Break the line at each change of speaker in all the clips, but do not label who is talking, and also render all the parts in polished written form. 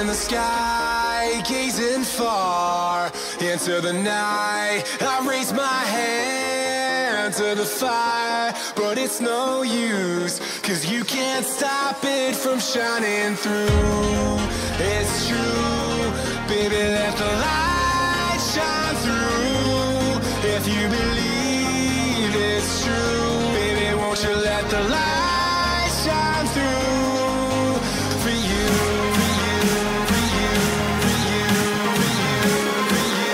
in the sky, gazing far into the night. I raise my hand to the fire, but it's no use, 'cause you can't stop it from shining through. It's true, baby, let the light shine through. If you believe it's true, baby, won't you let the light shine through for you, for you, for you, for you, for you, for you,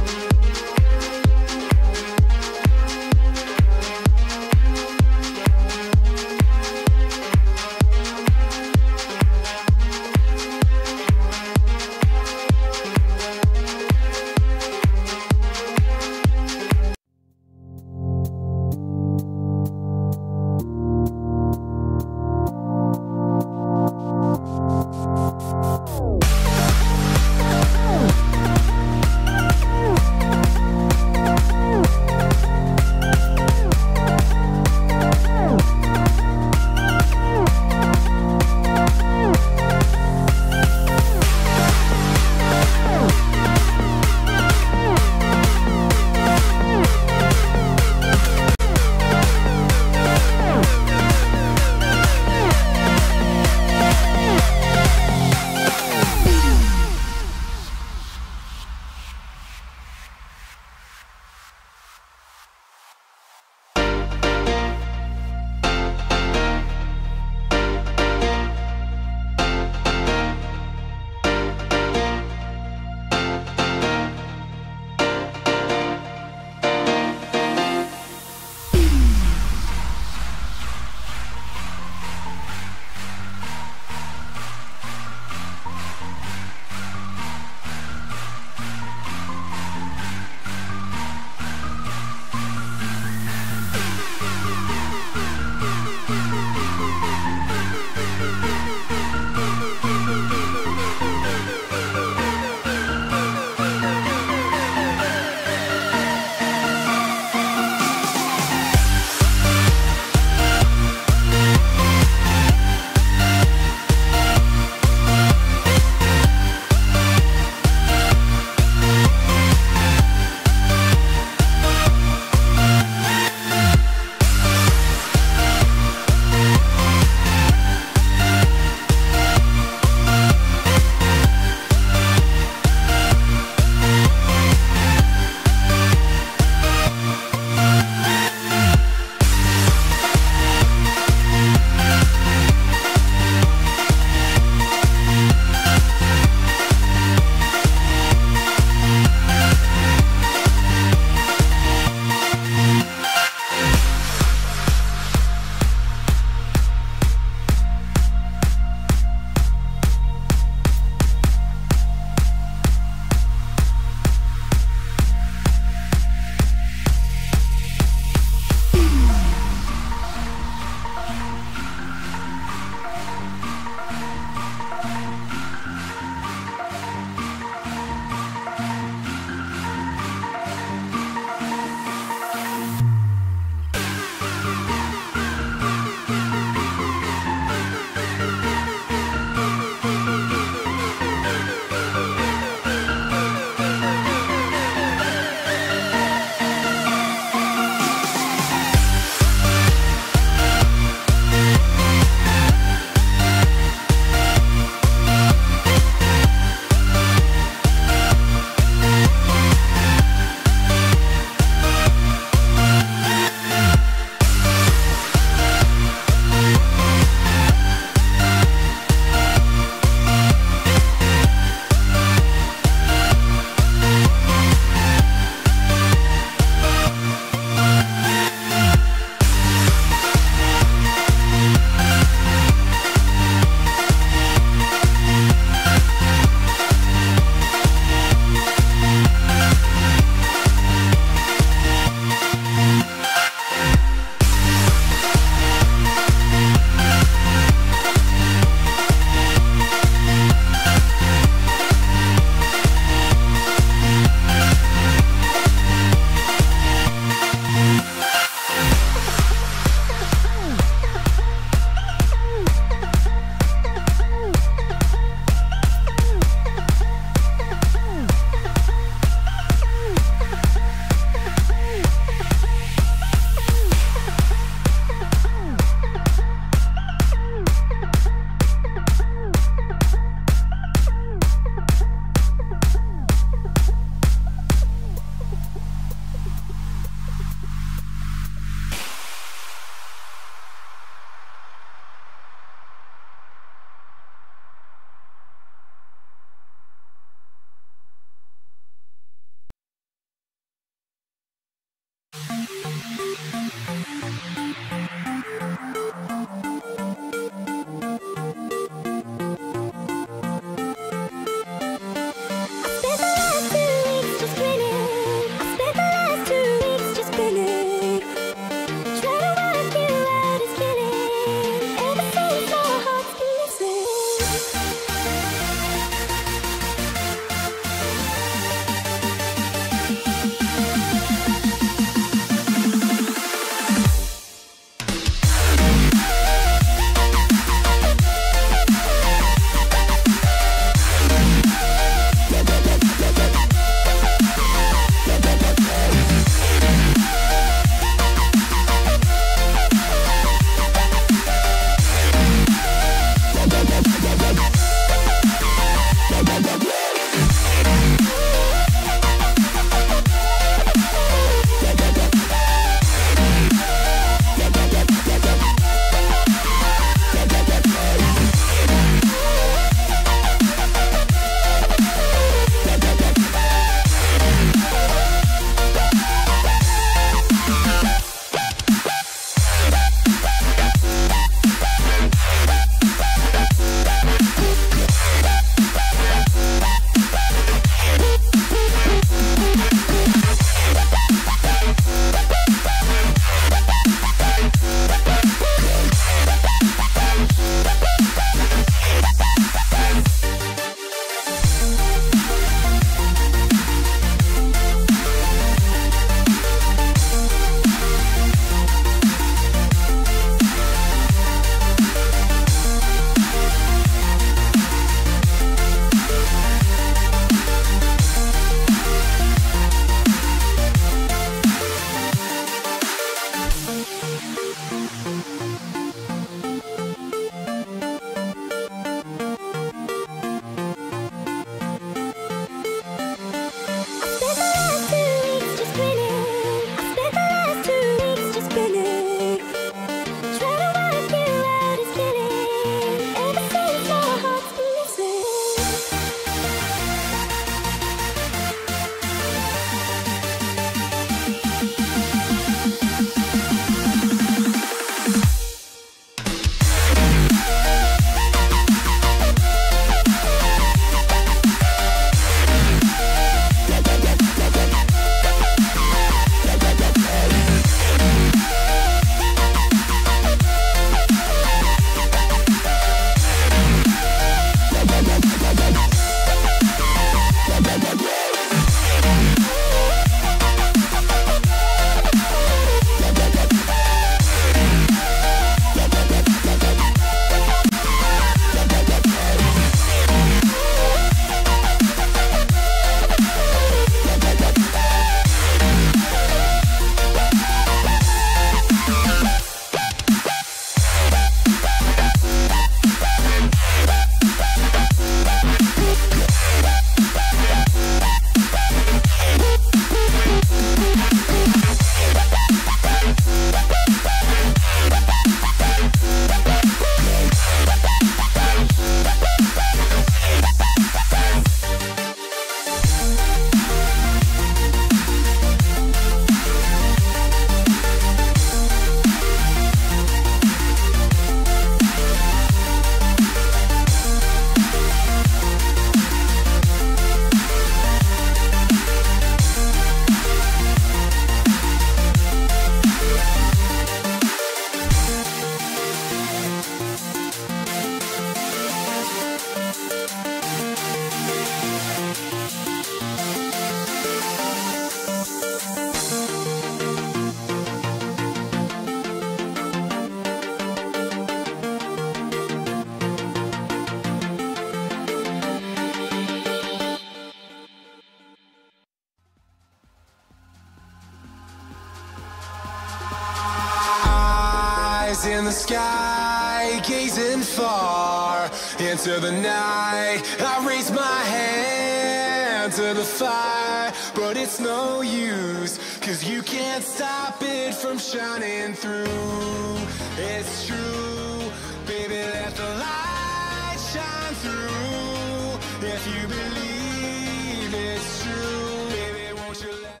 eyes in the sky, gazing far into the night. I raise my hand to the fire, but it's no use, 'cause you can't stop it from shining through. It's true, baby, let the light shine through. If you believe it's true, baby, won't you let...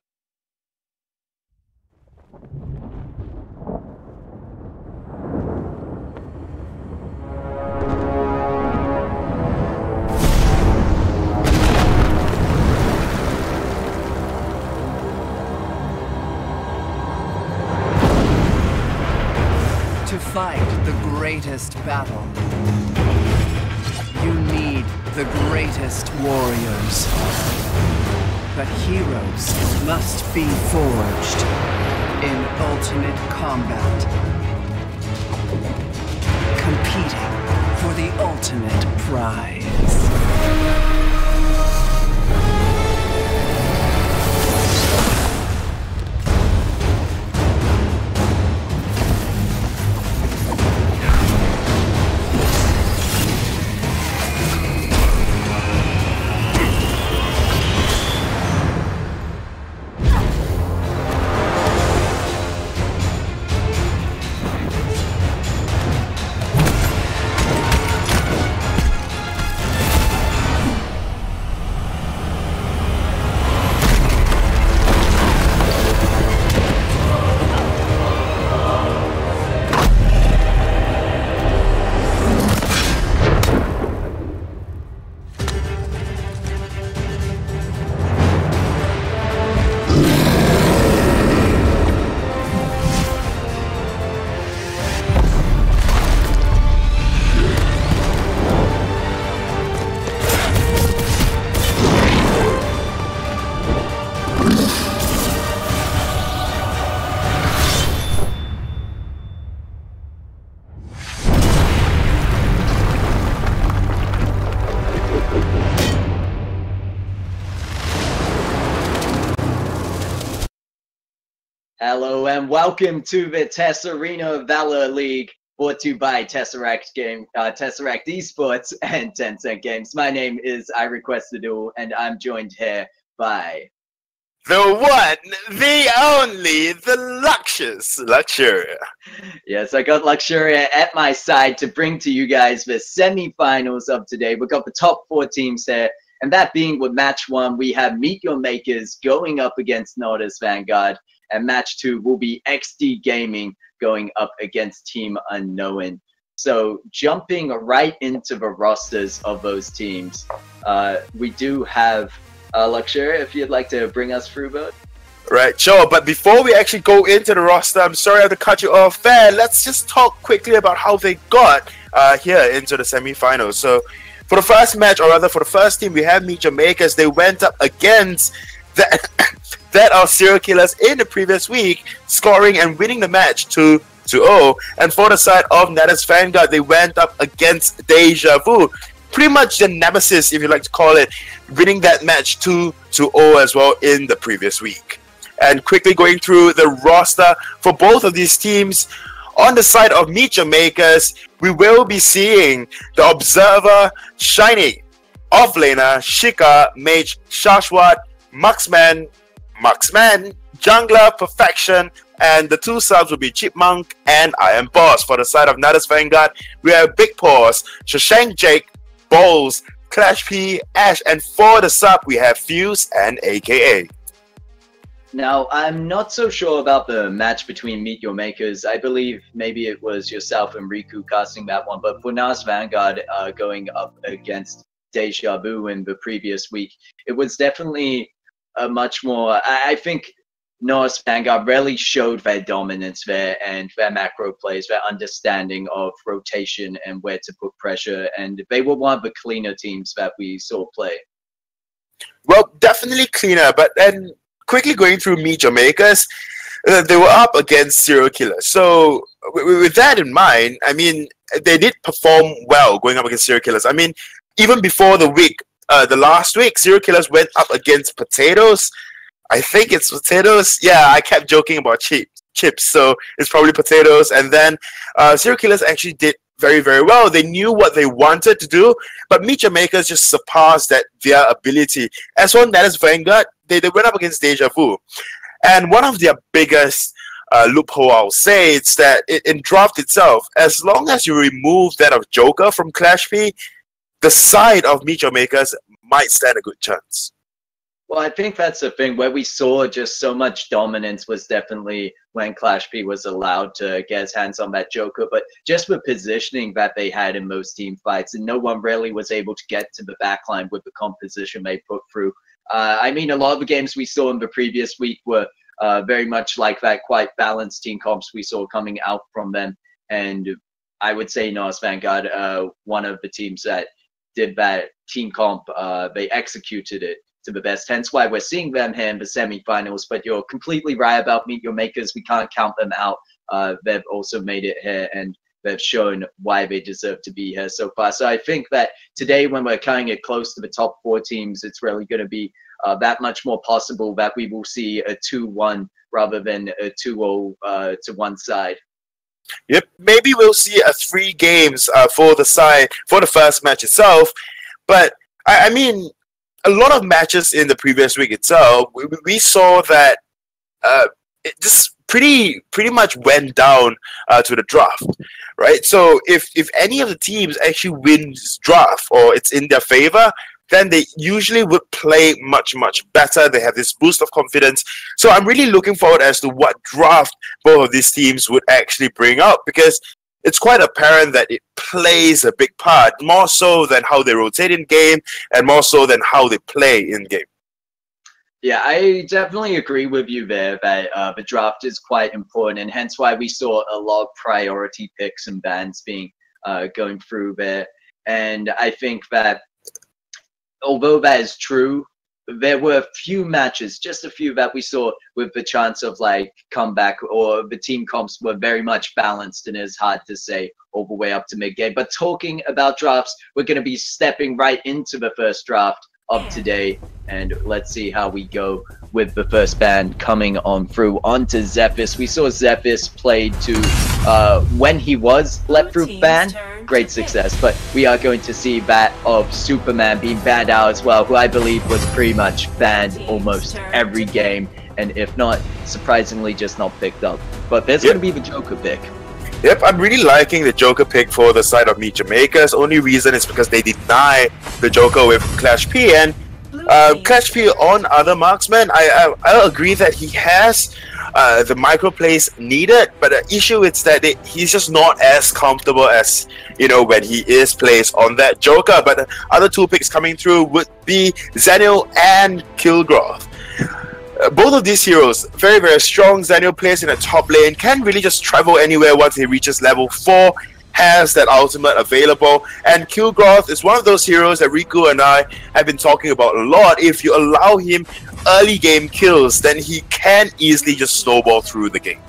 To fight the greatest battle, you need the greatest warriors. But heroes must be forged in ultimate combat, competing for the ultimate prize.
Hello and welcome to the TES Arena Valor League, brought to you by Tesseract Esports and Tencent Games. My name is iRequestADuel, and I'm joined here by
the one, the only, the Luxuria.
Yes, I got Luxuria at my side to bring to you guys the semi-finals of today. We've got the top 4 teams there, and that being with match 1, we have MeetYourMakers going up against NatusVanguard. And match 2 will be ExDee Gaming going up against Team Unknown. So jumping right into the rosters of those teams, we do have Luxuria, if you'd like to bring us through that.
Right, sure. But before we actually go into the roster, I'm sorry I have to cut you off there. Let's just talk quickly about how they got here into the semifinals. So for the first match, or rather for the first team, we have MeetYourMakers. They went up against that are serial killers in the previous week, scoring and winning the match 2-0. And for the side of NatusVanguard, they went up against Deja Vu, pretty much the nemesis, if you like to call it, winning that match 2-0 as well in the previous week. And quickly going through the roster for both of these teams, on the side of MeetYourMakers, we will be seeing the Observer, Shiny, Offlaner, Shika, Mage, Shashwat, Marksman, Jungler, Perfection, and the 2 subs will be Chipmunk and Iron Boss. For the side of NatusVanguard, we have Big Paws, Shashank Jake, Bowls, Clash P, Ash, and for the sub, we have Fuse and AKA.
Now, I'm not so sure about the match between MeetYourMakers. I believe maybe it was yourself and Riku casting that one, but for NatusVanguard going up against Deja Vu in the previous week, it was definitely a much more, I think NatusVanguard really showed their dominance there and their macro plays, their understanding of rotation and where to put pressure, and they were one of the cleaner teams that we saw play.
Well, definitely cleaner, but then quickly going through MeetYourMakers, they were up against serial killers. So with that in mind, I mean, they did perform well going up against serial killers. I mean, even before the week, the last week, serial killers went up against Potatoes. I think it's Potatoes. Yeah, I kept joking about chips, so it's probably potatoes. And then Serial Killers actually did very, very well. They knew what they wanted to do, but MeetYourMakers just surpassed their ability. As for NatusVanguard, they went up against Deja Vu. And one of their biggest loophole, I'll say, it's that in draft itself, as long as you remove that of Joker from Clash P, the side of MeetYourMakers might stand a good chance.
Well, I think that's the thing. Where we saw just so much dominance was definitely when Clash P was allowed to get his hands on that Joker. But just with positioning that they had in most team fights, and no one really was able to get to the backline with the composition they put through. I mean, a lot of the games we saw in the previous week were very much like that quite balanced team comps we saw coming out from them. And I would say NatusVanguard, one of the teams that did that team comp, they executed it to the best, hence why we're seeing them here in the semifinals. But you're completely right about MeetYourMakers. We can't count them out. They've also made it here, and they've shown why they deserve to be here so far. So I think that today, when we're cutting it close to the top 4 teams, it's really going to be that much more possible that we will see a 2-1 rather than a 2-0 to one side.
Yep, maybe we'll see a 3 games for the first match itself. But I mean, a lot of matches in the previous week itself, we saw that it just pretty much went down to the draft, right? So if any of the teams actually wins draft or it's in their favor, then they usually would play much better. They have this boost of confidence. So I'm really looking forward as to what draft both of these teams would actually bring up, because it's quite apparent that it plays a big part, more so than how they rotate in game and more so than how they play in game.
Yeah, I definitely agree with you there that the draft is quite important, and hence why we saw a lot of priority picks and bans being going through there. And I think that although that is true, there were few matches, just a few, that we saw with the chance of like comeback, or the team comps were very much balanced, and it's hard to say all the way up to mid-game. But talking about drafts, we're going to be stepping right into the first draft of today, and let's see how we go with the first ban coming on through onto Zephys. We saw Zephys played to when he was let through ban, great success, but we are going to see that of Superman being banned out as well, who I believe was pretty much banned almost every game, and if not, surprisingly just not picked up. But there's going to be the Joker pick.
Yep, I'm really liking the Joker pick for the side of MeetYourMakers. Only reason is because they deny the Joker with Clash P, and Clash P on other marksmen, I agree that he has the micro plays needed, but the issue is that he's just not as comfortable as, you know, when he is placed on that Joker. But the other 2 picks coming through would be Zenial and Kilgroth. Both of these heroes, very, very strong. Zenial plays in a top lane, can really just travel anywhere once he reaches level 4, has that ultimate available. And Kilgroth is one of those heroes that Riku and I have been talking about a lot. If you allow him early game kills, then he can easily just snowball through the game.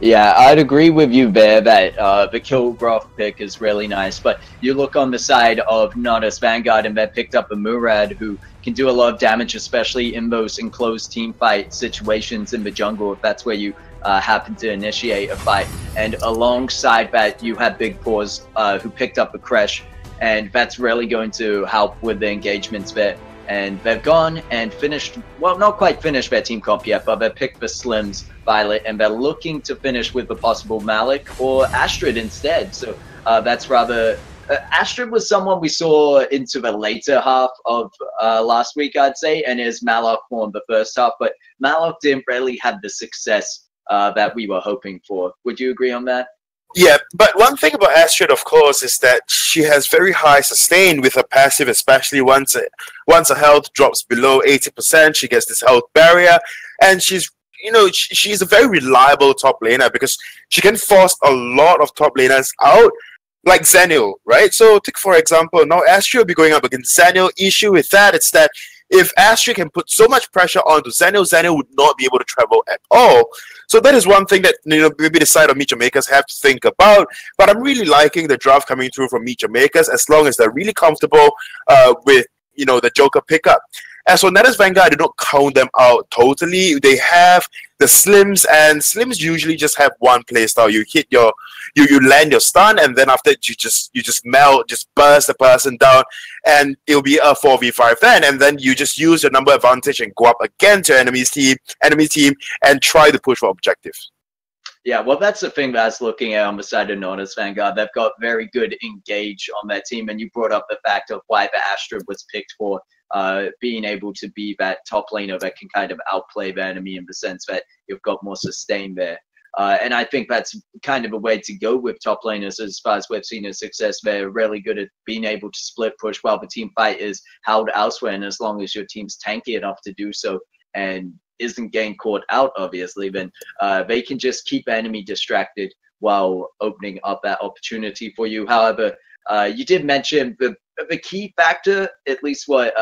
Yeah, I'd agree with you there that the Kilgroth pick is really nice, but you look on the side of NatusVanguard, and they picked up a Murad who can do a lot of damage, especially in those enclosed team fight situations in the jungle, if that's where you happen to initiate a fight. And alongside that, you have Big Paws who picked up a Kresh, and that's really going to help with the engagements there. And they've gone and finished, well, not quite finished their team comp yet, but they picked the Slims, Violet, and they're looking to finish with the possible Malik or Astrid instead. So that's rather... Astrid was someone we saw into the later half of last week, I'd say, and is Malok won the first half, but Malok didn't really have the success that we were hoping for. Would you agree on that?
Yeah, but one thing about Astrid, of course, is that she has very high sustain with her passive, especially once her health drops below 80%, she gets this health barrier, and she's, you know, she's a very reliable top laner because she can force a lot of top laners out, like Zenial, right? So, take for example, now Astrid will be going up against Zenial. Issue with that is that if Astrid can put so much pressure onto Zenial, Zenial would not be able to travel at all. So that is one thing that, you know, maybe the side of MeetYourMakers have to think about. But I'm really liking the draft coming through from MeetYourMakers as long as they're really comfortable with, you know, the Joker pickup. As for NatusVanguard, I do not count them out totally. They have the Slims, and Slims usually just have one playstyle. You hit your, you land your stun, and then after that, you just melt, just burst the person down, and it'll be a 4v5 then, and then you just use your number advantage and go up against your enemy team, and try to push for objectives.
Yeah, well, that's the thing that I was looking at on the side of NatusVanguard. They've got very good engage on their team, and you brought up the fact of why the Astra was picked for being able to be that top laner that can kind of outplay the enemy in the sense that you've got more sustain there. And I think that's kind of a way to go with top laners as far as we've seen a success. They're really good at being able to split push while the team fight is held elsewhere, and as long as your team's tanky enough to do so and isn't getting caught out, obviously, then they can just keep enemy distracted while opening up that opportunity for you. However, you did mention the key factor, at least what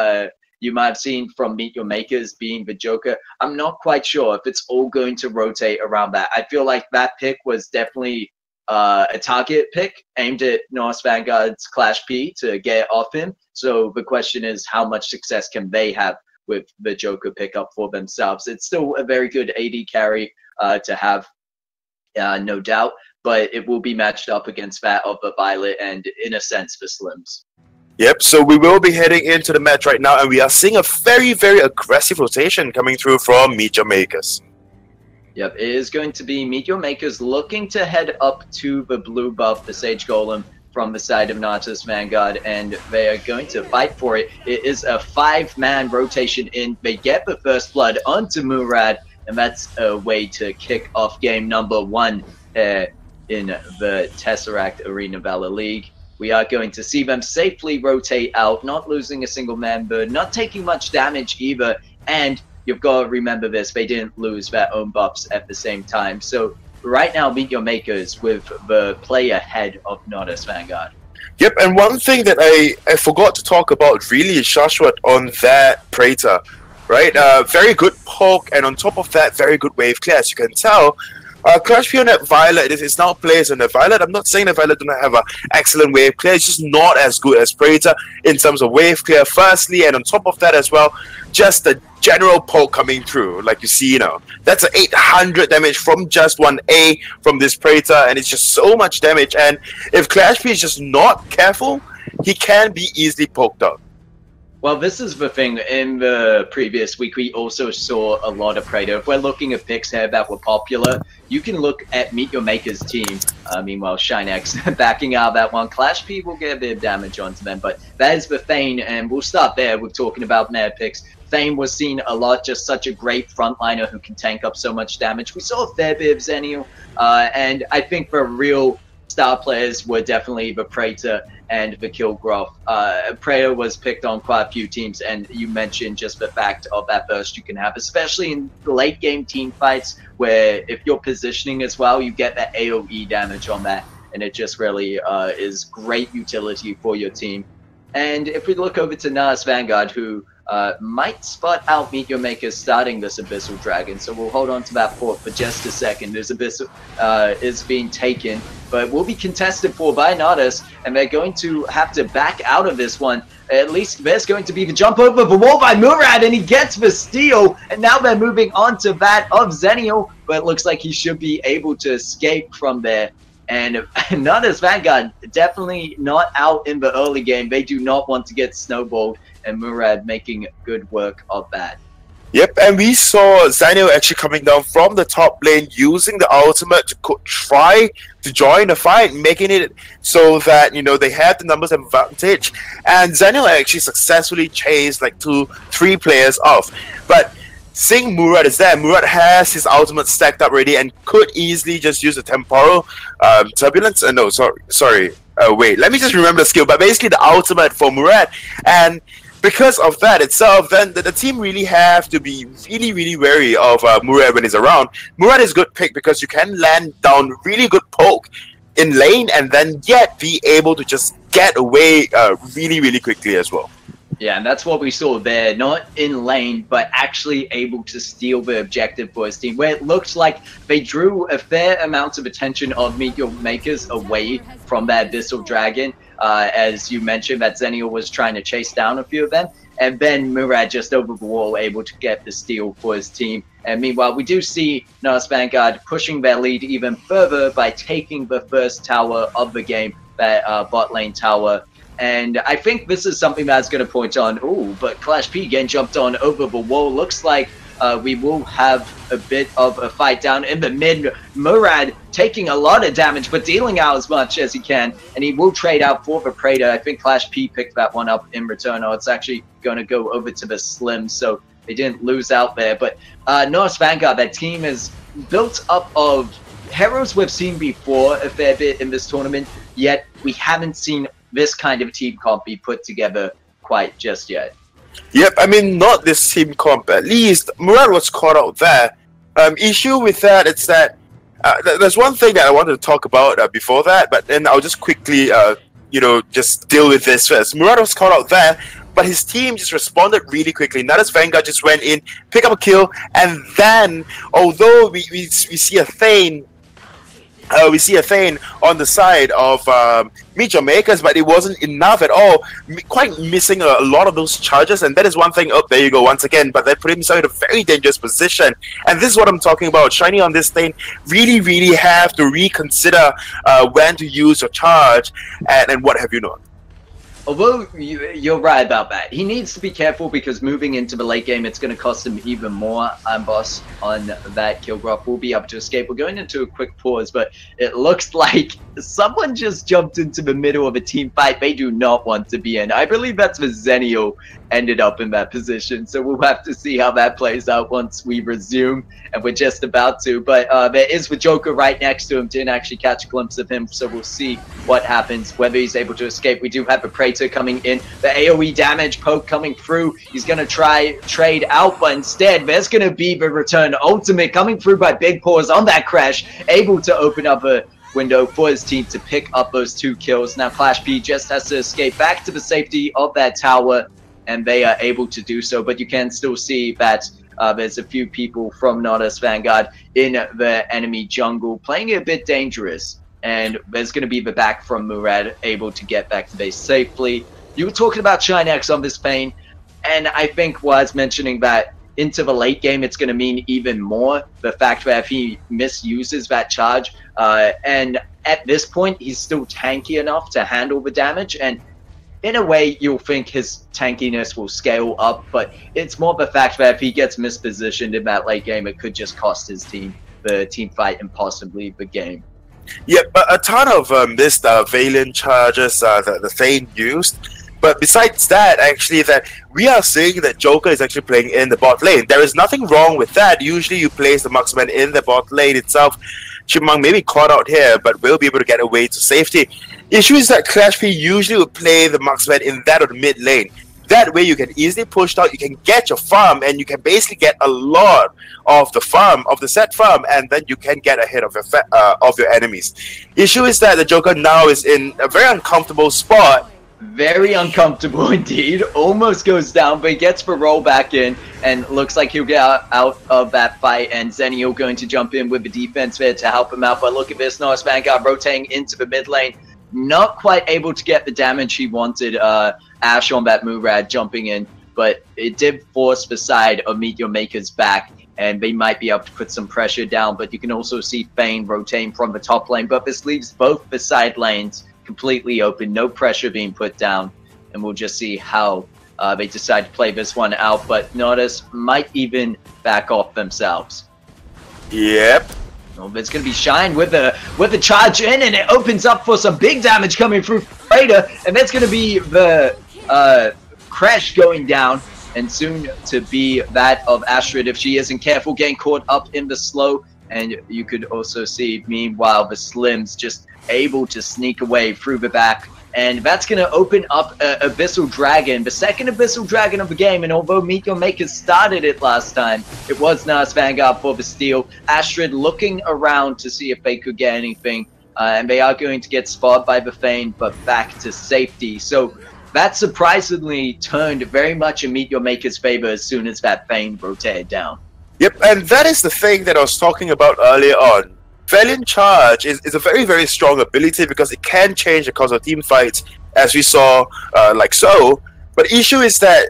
you might have seen from MeetYourMakers being the Joker. I'm not quite sure if it's all going to rotate around that. I feel like that pick was definitely a target pick aimed at NatusVanguard's Clash P to get off him. So the question is, how much success can they have with the Joker pickup for themselves? It's still a very good AD carry to have, no doubt, but it will be matched up against that of the Violet and, in a sense, the Slims.
Yep, so we will be heading into the match right now, and we are seeing a very, very aggressive rotation coming through from MeetYourMakers.
Yep, it is going to be MeetYourMakers looking to head up to the blue buff, the Sage Golem, from the side of NatusVanguard, and they are going to fight for it. It is a 5-man rotation in. They get the first blood onto Murad, and that's a way to kick off game number 1 in the Tesseract Arena Valor League. We are going to see them safely rotate out, not losing a single member, not taking much damage either, and you've got to remember this, they didn't lose their own buffs at the same time. So right now, MeetYourMakers with the play ahead of NatusVanguard.
Yep, and one thing that I forgot to talk about really is Shashwat on that Praetor, right? Very good poke, and on top of that, very good wave clear. As you can tell, Clash P on that Violet is now plays on the Violet. I'm not saying the Violet do not have an excellent wave clear. It's just not as good as Praetor in terms of wave clear, firstly, and on top of that as well, just the general poke coming through, like you see, that's an 800 damage from just one A from this Praetor, and it's just so much damage. And if Clash P is just not careful, he can be easily poked out.
Well, this is the thing. In the previous week, we also saw a lot of Praetor. If we're looking at picks here that were popular, you can look at MeetYourMakers' team. Meanwhile, ShineX backing out of that one. Clash P will get a bit of damage onto them, but that is the Thane, and we'll start there. We're talking about meta picks. Thane was seen a lot, just such a great frontliner who can tank up so much damage. We saw a fair bit of Zenio, and I think the real star players were definitely the Praetor and the Kilgroth. Praetor was picked on quite a few teams, and you mentioned just the fact of that burst you can have, especially in the late game team fights, where if you're positioning as well, you get that AoE damage on that, and it just really is great utility for your team. And if we look over to NatusVanguard, who might spot out MeetYourMakers starting this Abyssal Dragon, so we'll hold on to that for just a second. This Abyssal is being taken, but will be contested for by Natus, and they're going to have to back out of this one. At least there's going to be the jump over the wall by Murad, and he gets the steal, and now they're moving on to that of Zenio, but it looks like he should be able to escape from there. And NatusVanguard definitely not out in the early game. They do not want to get snowballed, and Murad making good work of that.
Yep, and we saw Zenio actually coming down from the top lane, using the ultimate to try to join the fight, making it so that, they have the numbers advantage. And Zenio actually successfully chased like 2-3 players off. But seeing Murad is there, Murad has his ultimate stacked up ready and could easily just use the temporal turbulence. No, sorry. Wait, let me just remember the skill. But basically the ultimate for Murad, and because of that itself, then the team really have to be really, really wary of Murad when he's around. Murad is a good pick because you can land down really good poke in lane and then yet be able to just get away really, really quickly as well.
Yeah, and that's what we saw there. Not in lane, but actually able to steal the objective for his team, where it looked like they drew a fair amount of attention of MeetYourMakers away from that Abyssal Dragon. As you mentioned, that Zenio was trying to chase down a few of them, and then Murad just over the wall able to get the steal for his team. And meanwhile, we do see NatusVanguard pushing their lead even further by taking the first tower of the game, that bot lane tower. And I think this is something that's going to point on, but Clash P getting jumped on over the wall. Looks like we will have a bit of a fight down in the mid. Murad taking a lot of damage, but dealing out as much as he can. And he will trade out for the Praetor. I think Clash P picked that one up in return. Or it's actually going to go over to the Slim, so they didn't lose out there. But NatusVanguard, that team is built up of heroes we've seen before a fair bit in this tournament, yet we haven't seen this kind of team comp be put together quite just yet.
Yep, I mean, not this team comp. At least Murad was caught out there. Issue with that, it's that there's one thing that I wanted to talk about before that, but then I'll just quickly, just deal with this first. Murad was caught out there, but his team just responded really quickly. NatusVanguard just went in, pick up a kill, and then, although we see a Thane, on the side of MeetYourMakers, but it wasn't enough at all. Quite missing a lot of those charges, and that is one thing. There you go once again. But they put himself in a very dangerous position, and this is what I'm talking about. Shiny on this thing really have to reconsider when to use your charge and what have you not.
Although you're right about that, he needs to be careful because moving into the late game, it's going to cost him even more. Boss on that kill graph will be able to escape. We're going into a quick pause, but it looks like someone just jumped into the middle of a team fight they do not want to be in. I believe that's the Zenio ended up in that position, so we'll have to see how that plays out once we resume, and we're just about to. But there is the Joker right next to him. Didn't actually catch a glimpse of him, so we'll see what happens, whether he's able to escape. We do have a Praetor coming in, the AoE damage poke coming through. He's going to try trade out, but instead there's going to be the return ultimate coming through by Big Paws on that crash, able to open up a window for his team to pick up those 2 kills. Now Clash P just has to escape back to the safety of that tower, and they are able to do so. But you can still see that there's a few people from NatusVanguard in the enemy jungle playing a bit dangerous. And there's going to be the back from Murad able to get back to base safely. You were talking about ShineX on this Pain, and I think was mentioning that into the late game, it's going to mean even more the fact that if he misuses that charge, and at this point, he's still tanky enough to handle the damage. And in a way, you'll think his tankiness will scale up, but it's more the fact that if he gets mispositioned in that late game, it could just cost his team the team fight and possibly the game.
Yeah, a ton of missed Valiant charges the Thane used. But besides that, actually, that we are seeing that Joker is actually playing in the bot lane. There is nothing wrong with that. Usually you place the marksman in the bot lane itself. Chipmunk may be caught out here, but will be able to get away to safety. Issue is that Clash P usually would play the marksman in that or the mid lane. That way you can easily push out, you can get your farm, and you can basically get a lot of the farm, of the set farm, and then you can get ahead of your enemies. Issue is that the Joker now is in a very uncomfortable spot.
Very uncomfortable indeed. Almost goes down, but he gets the roll back in, and looks like he'll get out of that fight. And Zenio going to jump in with the defense there to help him out. But look at this, NatusVanguard rotating into the mid lane. Not quite able to get the damage he wanted. Ash on that Murad jumping in, but it did force the side of MeetYourMakers back, and they might be able to put some pressure down. But you can also see Thane rotating from the top lane, but this leaves both the side lanes completely open, no pressure being put down, and we'll just see how they decide to play this one out. But Natus might even back off themselves.
Yep.
Oh, it's going to be Shine with the charge in, and it opens up for some big damage coming through Praetor, and that's going to be the crash going down, and soon to be that of Astrid if she isn't careful, getting caught up in the slow. And you could also see, meanwhile, the Slims just able to sneak away through the back. And that's going to open up Abyssal Dragon, the second Abyssal Dragon of the game. And although MeetYourMakers started it last time, it was NatusVanguard for the steal. Astrid looking around to see if they could get anything. And they are going to get spotted by the Thane, but back to safety. So that surprisingly turned very much in MeetYourMakers' favor as soon as that Thane rotated down.
Yep, and that is the thing that I was talking about earlier on. Valiant Charge is a very, very strong ability because it can change the course of team fights, as we saw, like so. But the issue is that,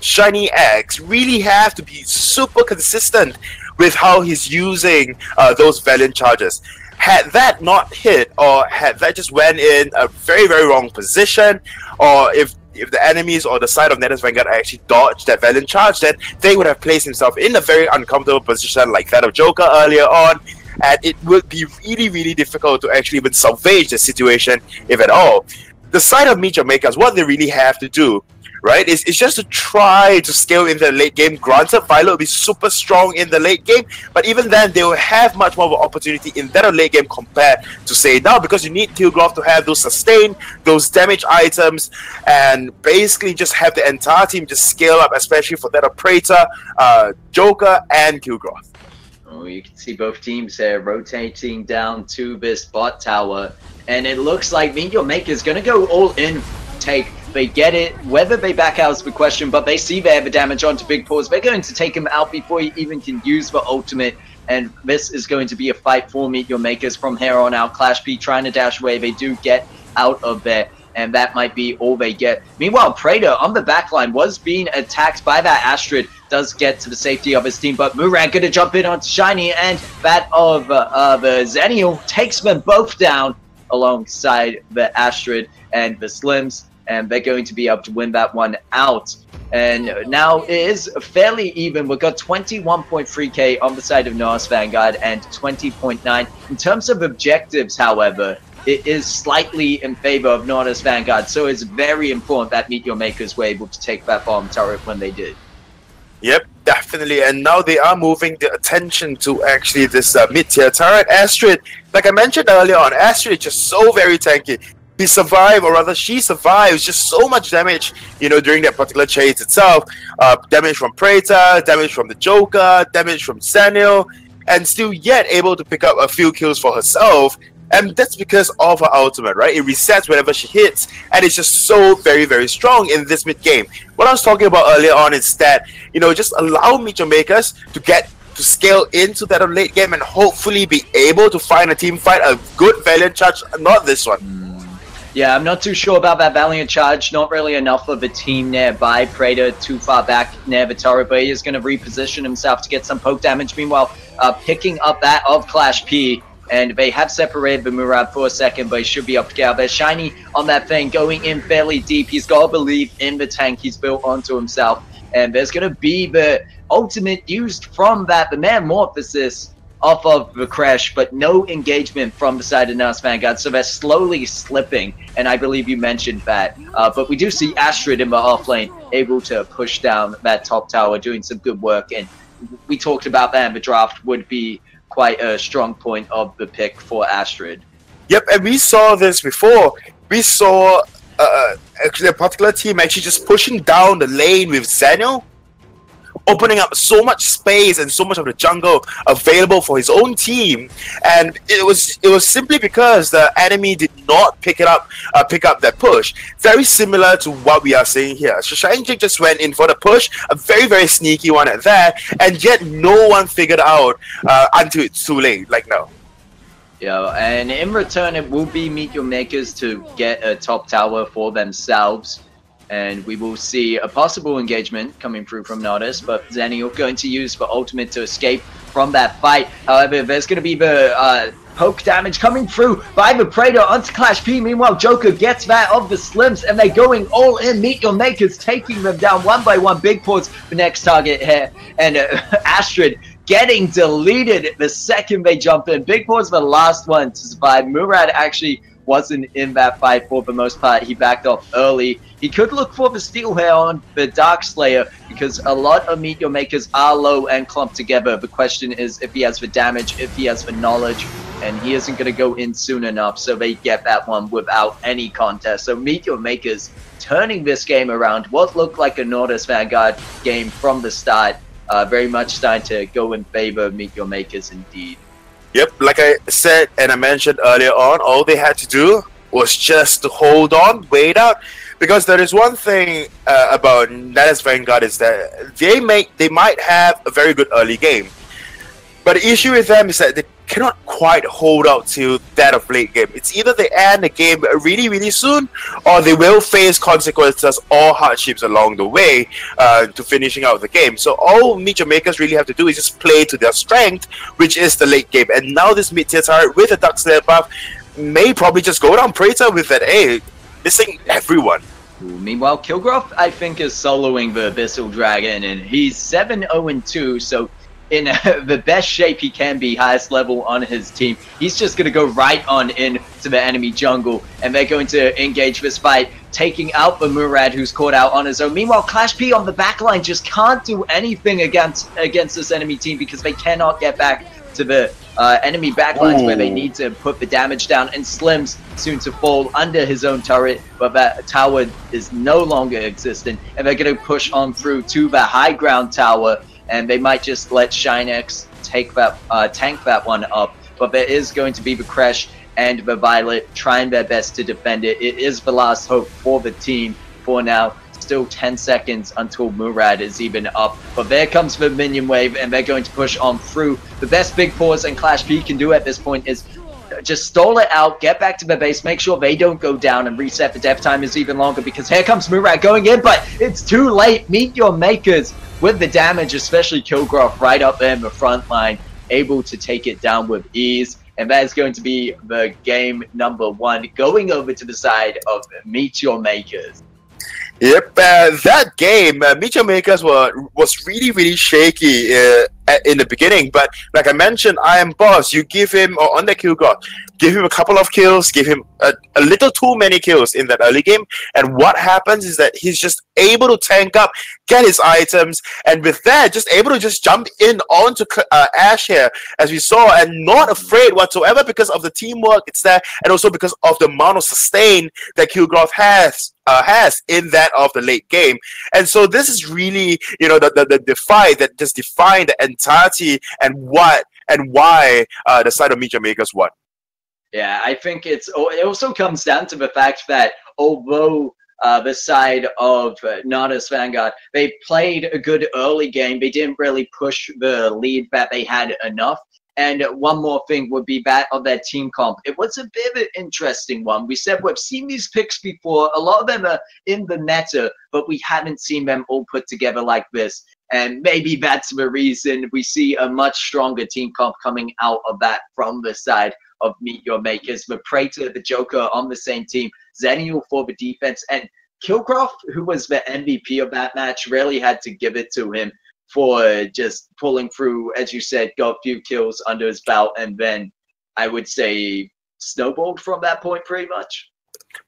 Shiny X really have to be super consistent with how he's using those Valiant charges. Had that not hit, or had that just went in a very, very wrong position, or if the enemies or the side of NatusVanguard actually dodged that Valiant charge, then they would have placed himself in a very uncomfortable position like that of Joker earlier on, and it would be really, really difficult to actually even salvage the situation, if at all. The side of MeetYourMakers, what they really have to do, right, is just to try to scale in the late game. Granted, Valor will be super strong in the late game, but even then, they will have much more of an opportunity in that late game compared to, say, now, because you need Kilgroth to have those sustain, those damage items, and basically just have the entire team just scale up, especially for that of Praetor, Joker, and Kilgroth.
Oh, you can see both teams there rotating down to this bot tower, and it looks like MeetYourMakers going to go all in. They get it. Whether they back out is the question, but they see they have the damage onto Big Paws. They're going to take him out before he even can use the ultimate, and this is going to be a fight for MeetYourMakers from here on out. Clash P trying to dash away. They do get out of there, and that might be all they get. Meanwhile, Praetor on the backline was being attacked by that Astrid, does get to the safety of his team, but Murad going to jump in onto Shiny, and that of the Zennial takes them both down alongside the Astrid and the Slims, and they're going to be able to win that one out. And now it is fairly even. We've got 21.3k on the side of NatusVanguard and 20.9. In terms of objectives, however, it is slightly in favor of NatusVanguard, so it's very important that MeetYourMakers were able to take that bottom turret when they did.
Yep, definitely. And now they are moving the attention to actually this mid-tier turret. Astrid, like I mentioned earlier on, Astrid is just so very tanky. He survived, or rather she survives, just so much damage, you know, during that particular chase itself. Damage from Praetor, damage from the Joker, damage from Zennial, and still yet able to pick up a few kills for herself. And that's because of her ultimate, right? It resets whenever she hits, and it's just so very, very strong in this mid-game. What I was talking about earlier on is that, you know, just allow MeetYourMakers to get to scale into that late game and hopefully be able to find a team fight, a good Valiant charge, not this one.
Yeah, I'm not too sure about that Valiant charge. Not really enough of a team nearby. Praetor too far back near the turret, but he is going to reposition himself to get some poke damage. Meanwhile, picking up that of Clash P, and they have separated the Murad for a second, but he should be up to get out there. Shiny on that thing, going in fairly deep. He's got to believe in the tank he's built onto himself, and there's going to be the ultimate used from that, the Metamorphosis off of the crash, but no engagement from the side of NatusVanguard, so they're slowly slipping, and I believe you mentioned that. But we do see Astrid in the off lane able to push down that top tower, doing some good work, and we talked about that in the draft would be quite a strong point of the pick for Astrid.
Yep, and we saw this before. We saw actually a particular team actually just pushing down the lane with Zennial, opening up so much space and so much of the jungle available for his own team, and it was simply because the enemy did not pick up that push. Very similar to what we are seeing here. So Shiny just went in for the push, a very, very sneaky one at that, and yet no one figured out until it's too late. Like, no.
Yeah, and in return it will be MeetYourMakers to get a top tower for themselves. And we will see a possible engagement coming through from Natus, but Zennial going to use the ultimate to escape from that fight. However, there's going to be the poke damage coming through by the Praetor onto Clash P. Meanwhile, Joker gets that of the Slims, and they're going all in. MeetYourMakers taking them down one by one. Big Paws, the next target here. And Astrid getting deleted the second they jump in. Big Paws the last one to survive. Murad actually wasn't in that fight for the most part. He backed off early. He could look for the steal here on the Dark Slayer, because a lot of MeetYourMakers are low and clumped together. The question is if he has the damage, if he has the knowledge, and he isn't going to go in soon enough, so they get that one without any contest. So MeetYourMakers turning this game around. What looked like a NatusVanguard game from the start, very much starting to go in favor of MeetYourMakers indeed.
Yep, like I said and I mentioned earlier on, all they had to do was just to hold on, wait out, because there is one thing about NatusVanguard is that they might have a very good early game, but the issue with them is that they cannot quite hold out till that of late game. It's either they end the game really, really soon, or they will face consequences or hardships along the way to finishing out the game. So all MeetYourMakers really have to do is just play to their strength, which is the late game. And now this mid-tier turret with a Dark Slayer buff may probably just go down Praetor with that, hey, missing everyone.
Meanwhile, Kilgroth, I think, is soloing the Abyssal Dragon, and he's 7-0-2, so in the best shape he can be, highest level on his team. He's just going to go right on into the enemy jungle, and they're going to engage this fight, taking out the Murad, who's caught out on his own. Meanwhile, Clash P on the backline just can't do anything against this enemy team because they cannot get back to the enemy backlines where they need to put the damage down, and Slim's soon to fall under his own turret, but that tower is no longer existent, and they're going to push on through to the high ground tower, and they might just let Shinex take that, tank that one up, but there is going to be the Crash and the Violet trying their best to defend it. It is the last hope for the team for now. Still 10 seconds until Murad is even up, but there comes the minion wave, and they're going to push on through. The best Big Paws and Clash P can do at this point is just stall it out, get back to the base, make sure they don't go down, and reset. The death time is even longer because here comes Murad going in, but it's too late. MeetYourMakers with the damage, especially Kilgroth right up there in the front line, able to take it down with ease. And that is going to be the game number 1, going over to the side of MeetYourMakers.
Yep, that game, MeetYourMakers was really, really shaky in the beginning. But like I mentioned, I am boss. You give him, or on the kill guard, give him a couple of kills, give him a little too many kills in that early game. And what happens is that he's just able to tank up, get his items, and with that, just able to just jump in onto Ash here, as we saw, and not afraid whatsoever because of the teamwork it's there, and also because of the amount of sustain that Kilgroth has in that of the late game. And so this is really, you know, the fight that just defined the entirety and why the side of MeetYourMakers won.
Yeah, I think it also comes down to the fact that although the side of NatusVanguard, they played a good early game, they didn't really push the lead that they had enough. And one more thing would be that of their team comp. It was a bit of an interesting one. We said we've seen these picks before. A lot of them are in the meta, but we haven't seen them all put together like this. And maybe that's the reason we see a much stronger team comp coming out of that from the side of MeetYourMakers. The Praetor, the Joker on the same team, Zenial for the defense, and Kilgroth, who was the MVP of that match, really had to give it to him for just pulling through, as you said, got a few kills under his belt, and then I would say snowballed from that point pretty much.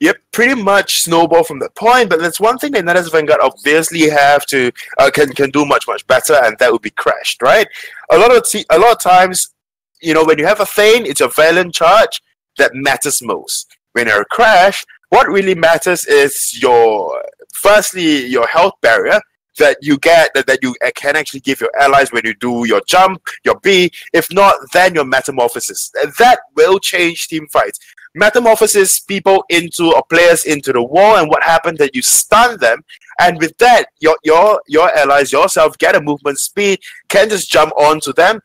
Yep, pretty much snowball from that point, but that's one thing that NatusVanguard obviously have to can do much better, and that would be crashed, right? A lot of times, you know, when you have a Thane, it's a Valiant charge that matters most. When you're a Crash, what really matters is firstly your health barrier that you get, that you can actually give your allies when you do your jump, your B. If not, then your Metamorphosis. And that will change team fights. Metamorphosis people into, or players into the wall, and what happened that you stun them, and with that, your allies, yourself, get a movement speed, can just jump onto them.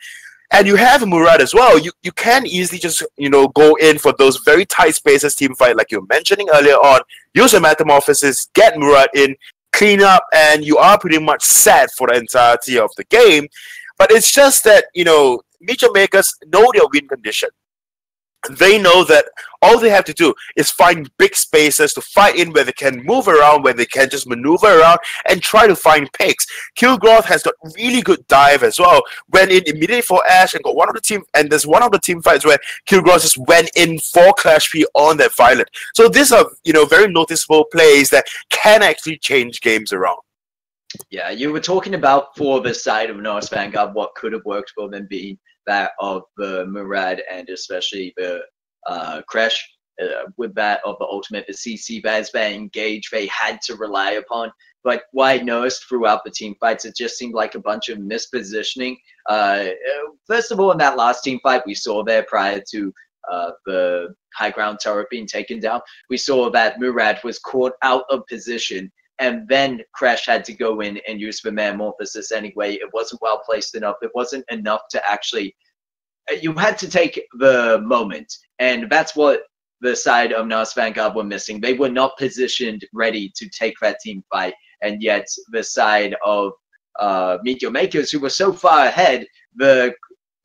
And you have Murad as well. You can easily just, you know, go in for those very tight spaces team fight like you were mentioning earlier on. Use your Metamorphosis, get Murad in, clean up, and you are pretty much set for the entirety of the game. But it's just that, you know, MeetYourMakers know their win condition. They know that all they have to do is find big spaces to fight in, where they can move around, where they can just maneuver around and try to find picks. Kilgroth has got really good dive as well. Went in immediately for Ash and got one of the team, and there's one of the team fights where Kilgroth just went in for Clash P on that Violet. So these are, you know, very noticeable plays that can actually change games around.
Yeah, you were talking about for the side of NatusVanguard what could have worked for them being that of the Murad and especially the Crash, with that of the ultimate, the CC as they engage, they had to rely upon. But what I noticed throughout the team fights, it just seemed like a bunch of mispositioning. First of all, in that last team fight we saw there prior to the high ground turret being taken down, we saw that Murad was caught out of position, and then Crash had to go in and use the Metamorphosis anyway. It wasn't well placed enough. It wasn't enough to actually you had to take the moment, and that's what the side of NatusVanguard were missing. They were not positioned ready to take that team fight, and yet the side of MeetYourMakers, who were so far ahead, the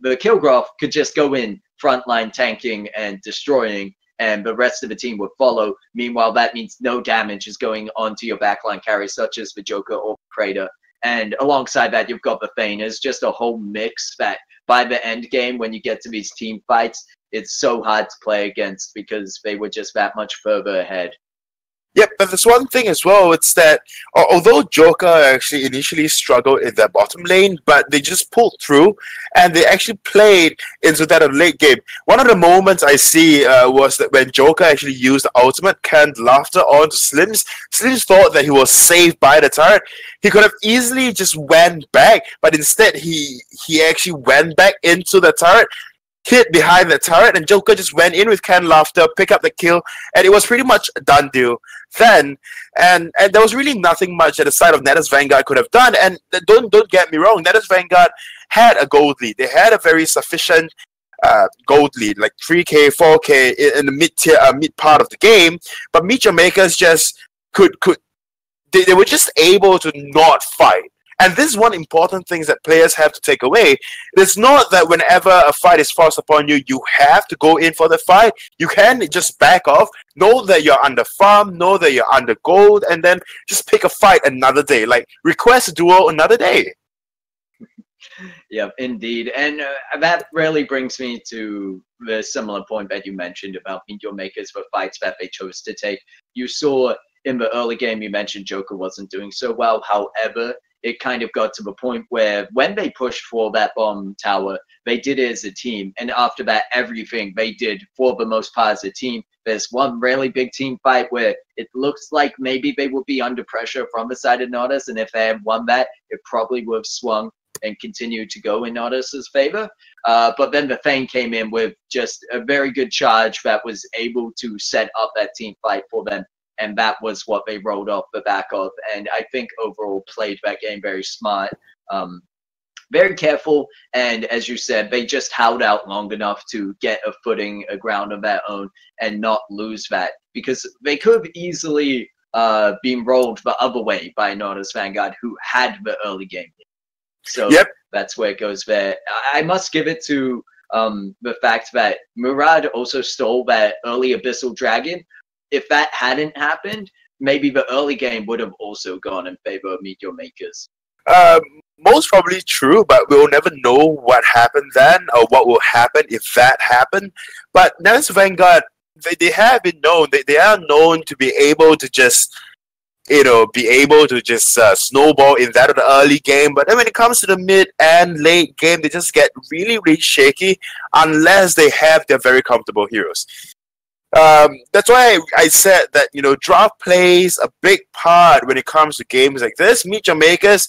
Kilgraph could just go in frontline tanking and destroying, and the rest of the team would follow. Meanwhile, that means no damage is going onto your backline carries, such as the Joker or Praetor. And alongside that, you've got the Thane. It's just a whole mix that by the end game, when you get to these team fights, it's so hard to play against because they were just that much further ahead.
Yep, but there's one thing as well, it's that although Joker actually initially struggled in their bottom lane, but they just pulled through and they actually played into that late game. One of the moments I see was that when Joker actually used the ultimate canned laughter onto Slims, Slims thought that he was saved by the turret. He could have easily just went back, but instead he actually went back into the turret, hid behind the turret, and Joker just went in with canned laughter, pick up the kill, and it was pretty much a done deal then. And there was really nothing much that the side of NatusVanguard could have done. And don't get me wrong, NatusVanguard had a gold lead. They had a very sufficient gold lead, like 3k, 4k in the mid part of the game. But MeetYourMakers just they were just able to not fight. And this is one important thing that players have to take away. It's not that whenever a fight is forced upon you, you have to go in for the fight. You can just back off, know that you're under farm, know that you're under gold, and then just pick a fight another day. Like, request a duel another day.
Yeah, indeed. And that really brings me to the similar point that you mentioned about MeetYourMakers for fights that they chose to take. You saw in the early game, you mentioned Joker wasn't doing so well. However, it kind of got to the point where when they pushed for that bomb tower, they did it as a team. And after that, everything they did for the most part as a team. There's one really big team fight where it looks like maybe they would be under pressure from the side of Natus. And if they had won that, it probably would have swung and continued to go in Natus's favor. But then the Thane came in with just a very good charge that was able to set up that team fight for them. And that was what they rolled off the back of. And I think overall played that game very smart, very careful. And as you said, they just held out long enough to get a footing, a ground of their own and not lose that. Because they could have easily been rolled the other way by NatusVanguard, who had the early game. So that's where it goes there. I must give it to the fact that Murad also stole that early Abyssal Dragon. If that hadn't happened, maybe the early game would have also gone in favor of MeetYourMakers.
Most probably true, but we'll never know what happened then or what will happen if that happened. But NatusVanguard, they have been known. They are known to be able to just, snowball in that early game. But then when it comes to the mid and late game, they just get really, really shaky unless they have their very comfortable heroes. That's why I said that, draft plays a big part when it comes to games like this. MeetYourMakers,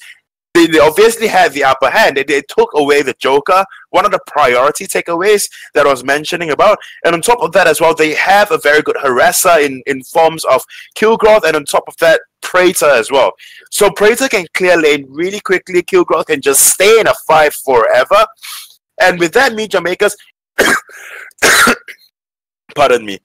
they obviously had the upper hand. They took away the Joker, one of the priority takeaways that I was mentioning about. And on top of that as well, they have a very good harasser in forms of Kilgraph, and on top of that, Praetor as well. So Praetor can clear lane really quickly. Kilgraph can just stay in a fight forever. And with that, MeetYourMakers pardon me,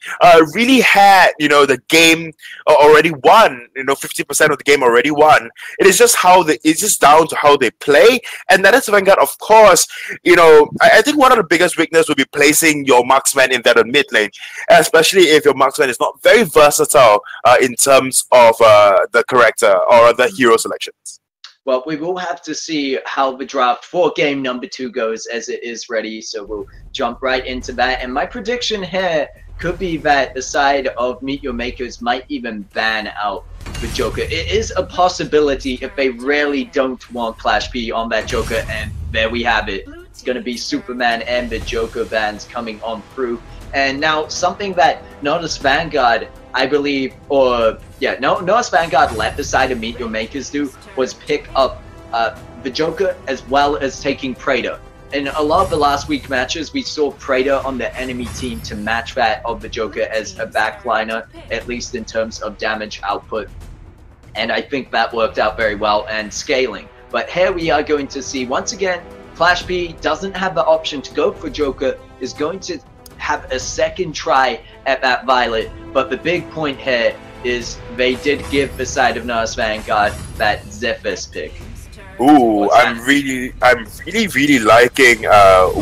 really had, the game already won, 50% of the game already won. It is just it's just down to how they play. And NatusVanguard, of course, I think one of the biggest weaknesses would be placing your marksman in that mid lane, especially if your marksman is not very versatile in terms of the character or the hero selections.
Well, we will have to see how the draft for game number 2 goes as it is ready. So we'll jump right into that. And my prediction here could be that the side of MeetYourMakers might even ban out the Joker. It is a possibility if they really don't want Clash P on that Joker. And there we have it. It's going to be Superman and the Joker bans coming on through. And now something that NatusVanguard, I believe, NatusVanguard let the side of MeetYourMakers do was pick up the Joker as well as taking Praetor. In a lot of the last week matches, we saw Praetor on the enemy team to match that of the Joker as a backliner, at least in terms of damage output. And I think that worked out very well and scaling. But here we are going to see, once again, Flash P doesn't have the option to go for Joker, is going to have a second try at that Violet. But the big point here is they did give the side of NatusVanguard that Zephyr's pick.
Ooh, I'm really liking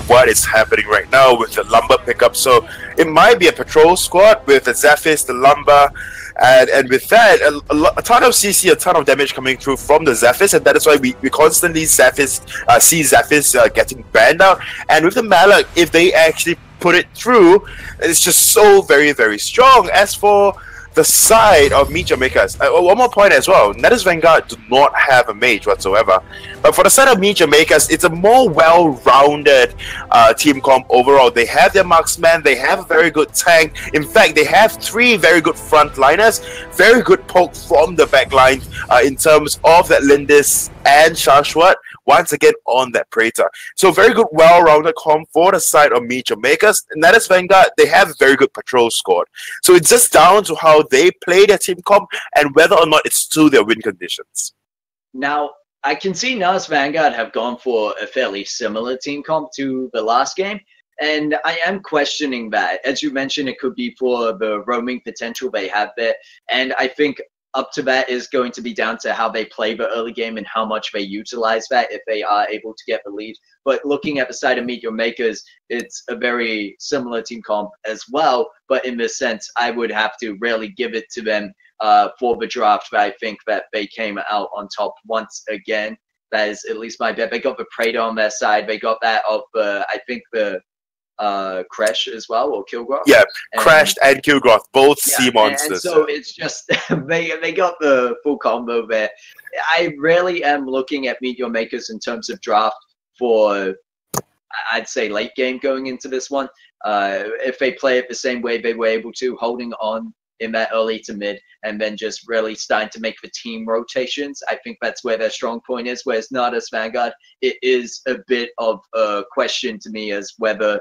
what is happening right now with the Lumber pickup. So it might be a patrol squad with the Zephyrs, the Lumber, and with that, a ton of CC, a ton of damage coming through from the Zephyrs, and that is why we constantly see Zephyrs getting banned out. And with the Malak, if they actually put it through, it's just so very, very strong. As for the side of MeetYourMakers, one more point as well, NatusVanguard do not have a mage whatsoever. But for the side of MeetYourMakers, it's a more well-rounded team comp overall. They have their marksman, they have a very good tank. In fact, they have 3 very good frontliners, very good poke from the backline in terms of that Lindis and Shashwat, once again on that Praetor. So very good, well-rounded comp for the side of MeetYourMakers. NatusVanguard, they have a very good patrol squad. So it's just down to how they play their team comp and whether or not it's to their win conditions.
Now, I can see NatusVanguard have gone for a fairly similar team comp to the last game, and I am questioning that. As you mentioned, it could be for the roaming potential they have there, and I think up to that is going to be down to how they play the early game and how much they utilize that if they are able to get the lead. But looking at the side of MeetYourMakers, it's a very similar team comp as well. But in this sense, I would have to really give it to them for the draft. But I think that they came out on top once again. That is at least my bet. They got the Praetor on their side. They got that of I think the Crash as well, or Kilgroth.
Yeah, Crashed and Kilgroth, both sea monsters.
And so it's just they got the full combo there. I really am looking at MeetYourMakers in terms of draft for, I'd say, late game going into this one. If they play it the same way they were able to, holding on in that early to mid, and then just really starting to make the team rotations, I think that's where their strong point is. Whereas NatusVanguard, it is a bit of a question to me as whether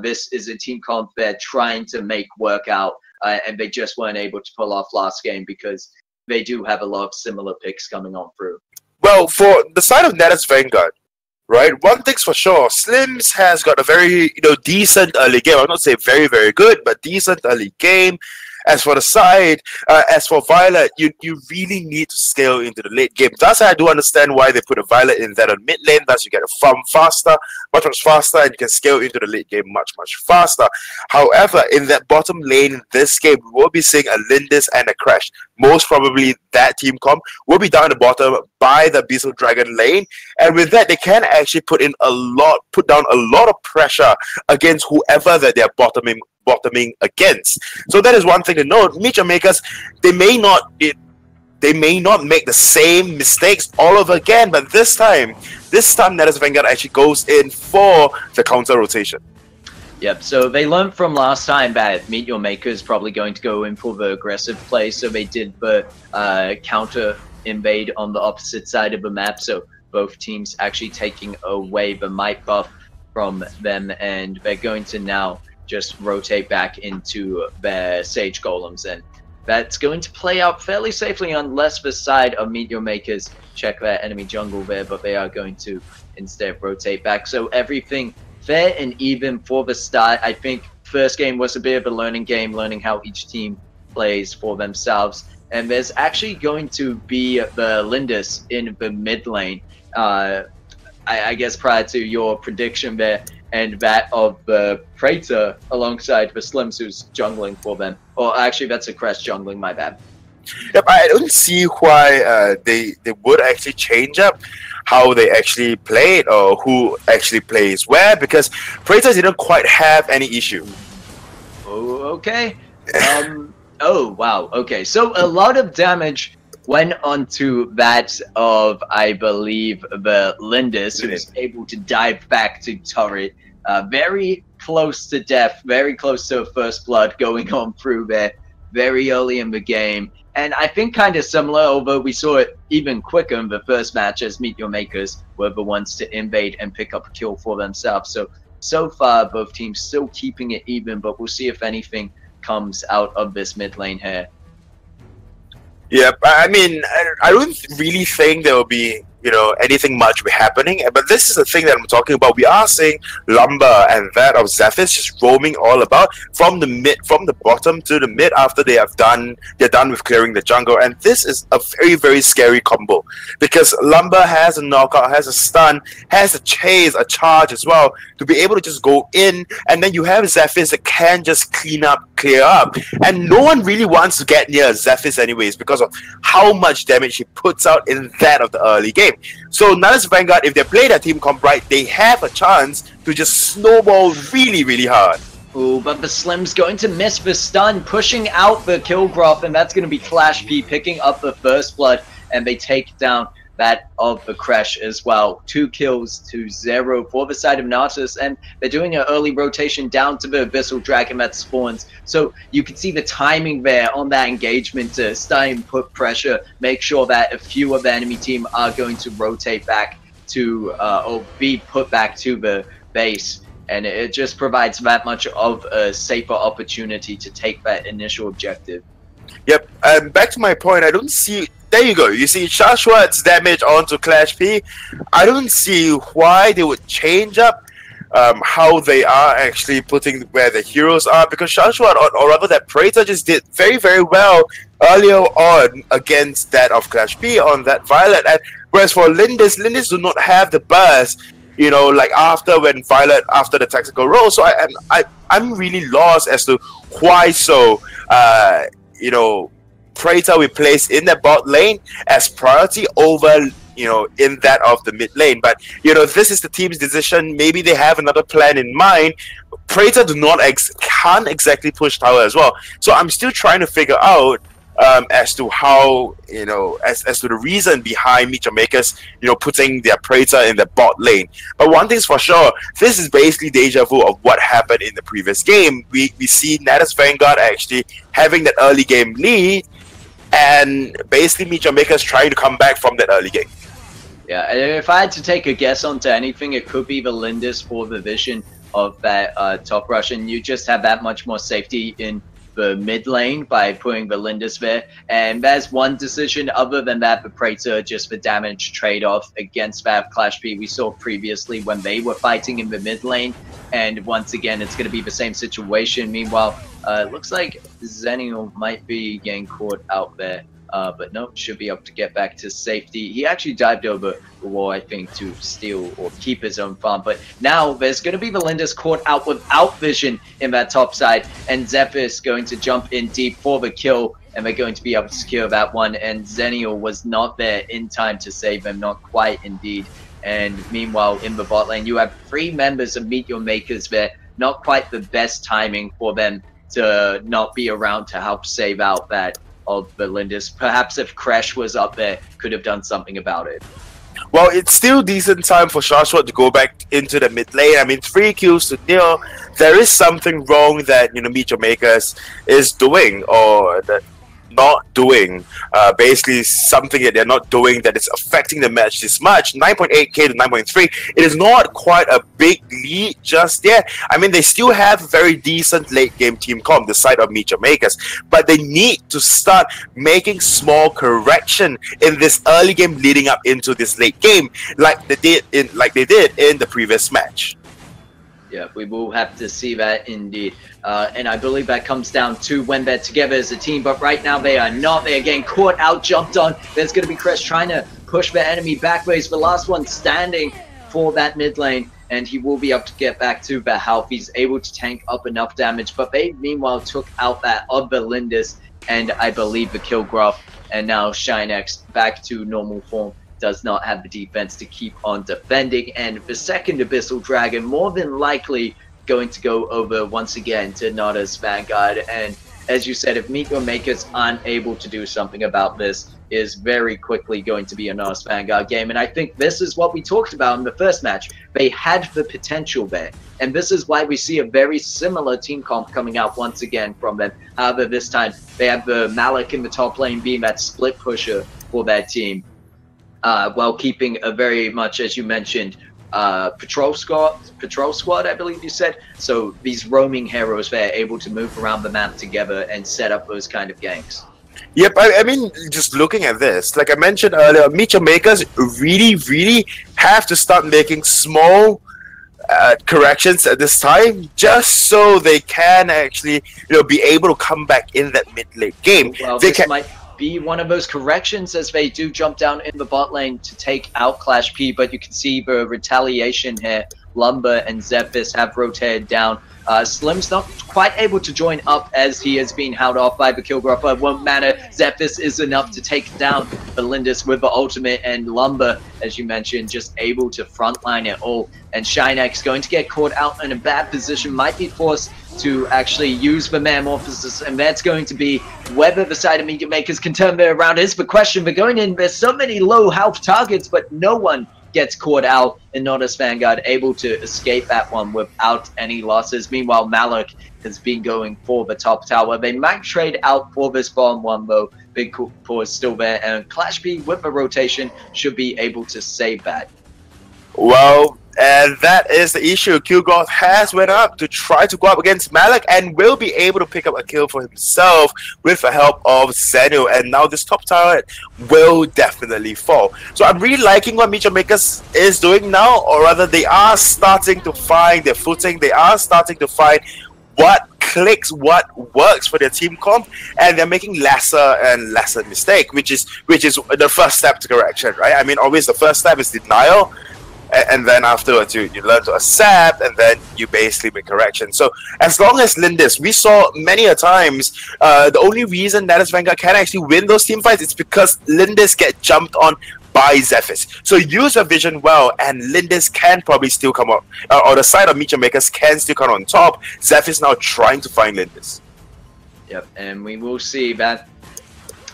this is a team comp they're trying to make work out, and they just weren't able to pull off last game because they do have a lot of similar picks coming on through.
Well, for the side of NatusVanguard, right, one thing's for sure, Slims has got a very decent early game. I'm not saying very, very good, but decent early game. As for the side, as for Violet, you really need to scale into the late game. Thus, I do understand why they put a Violet in that on mid lane. Thus, you get a farm faster, much faster, and you can scale into the late game much faster. However, in that bottom lane in this game, we will be seeing a Lindis and a Crash. Most probably, that team comp will be down the bottom by the Abyssal Dragon lane, and with that, they can actually put down a lot of pressure against whoever that they're bottoming against. So that is one thing to note. MeetYourMakers, they may not make the same mistakes all over again, but this time NatusVanguard actually goes in for the counter rotation.
Yep, so they learned from last time that MeetYourMakers probably going to go in for the aggressive play, so they did the counter invade on the opposite side of the map, so both teams actually taking away the might buff from them, and they're going to now just rotate back into their Sage Golems, and that's going to play out fairly safely unless the side of MeetYourMakers check their enemy jungle there, but they are going to instead rotate back. So everything fair and even for the start. I think first game was a bit of a learning game, learning how each team plays for themselves, and there's actually going to be the Lindis in the mid lane. I guess prior to your prediction there, and that of the Praetor alongside the Slims who's jungling for them. Or actually, that's a Crest jungling, my bad.
Yep, I don't see why they would actually change up how they actually play it or who actually plays where, because Praetor didn't quite have any issue.
Oh, okay. Oh, wow. Okay, so a lot of damage went onto that of, I believe, the Lindis, who was able to dive back to turret. Very close to death, very close to first blood going on through there very early in the game. And I think kind of similar, although we saw it even quicker in the first match, as MeetYourMakers were the ones to invade and pick up a kill for themselves. So far, both teams still keeping it even, but we'll see if anything comes out of this mid lane here.
Yeah, I mean, I don't really think there will be anything much be happening. But this is the thing that I'm talking about. We are seeing Lumber and that of Zephyr's just roaming all about from the bottom to the mid after they're done with clearing the jungle. And this is a very, very scary combo because Lumber has a knockout, has a stun, has a chase, a charge as well to be able to just go in, and then you have Zephyr's that can just clear up. And no one really wants to get near Zephyr's anyways because of how much damage he puts out in that of the early game. So NatusVanguard, if they play their team comp right, they have a chance to just snowball really, really hard.
Ooh, but the Slim's going to miss the stun, pushing out the kill graph, and that's going to be Clash P picking up the first blood, and they take down that of the Crash as well. 2 kills to 0 for the side of Natus, and they're doing an early rotation down to the Abyssal Dragon that spawns. So you can see the timing there on that engagement to stun and put pressure, make sure that a few of the enemy team are going to rotate back to, or be put back to the base. And it just provides that much of a safer opportunity to take that initial objective.
Yep, and back to my point, I don't see... There you go. You see Shashwat's damage onto Clash P. I don't see why they would change up how they are actually putting where the heroes are, because Shashwat, or rather that Praetor, just did very, very well earlier on against that of Clash P on that Violet. And whereas for Lindis do not have the burst, like after the tactical role. So I'm really lost as to why so Praetor we place in the bot lane as priority over in that of the mid lane. But this is the team's decision. Maybe they have another plan in mind. Praetor can't exactly push tower as well. So I'm still trying to figure out as to how as to the reason behind MeetYourMakers putting their Praetor in the bot lane. But one thing's for sure, this is basically deja vu of what happened in the previous game. We see NatusVanguard actually having that early game lead, and basically MeetYourMakers trying to come back from that early game.
Yeah, and if I had to take a guess onto anything, it could be the Lindis for the vision of that top rush, and you just have that much more safety in the mid lane by putting the Lindis there. And there's one decision. Other than that, the Praetor, just the damage trade-off against that Clash P we saw previously when they were fighting in the mid lane. And once again, it's going to be the same situation. Meanwhile, it looks like Zenial might be getting caught out there. But no, should be able to get back to safety. He actually dived over the wall, I think, to steal or keep his own farm. But now there's going to be the Lindis caught out without vision in that top side. And Zephyr's going to jump in deep for the kill. And they're going to be able to secure that one. And Zenial was not there in time to save them. Not quite, indeed. And meanwhile, in the bot lane, you have 3 members of MeetYourMakers there. Not quite the best timing for them to not be around to help save out that of the Lindis. Perhaps if Crash was up there, could have done something about it.
Well, it's still decent time for Shashwat to go back into the mid lane. I mean, 3 kills to 0. There is something wrong that MeetYourMakers is doing, or that not doing. Basically, something that they're not doing that is affecting the match this much. 9.8k to 9.3. It is not quite a big lead just yet. I mean, they still have very decent late game team comp, the side of MeetYourMakers, but they need to start making small correction in this early game leading up into this late game, like they did in the previous match.
Yeah, we will have to see that indeed. And I believe that comes down to when they're together as a team. But right now they are not. They are getting caught out, jumped on. There's going to be Crash trying to push the enemy backwards. The last one standing for that mid lane. And he will be able to get back to the health. He's able to tank up enough damage. But they, meanwhile, took out that other Lindis. And I believe the kill graph. And now ShineX back to normal form. Does not have the defense to keep on defending, and the second Abyssal Dragon more than likely going to go over once again to NatusVanguard. And as you said, if MeetYourMakers aren't able to do something about this, is very quickly going to be a NatusVanguard game. And I think this is what we talked about in the first match. They had the potential there, and this is why we see a very similar team comp coming out once again from them. However, this time they have the Malik in the top lane being that split pusher for their team. While keeping a very much, as you mentioned, patrol squad, I believe you said. So these roaming heroes, they're able to move around the map together and set up those kind of ganks.
Yep, I mean, just looking at this, like I mentioned earlier, MeetYourMakers really have to start making small corrections at this time, just so they can actually, be able to come back in that mid-late game.
Well,
they
this might be one of those corrections as they do jump down in the bot lane to take out Clash P, but you can see the retaliation here. Lumber and Zephys have rotated down. Slim's not quite able to join up as he is being held off by the Killgraph, but it won't matter. Zephys is enough to take down Valindus with the ultimate, and Lumber, as you mentioned, just able to frontline it all. And Shinex going to get caught out in a bad position, might be forced to actually use the Metamorphosis, and that's going to be whether the side of MeetYourMakers can turn it around is the question. But going in, there's so many low health targets, but no one gets caught out, and NatusVanguard able to escape that one without any losses. Meanwhile, Malik has been going for the top tower. They might trade out for this bottom one though. Big Paw is still there, and Clash B with the rotation should be able to save that.
Well, and that is the issue. Killgraph has went up to try to go up against Malik and will be able to pick up a kill for himself with the help of Zenio. And now this top tower will definitely fall. So I'm really liking what MeetYourMakers is doing now, or rather they are starting to find their footing. They are starting to find what clicks, what works for their team comp, and they're making lesser and lesser mistake, which is the first step to correction, right? I mean, always the first step is denial, and then afterwards you learn to accept, and then you basically make correction. So as long as Lindis, we saw many a times, the only reason NatusVanguard can actually win those team fights is because Lindis get jumped on by Zephys. So use your vision well, and Lindis can probably still come up, or the side of MeetYourMakers can still come on top. Zephys now trying to find Lindis.
Yep, and we will see that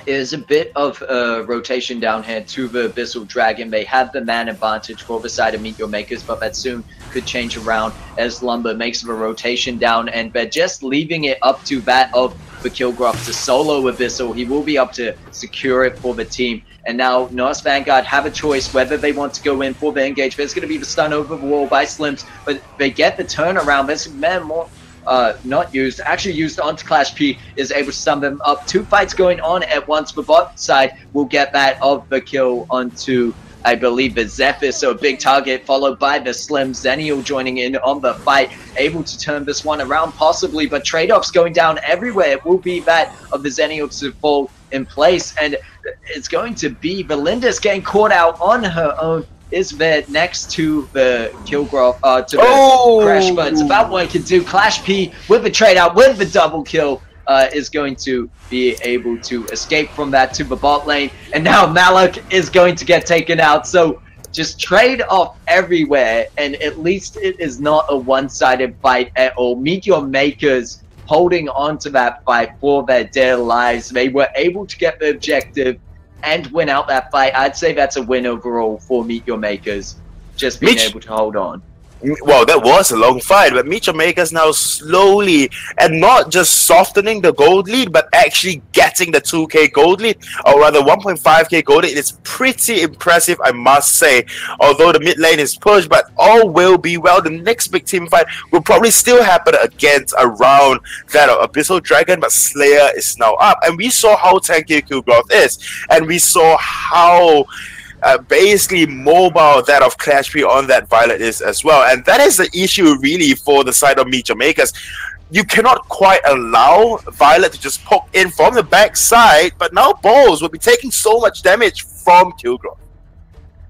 is a bit of rotation down here to the Abyssal Dragon. They have the man advantage for the side of MeetYourMakers, but that soon could change around as Lumber makes the rotation down, and they're just leaving it up to that of the Killgraph to solo Abyssal. He will be up to secure it for the team. And now NatusVanguard have a choice whether they want to go in for the engage. There's going to be the stun over the wall by Slims, but they get the turnaround. There's man more not used, actually used onto Clash P, is able to stun them up. Two fights going on at once. The bot side will get that of the kill onto, I believe, the Zephys, so a big target, followed by the Slim. Zenio joining in on the fight, able to turn this one around possibly, but trade-offs going down everywhere. It will be that of the Zenio to fall in place, and it's going to be Valindis getting caught out on her own. Is there next to the Killgraph, to the Crash, but it's about what it can do. Clash P with the trade out, with the double kill, is going to be able to escape from that to the bot lane, and now Malik is going to get taken out. So just trade off everywhere, and at least it is not a one-sided fight at all. MeetYourMakers holding on to that fight for their dear lives. They were able to get the objective and win out that fight. I'd say that's a win overall for MeetYourMakers, just being able to hold on.
Well, that was a long fight, but MeetYourMakers now slowly, and not just softening the gold lead, but actually getting the 2k gold lead, or rather 1.5k gold lead. It's pretty impressive, I must say. Although the mid lane is pushed, but all will be well. The next big team fight will probably still happen against around that of Abyssal Dragon, but Slayer is now up. And we saw how tanky Killgraph is, and we saw how basically mobile that of Clash P on that Violet is as well. And that is the issue really for the side of MeetYourMakers. You cannot quite allow Violet to just poke in from the backside, but now Balls will be taking so much damage from Killgraph.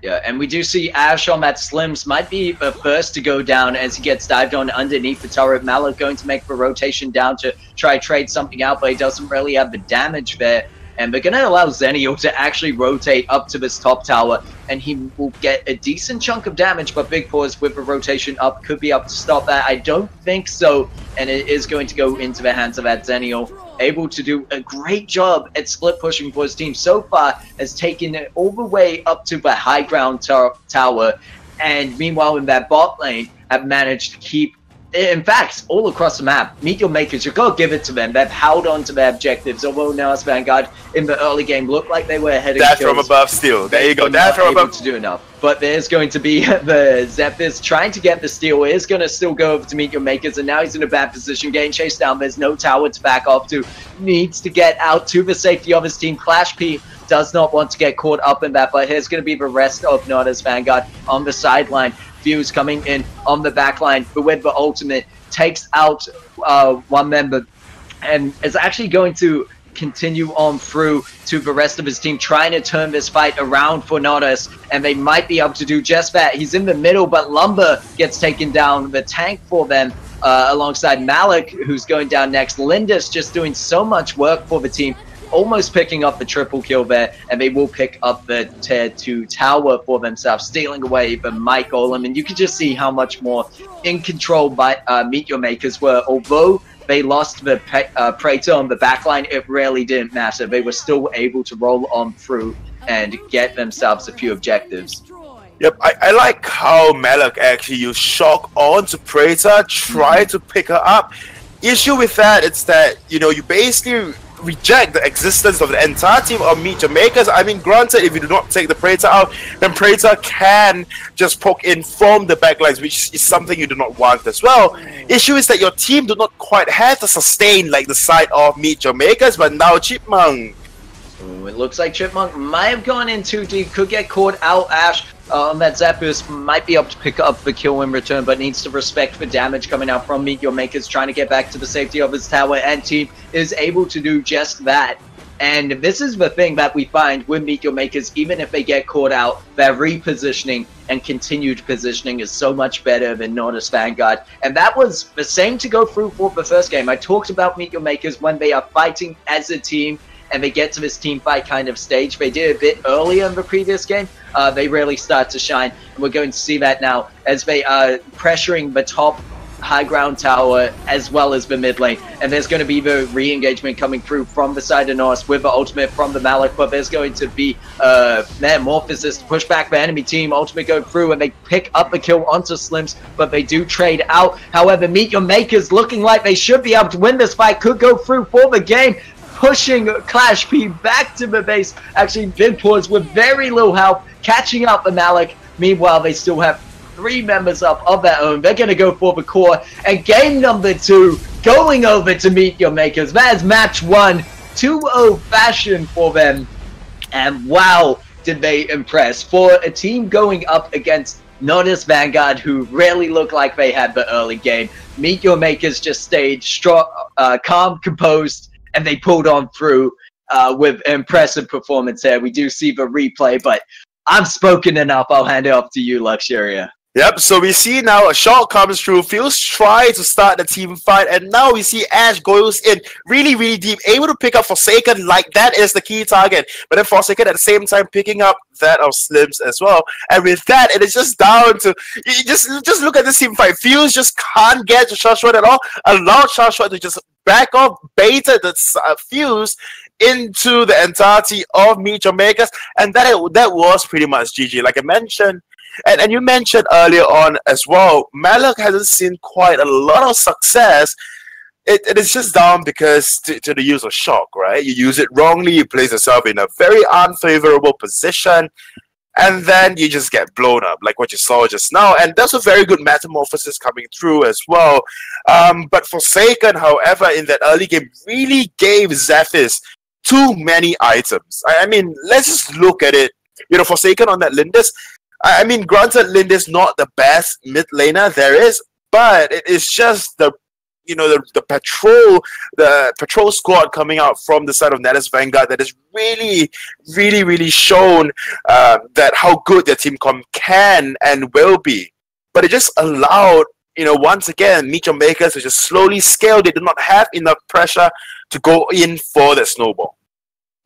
Yeah, and we do see Ash on that Slims might be the first to go down as he gets dived on underneath the turret. Malik going to make the rotation down to try trade something out, but he doesn't really have the damage there. And they're going to allow Zenio to actually rotate up to this top tower, and he will get a decent chunk of damage, but Big Paws with the rotation up could be up to stop that. I don't think so, and it is going to go into the hands of that Zenio, able to do a great job at split pushing for his team. So far has taken it all the way up to the high ground tower, and meanwhile in that bot lane have managed to keep in fact, all across the map, MeetYourMakers, you've got to give it to them. They've held on to their objectives, although NatusVanguard in the early game looked like they were heading
That from above steal. There you go. That from above.
To do enough. But there's going to be the Zephyrs trying to get the steal. Is going to still go over to MeetYourMakers, and now he's in a bad position, getting chased down. There's no tower to back off to. Needs to get out to the safety of his team. Clash P does not want to get caught up in that, but here's going to be the rest of NatusVanguard on the sideline. Fuse coming in on the backline, but with the ultimate, takes out one member, and is actually going to continue on through to the rest of his team, trying to turn this fight around for Natus, and they might be able to do just that. He's in the middle, but Lumber gets taken down, the tank for them, alongside Malik, who's going down next. Lindis just doing so much work for the team, almost picking up the triple kill there, and they will pick up the tier 2 tower for themselves, stealing away the Mike Golem, and you can just see how much more in control by MeetYourMakers were. Although they lost the Praetor on the backline, it really didn't matter. They were still able to roll on through and get themselves a few objectives.
Yep, I like how Malik actually used Shock onto Praetor, tried to pick her up. Issue with that, it's that, you know, you basically reject the existence of the entire team of MeetYourMakers. I mean, granted, if you do not take the Praetor out, then Praetor can just poke in from the backlines, which is something you do not want as well. Issue is that your team do not quite have the sustain like the side of MeetYourMakers, but now Chipmunk.
Ooh, it looks like Chipmunk might have gone in too deep, could get caught out. Ash on that Zephyrs might be able to pick up the kill in return, but needs to respect the damage coming out from MeetYourMakers, trying to get back to the safety of his tower, and team is able to do just that. And this is the thing that we find with MeetYourMakers, even if they get caught out, their repositioning and continued positioning is so much better than NatusVanguard. And that was the same to go through for the first game. I talked about MeetYourMakers when they are fighting as a team, and they get to this team fight kind of stage. They did a bit earlier in the previous game. They really start to shine, and we're going to see that now as they are pressuring the top high ground tower as well as the mid lane. And there's going to be the re-engagement coming through from the side of Norse with the ultimate from the Malik, but there's going to be Metamorphosis to push back the enemy team. Ultimate go through, and they pick up the kill onto Slims, but they do trade out. However, MeetYourMakers looking like they should be able to win this fight, could go through for the game, pushing Clash P back to the base. Actually, Vidpors with very little health, catching up the Malik. Meanwhile, they still have 3 members up of their own. They're going to go for the core. And game number 2 going over to MeetYourMakers. That is match 1, 2-0 fashion for them. And wow, did they impress. For a team going up against NatusVanguard, who really looked like they had the early game, MeetYourMakers just stayed strong, calm, composed, and they pulled on through with impressive performance here. We do see the replay, but I've spoken enough. I'll hand it off to you, Luxuria.
Yep, so we see now a shot comes through, Fuse tries to start the team fight, and now we see Ash goes in really, really deep, able to pick up Forsaken, like that is the key target, but then Forsaken at the same time picking up that of Slims as well, and with that, it is just down to, you just look at this team fight. Fuse just can't get the shot at all, allowed shot to just back off, baited the Fuse into the entirety of MeetYourMakers, and that was pretty much GG. Like I mentioned, and you mentioned earlier on as well, Malik hasn't seen quite a lot of success. It is just down because to the use of shock, right? You use it wrongly, you place yourself in a very unfavorable position, and then you just get blown up, like what you saw just now. And that's a very good Metamorphosis coming through as well. But Forsaken, however, in that early game, really gave Zephyrs too many items. I mean, let's just look at it. You know, Forsaken on that Lindis, I mean, granted, Lindis not the best mid laner there is, but it is just the, you know, the patrol squad coming out from the side of NatusVanguard that has really shown that how good their team can and will be. But it just allowed, you know, once again, MeetYourMakers to just slowly scale. They do not have enough pressure to go in for the snowball.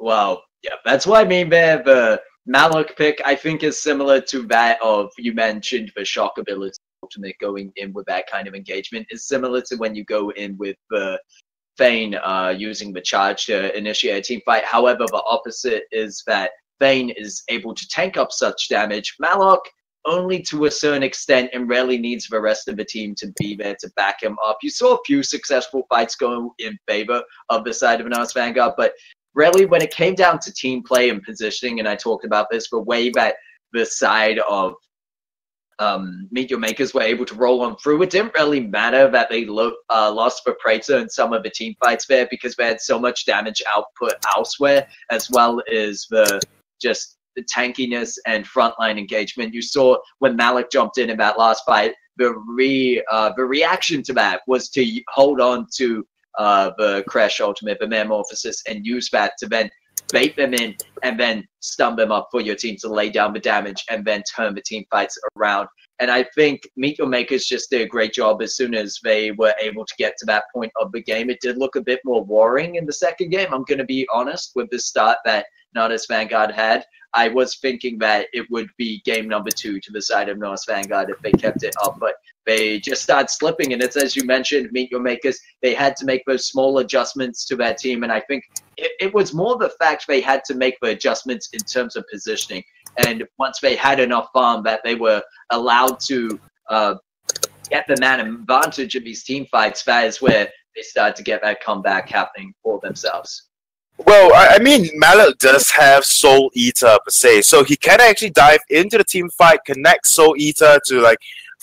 Wow, yeah, that's what I mean there. The Malik pick, I think, is similar to that of, you mentioned, the shock ability. Ultimate going in with that kind of engagement is similar to when you go in with the Thane using the charge to initiate a team fight. However, the opposite is that Thane is able to tank up such damage. Malik only to a certain extent, and really needs the rest of the team to be there to back him up. You saw a few successful fights go in favor of the side of NatusVanguard, but really when it came down to team play and positioning, and I talked about this, the way that the side of MeetYourMakers were able to roll on through, it didn't really matter that they lost for Praetor in some of the team fights there, because they had so much damage output elsewhere, as well as the tankiness and frontline engagement. You saw when Malik jumped in that last fight, the reaction to that was to hold on to the Crash Ultimate, the Metamorphosis, and use that to then bait them in and then stun them up for your team to lay down the damage and then turn the team fights around. And I think MeetYourMakers just did a great job as soon as they were able to get to that point of the game. It did look a bit more warring in the second game, I'm going to be honest, with the start that NatusVanguard had. I was thinking that it would be game number 2 to the side of NatusVanguard if they kept it up, but they just started slipping. And it's, as you mentioned, MeetYourMakers, they had to make those small adjustments to their team. And I think it was more the fact they had to make the adjustments in terms of positioning. And once they had enough farm that they were allowed to get the man advantage of these team fights, that is where they started to get that comeback happening for themselves.
Well, I mean, Malik does have Soul Eater per se, so he can actually dive into the team fight, connect Soul Eater to like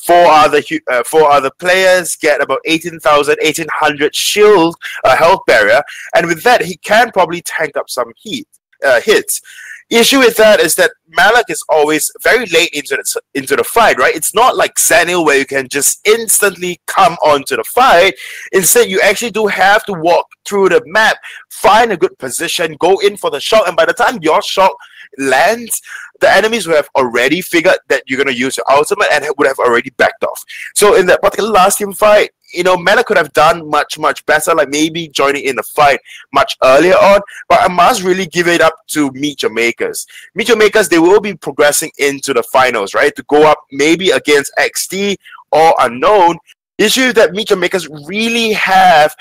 four other players, get about 1800 shield health barrier, and with that, he can probably tank up some hits. Issue with that is that Malik is always very late into the fight, right? It's not like Xenil where you can just instantly come onto the fight. Instead, you actually do have to walk through the map, find a good position, go in for the shot, and by the time your shot lands, the enemies would have already figured that you're going to use your ultimate and would have already backed off. So in that particular last team fight, you know, Malik could have done much better, like maybe joining in the fight much earlier on, but I must really give it up to MeetYourMakers. MeetYourMakers, they will be progressing into the finals, right, to go up maybe against ExDee or Unknown. Issue that MeetYourMakers really have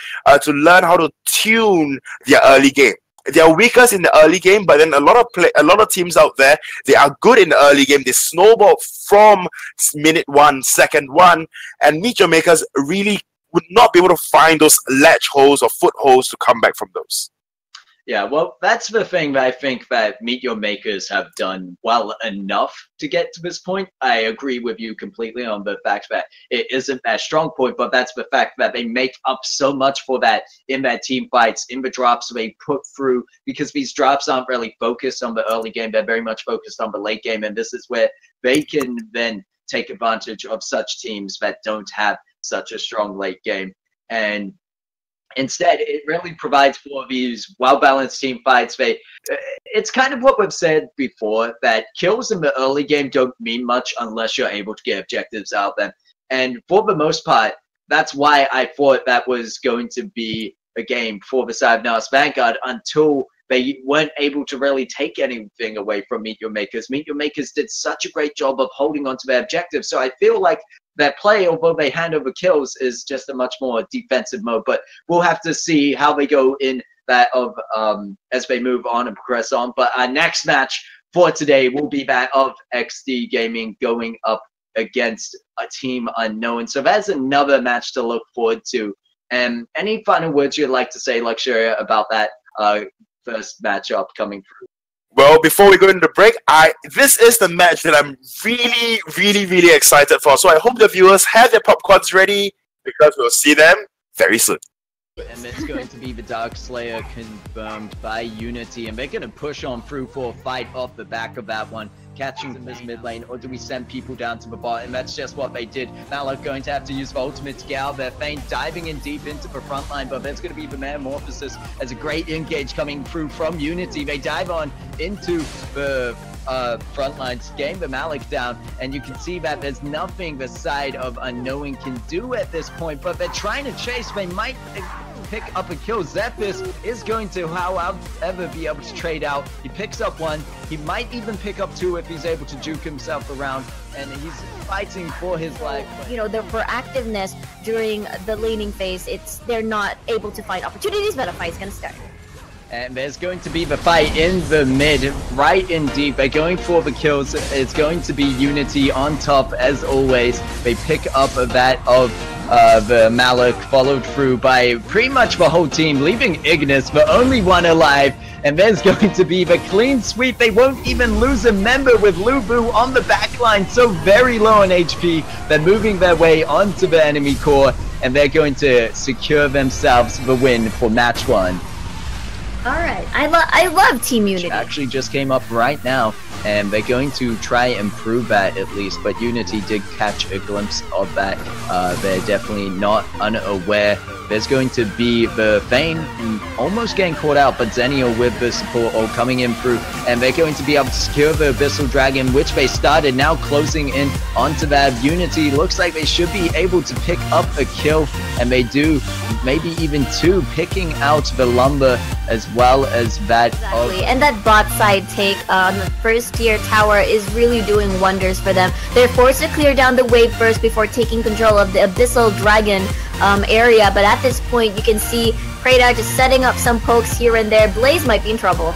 to learn how to tune their early game. They are weakest in the early game, but then a lot of teams out there, they are good in the early game. They snowball from minute 1, second 1, and MeetYourMakers really would not be able to find those latch holes or footholds to come back from those.
Yeah, well, that's the thing that I think that MeetYourMakers have done well enough to get to this point. I agree with you completely on the fact that it isn't their strong point, but that's the fact that they make up so much for that in their team fights, in the drops they put through, because these drops aren't really focused on the early game. They're very much focused on the late game, and this is where they can then take advantage of such teams that don't have such a strong late game. And instead, it really provides for these well-balanced team fights. It's kind of what we've said before, that kills in the early game don't mean much unless you're able to get objectives out of them. And for the most part, that's why I thought that was going to be a game for the side of NatusVanguard until they weren't able to really take anything away from MeetYourMakers. MeetYourMakers did such a great job of holding on to their objectives. So I feel like that play, although they hand over kills, is just a much more defensive mode. But we'll have to see how they go in that of as they move on and progress on. But our next match for today will be that of ExDee Gaming going up against a team unknown. So that's another match to look forward to. And any final words you'd like to say, Luxuria, about that first matchup coming through?
Well, before we go into the break, this is the match that I'm really excited for. So I hope the viewers have their popcorns ready, because we'll see them very soon.
And it's going to be the Dark Slayer confirmed by Unity, and they're going to push on through for a fight off the back of that one, catching them as mid lane, or do we send people down to the bot? And that's just what they did. Malik going to have to use the ultimate to get out of their Fane, diving in deep into the front line, but there's going to be the Metamorphosis as a great engage coming through from Unity. They dive on into the front lines, game the Malik down, and you can see that there's nothing the side of Unknowing can do at this point, but they're trying to chase. They might pick up a kill. Zephys is going to, however, be able to trade out. He picks up one. He might even pick up two if he's able to juke himself around, and he's fighting for his life.
You know, for activeness during the laning phase, they're not able to find opportunities, but a fight's gonna start.
And there's going to be the fight in the mid, right in deep. They're going for the kills. It's going to be Unity on top as always. They pick up that of the Malik, followed through by pretty much the whole team, leaving Ignis, the only one alive. And there's going to be the clean sweep. They won't even lose a member with Lubu on the backline, so very low on HP. They're moving their way onto the enemy core, and they're going to secure themselves the win for match 1.
Alright, I love Team Unity.
Which actually just came up right now, and they're going to try and prove that at least, but Unity did catch a glimpse of that. They're definitely not unaware. There's going to be the Thane almost getting caught out, but Zenio with the support all coming in through, and they're going to be able to secure the Abyssal Dragon, which they started, now closing in onto that. Unity looks like they should be able to pick up a kill, and they do, maybe even 2, picking out the Lumber as well as that.
Exactly, and that bot side take on the first tier tower is really doing wonders for them. They're forced to clear down the wave first before taking control of the Abyssal Dragon area, but at this point you can see Prada just setting up some pokes here and there. Blaze might be in trouble.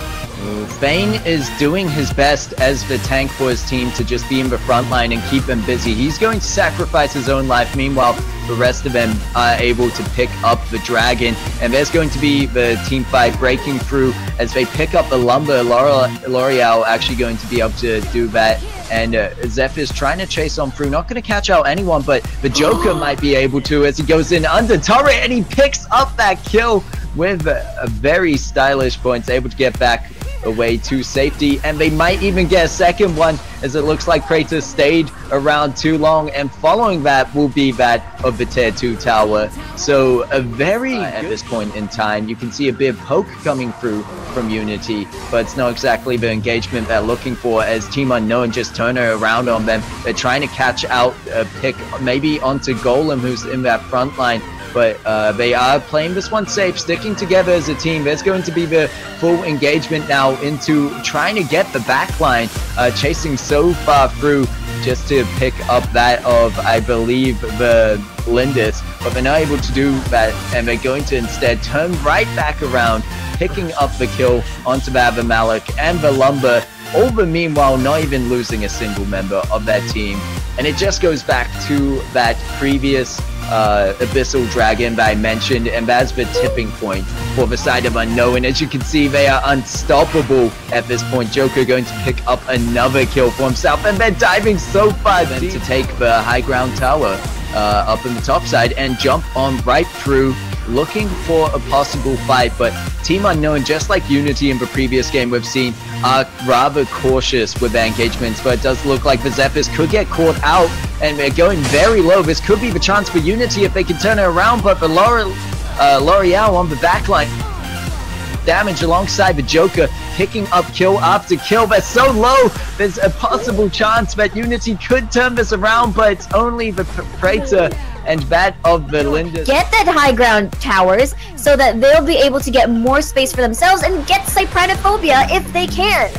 Thane is doing his best as the tank for his team to just be in the front line and keep them busy. He's going to sacrifice his own life. Meanwhile, the rest of them are able to pick up the dragon, and there's going to be the team fight breaking through as they pick up the Lumber. L'Oreal actually going to be able to do that, and Zephyr's trying to chase on through, not going to catch out anyone, but the Joker might be able to as he goes in under turret, and he picks up that kill with a very stylish points, able to get back away to safety, and they might even get a second one as it looks like Kratos stayed around too long, and following that will be that of the tier 2 tower. So a very at this point in time, you can see a bit of poke coming through from Unity, but it's not exactly the engagement they're looking for as Team Unknown just turn it around on them. They're trying to catch out a pick maybe onto Golem, who's in that front line, but they are playing this one safe, sticking together as a team. There's going to be the full engagement now into trying to get the backline, chasing so far through just to pick up that of, I believe, the Lindis, but they're not able to do that, and they're going to instead turn right back around, picking up the kill onto the Malik and the Lumber, all the meanwhile not even losing a single member of that team. And it just goes back to that previous Abyssal Dragon that I mentioned, and that's the tipping point for the side of Unknown. As you can see, they are unstoppable at this point. Joker going to pick up another kill for himself, and they're diving so far to take the high ground tower up in the top side and jump on right through, looking for a possible fight. But Team Unknown, just like Unity in the previous game we've seen, are rather cautious with their engagements, but it does look like the Zephyrs could get caught out, and they're going very low. This could be the chance for Unity if they can turn it around, but the L'Oreal on the backline, damage alongside the Joker, picking up kill after kill. They're so low, there's a possible chance that Unity could turn this around, but it's only the Praetor and that of the Linda.
Get that high ground towers so that they'll be able to get more space for themselves and get Cypranophobia if they can.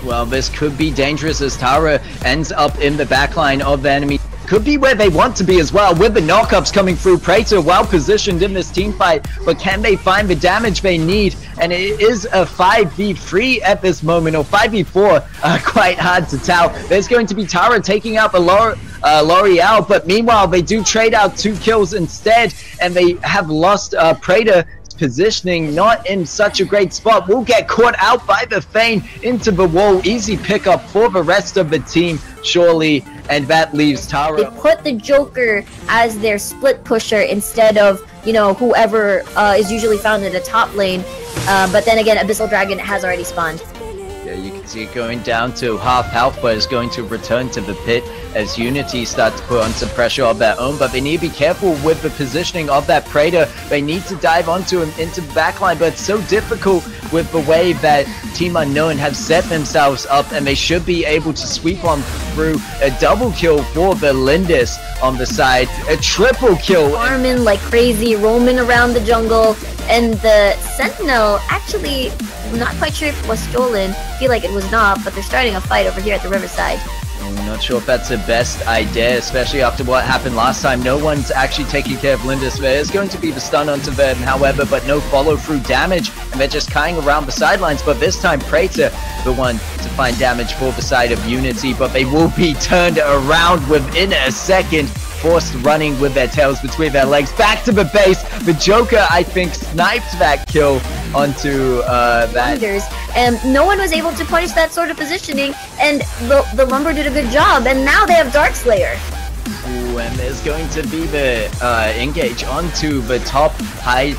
Well, this could be dangerous as Tara ends up in the backline of the enemy. Could be where they want to be as well, with the knockups coming through. Praetor well positioned in this team fight, but can they find the damage they need? And it is a 5v3 at this moment, or 5v4, quite hard to tell. There's going to be Tara taking out the L'Oreal, but meanwhile they do trade out 2 kills instead, and they have lost Praetor. Positioning not in such a great spot, will get caught out by the Thane into the wall. Easy pickup for the rest of the team, surely, and that leaves Tara.
They put the Joker as their split pusher instead of, you know, whoever is usually found in the top lane, but then again, Abyssal Dragon has already spawned.
Yeah, you can see it going down to half health, but is going to return to the pit as Unity start to put on some pressure of their own, but they need to be careful with the positioning of that Praetor. They need to dive onto him into the backline, but it's so difficult with the way that Team Unknown have set themselves up, and they should be able to sweep on through. A double kill for the Lindis on the side, a triple kill.
Farming like crazy, roaming around the jungle, and the Sentinel actually, I'm not quite sure if it was stolen. I feel like it was not, but they're starting a fight over here at the riverside.
I'm not sure if that's the best idea, especially after what happened last time. No one's actually taking care of Lindis. There's going to be the stun onto them, however, but no follow-through damage, and they're just kying around the sidelines. But this time, Praetor, the one to find damage for the side of Unity, but they will be turned around within a second, forced running with their tails between their legs. Back to the base. The Joker, I think, sniped that kill onto that.
And no one was able to punish that sort of positioning, and the Lumber did a good job, and now they have Darkslayer.
Ooh, and there's going to be the engage onto the top high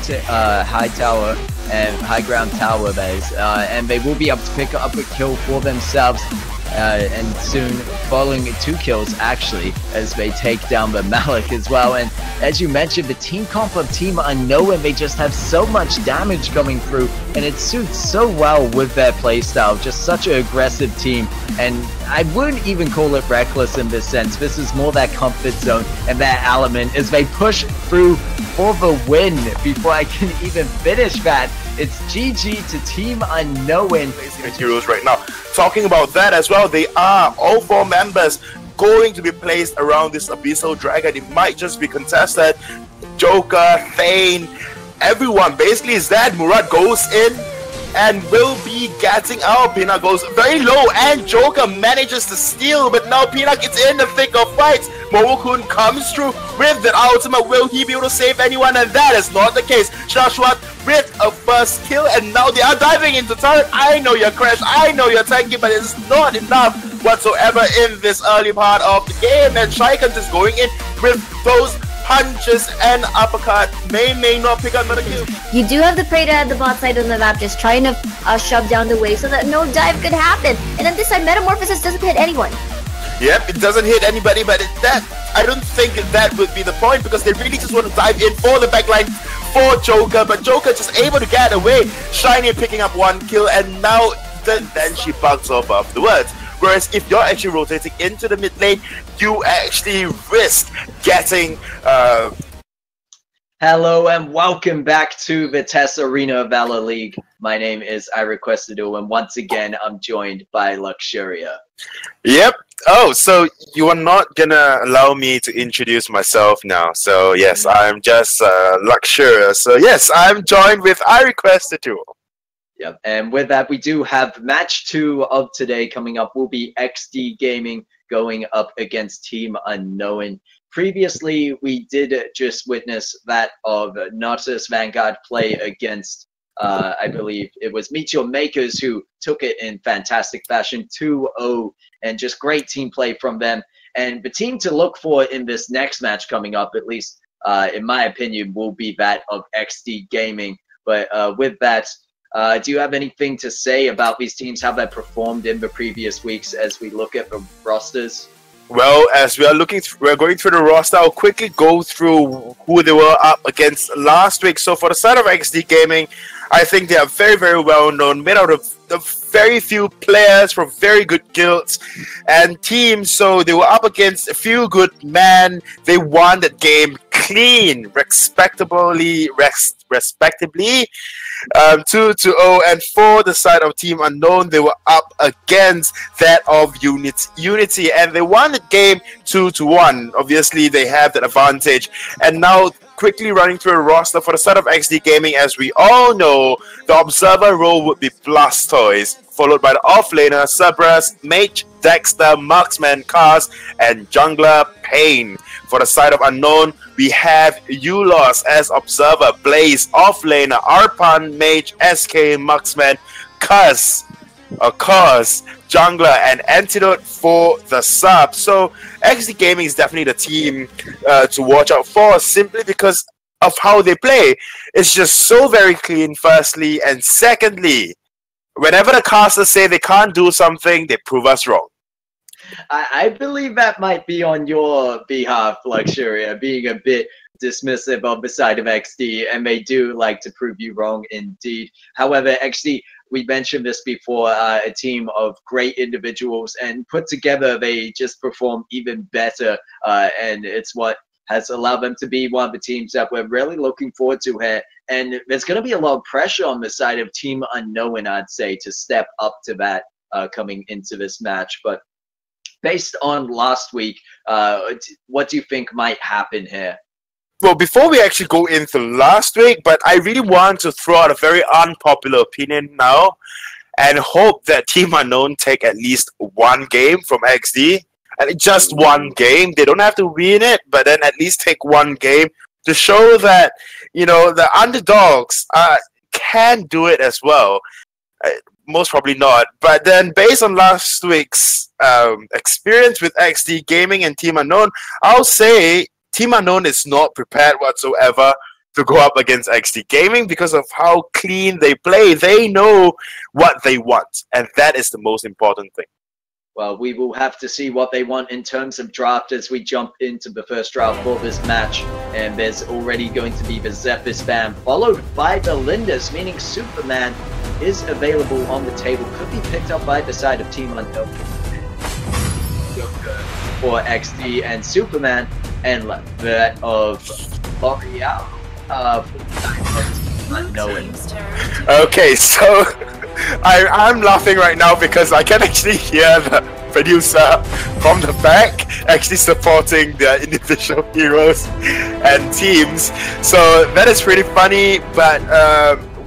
tower and high ground tower base, and they will be able to pick up a kill for themselves. And soon following 2 kills actually as they take down the Malik as well. And as you mentioned, the team comp of Team Unknown, they just have so much damage coming through, and it suits so well with their playstyle. Just such an aggressive team, and I wouldn't even call it reckless in this sense. This is more that comfort zone and that element as they push through for the win. Before I can even finish that, it's GG to Team Unknown.
Heroes right now. Talking about that as well, they are all 4 members going to be placed around this Abyssal Dragon. It might just be contested. Joker, Thane, everyone basically is that. Murad goes in and will be getting out. Peanut goes very low, and Joker manages to steal, but now Peanut gets in the thick of fights. Momo-kun comes through with the ultimate. Will he be able to save anyone? And that is not the case. Shashwat with a first kill, and now they are diving into turret. I know you're Crash, I know you're tanky, but it's not enough whatsoever in this early part of the game. And Shaikan is going in with those punches and uppercut. May not pick up another kill.
You do have the Praetor at the bot side on the map, just trying to shove down the wave so that no dive could happen. And then this side, Metamorphosis doesn't hit anyone.
Yep, it doesn't hit anybody, but I don't think that would be the point, because they really just want to dive in for the backline for Joker, but Joker just able to get away. Shiny picking up 1 kill, and now then she bugs off afterwards. Whereas if you're actually rotating into the mid lane, you actually risk getting
Hello and welcome back to the TES Arena Valor League. My name is iRequestedO, and once again I'm joined by Luxuria.
Yep. Oh, so you are not gonna allow me to introduce myself now. So yes, I'm just Luxuria. So yes, I'm joined with iRequestedO.
Yep, and with that we do have match 2 of today coming up. Will be ExDee Gaming going up against Team Unknown. Previously, we did just witness that of NatusVanguard play against, I believe it was MeetYourMakers, who took it in fantastic fashion, 2-0, and just great team play from them. And the team to look for in this next match coming up, at least in my opinion, will be that of ExDee Gaming. But with that, do you have anything to say about these teams, how they performed in the previous weeks as we look at the rosters?
Well, as we're going through the roster, I'll quickly go through who they were up against last week. So for the side of ExDee Gaming, I think they are very, very well known, made out of the very few players from very good guilds and teams. So they were up against a few good men. They won that game clean, respectively, 2-0. And for the side of Team Unknown, they were up against that of Unity, and they won the game 2-1. Obviously, they have that advantage. And now, quickly running through a roster for the side of ExDee Gaming, as we all know, the observer role would be Blastoise, followed by the offlaner Cerberus, Mage, Dexter, Marksman, Cars, and Jungler Pain. For the side of Unknown, we have Eulos as observer, Blaze, offlaner, Arpan, Mage, SK, Marksman, Cuz, Jungler, and Antidote for the sub. So ExDee Gaming is definitely the team to watch out for, simply because of how they play. It's just so very clean, firstly, and secondly, whenever the casters say they can't do something, they prove us wrong.
I believe that might be on your behalf, Luxuria, being a bit dismissive of the side of ExDee, and they do like to prove you wrong indeed. However, ExDee, we mentioned this before, a team of great individuals, and put together they just perform even better, and it's what has allowed them to be one of the teams that we're really looking forward to here. And there's going to be a lot of pressure on the side of Team Unknown, I'd say, to step up to that coming into this match. But based on last week, what do you think might happen here?
Well, before we actually go into last week, but I really want to throw out a very unpopular opinion now and hope that Team Unknown take at least one game from ExDee. And just one game. They don't have to win it, but then at least take one game to show that, you know, the underdogs can do it as well. Most probably not. But then based on last week's experience with ExDee Gaming and Team Unknown, I'll say Team Unknown is not prepared whatsoever to go up against ExDee Gaming because of how clean they play. They know what they want, and that is the most important thing.
Well, we will have to see what they want in terms of draft as we jump into the first draft for this match. And there's already going to be the Zephyr spam, followed by the Lindus, meaning Superman is available on the table. Could be picked up by the side of Team Unknown for ExDee, and Superman and that of L'Oreal Unknown.
Okay, so I'm laughing right now because I can actually hear the producer from the back actually supporting the individual heroes and teams. So that is pretty funny, but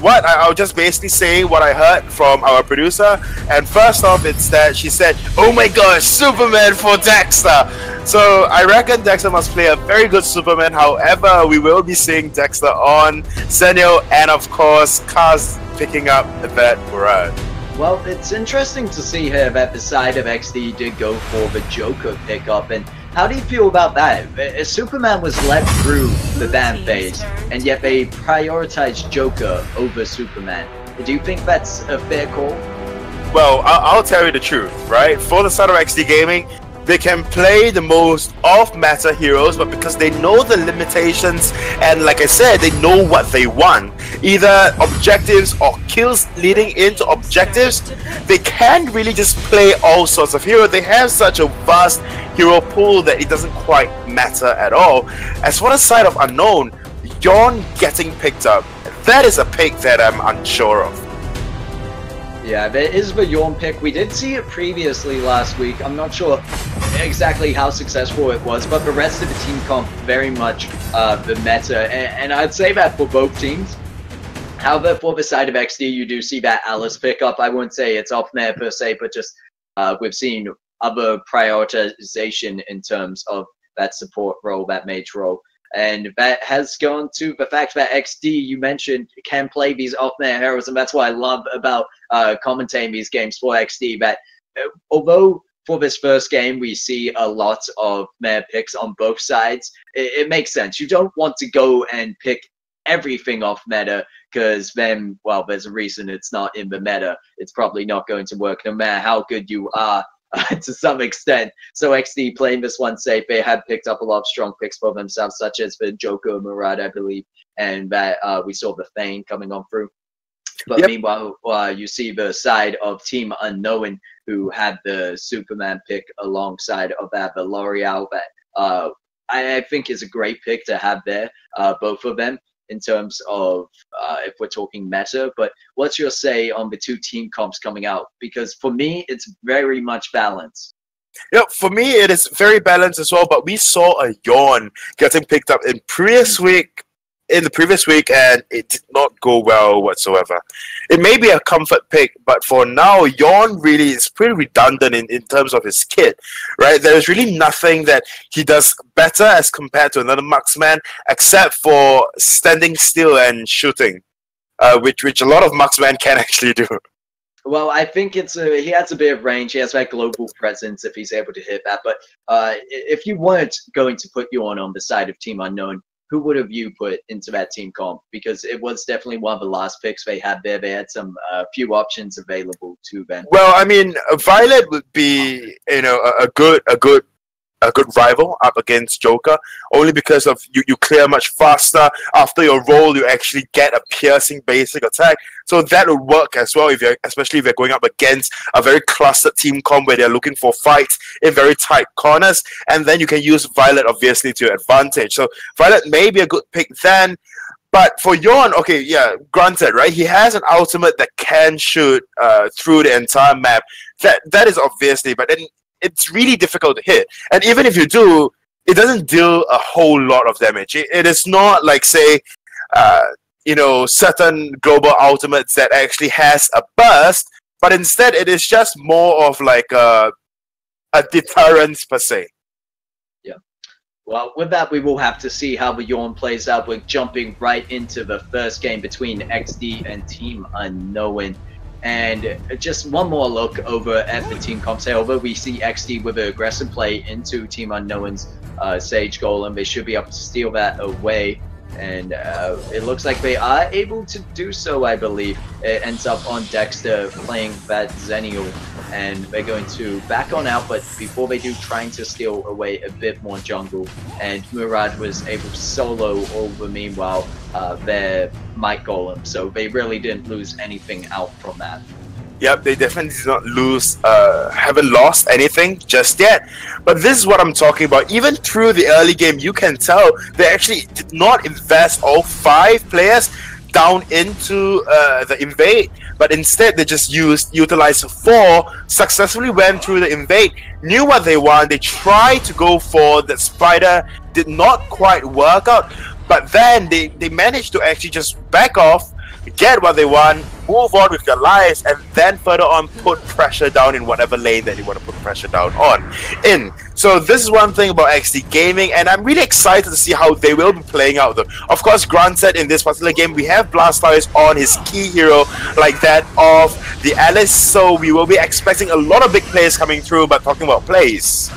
I'll just basically say what I heard from our producer. And first off, it's that she said, "Oh my gosh, Superman for Dexter." So I reckon Dexter must play a very good Superman. However, we will be seeing Dexter on Senio, and of course, Kaz picking up that Murad.
Well, it's interesting to see here that the side of ExDee did go for the Joker pickup, and how do you feel about that? Superman was let through the ban phase, and yet they prioritized Joker over Superman. Do you think that's a fair call?
Well, I'll tell you the truth, right? For the side of ExDee Gaming, they can play the most off-meta heroes, but because they know the limitations, and like I said, they know what they want, either objectives or kills leading into objectives, they can really just play all sorts of heroes. They have such a vast hero pool that it doesn't quite matter at all. As for the side of Unknown, Yawn getting picked up, that is a pick that I'm unsure of.
Yeah, there is the Yawn pick. We did see it previously last week. I'm not sure exactly how successful it was, but the rest of the team comp very much the meta, and I'd say that for both teams. However, for the side of ExDee, you do see that Alice pickup. I wouldn't say it's off meta per se, but just we've seen other prioritization in terms of that support role, that mage role. And that has gone to the fact that ExDee, you mentioned, can play these off-meta heroes, and that's what I love about commentating these games for ExDee, that although for this first game we see a lot of meta picks on both sides, it makes sense. You don't want to go and pick everything off meta, because then, well, there's a reason it's not in the meta. It's probably not going to work no matter how good you are. To some extent. So ExDee playing this one safe. They had picked up a lot of strong picks for themselves, such as the Joker Murad, I believe, and that we saw the Thane coming on through. But meanwhile, you see the side of Team Unknown, who had the Superman pick alongside of that, the L'Oreal, that I think is a great pick to have there, both of them, in terms of if we're talking meta. But what's your say on the two team comps coming out? Because for me, it's very much balanced.
Yeah, for me, it is very balanced as well. But we saw a Yawn getting picked up in the previous week, and it did not go well whatsoever. It may be a comfort pick, but for now, Yawn really is pretty redundant in terms of his kit, right? There is really nothing that he does better as compared to another marksman, except for standing still and shooting, which a lot of marksmen can actually do.
Well, I think he has a bit of range. He has that global presence if he's able to hit that. But if you weren't going to put Yawn on the side of Team Unknown, who would have you put into that team comp? Because it was definitely one of the last picks they had there. They had some few options available to them.
Well, I mean, Violet would be, you know, a good rival up against Joker, only because of you clear much faster. After your roll, you actually get a piercing basic attack, so that would work as well, especially if you're going up against a very clustered team comp where they're looking for fights in very tight corners, and then you can use Violet obviously to your advantage. So Violet may be a good pick then. But for Yawn, okay, yeah, granted, right? He has an ultimate that can shoot through the entire map. That is obviously, but then it's really difficult to hit. And even if you do, it doesn't deal a whole lot of damage. It is not like, say, you know, certain global ultimates that actually has a burst, but instead it is just more of like a deterrence per se.
Yeah. Well, with that, we will have to see how the Yawn plays out. We're jumping right into the first game between XD and Team Unknown. And just one more look over at the team comps. Although we see XD with an aggressive play into Team Unknown's Sage Golem, they should be able to steal that away. And it looks like they are able to do so, I believe. It ends up on Dexter playing that Xennial, and they're going to back on out, but before they do, trying to steal away a bit more jungle. And Murad was able to solo over, meanwhile, their Might Golem, so they really didn't lose anything out from that.
Yep, they definitely did not lose, haven't lost anything just yet. But this is what I'm talking about. Even through the early game, you can tell they actually did not invest all 5 players down into the invade, but instead they just utilized 4, successfully went through the invade, knew what they want, they tried to go for the spider, did not quite work out, but then they managed to actually just back off, get what they want, move on with their lives, and then further on put pressure down in whatever lane that you want to put pressure down in. So this is one thing about XD Gaming, and I'm really excited to see how they will be playing out though. Of course, granted, in this particular game we have Blastoise on his key hero like that of the Alice, so we will be expecting a lot of big plays coming through. But talking about plays,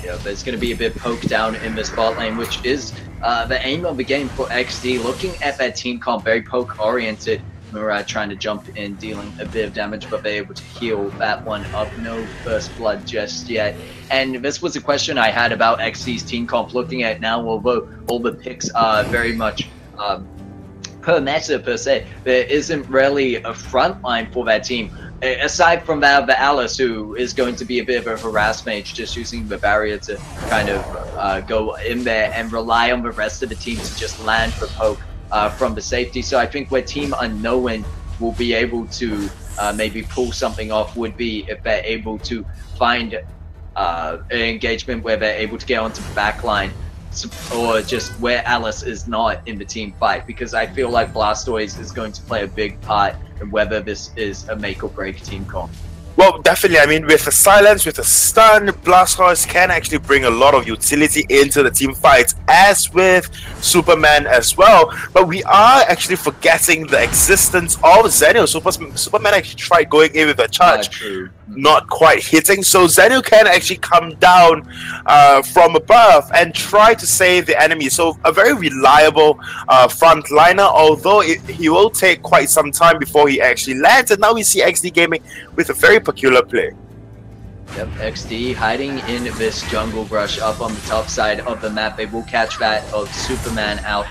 yeah, there's going to be a bit poked down in this bot lane, which is the aim of the game for XD. Looking at that team comp, very poke oriented. Murad trying to jump in, dealing a bit of damage, but they're able to heal that one up. No first blood just yet. And this was a question I had about XD's team comp. Looking at now, although all the picks are very much per meta per se, there isn't really a front line for that team. Aside from that of the Alice, who is going to be a bit of a harass mage, just using the barrier to kind of go in there and rely on the rest of the team to just land the poke from the safety. So I think where Team Unknown will be able to maybe pull something off would be if they're able to find an engagement where they're able to get onto the back line, or just where Alice is not in the team fight, because I feel like Blastoise is going to play a big part in whether this is a make or break team comp.
well, definitely. I mean, with the silence, with the stun, Blastoise can actually bring a lot of utility into the team fights, as with Superman as well. But we are actually forgetting the existence of Xennial. Superman actually tried going in with a charge, not quite hitting. So Xennial can actually come down from above and try to save the enemy. So a very reliable frontliner, although he will take quite some time before he actually lands. And now we see XD Gaming with a very peculiar play.
Yep, XD hiding in this jungle brush up on the top side of the map. They will catch that of Superman out.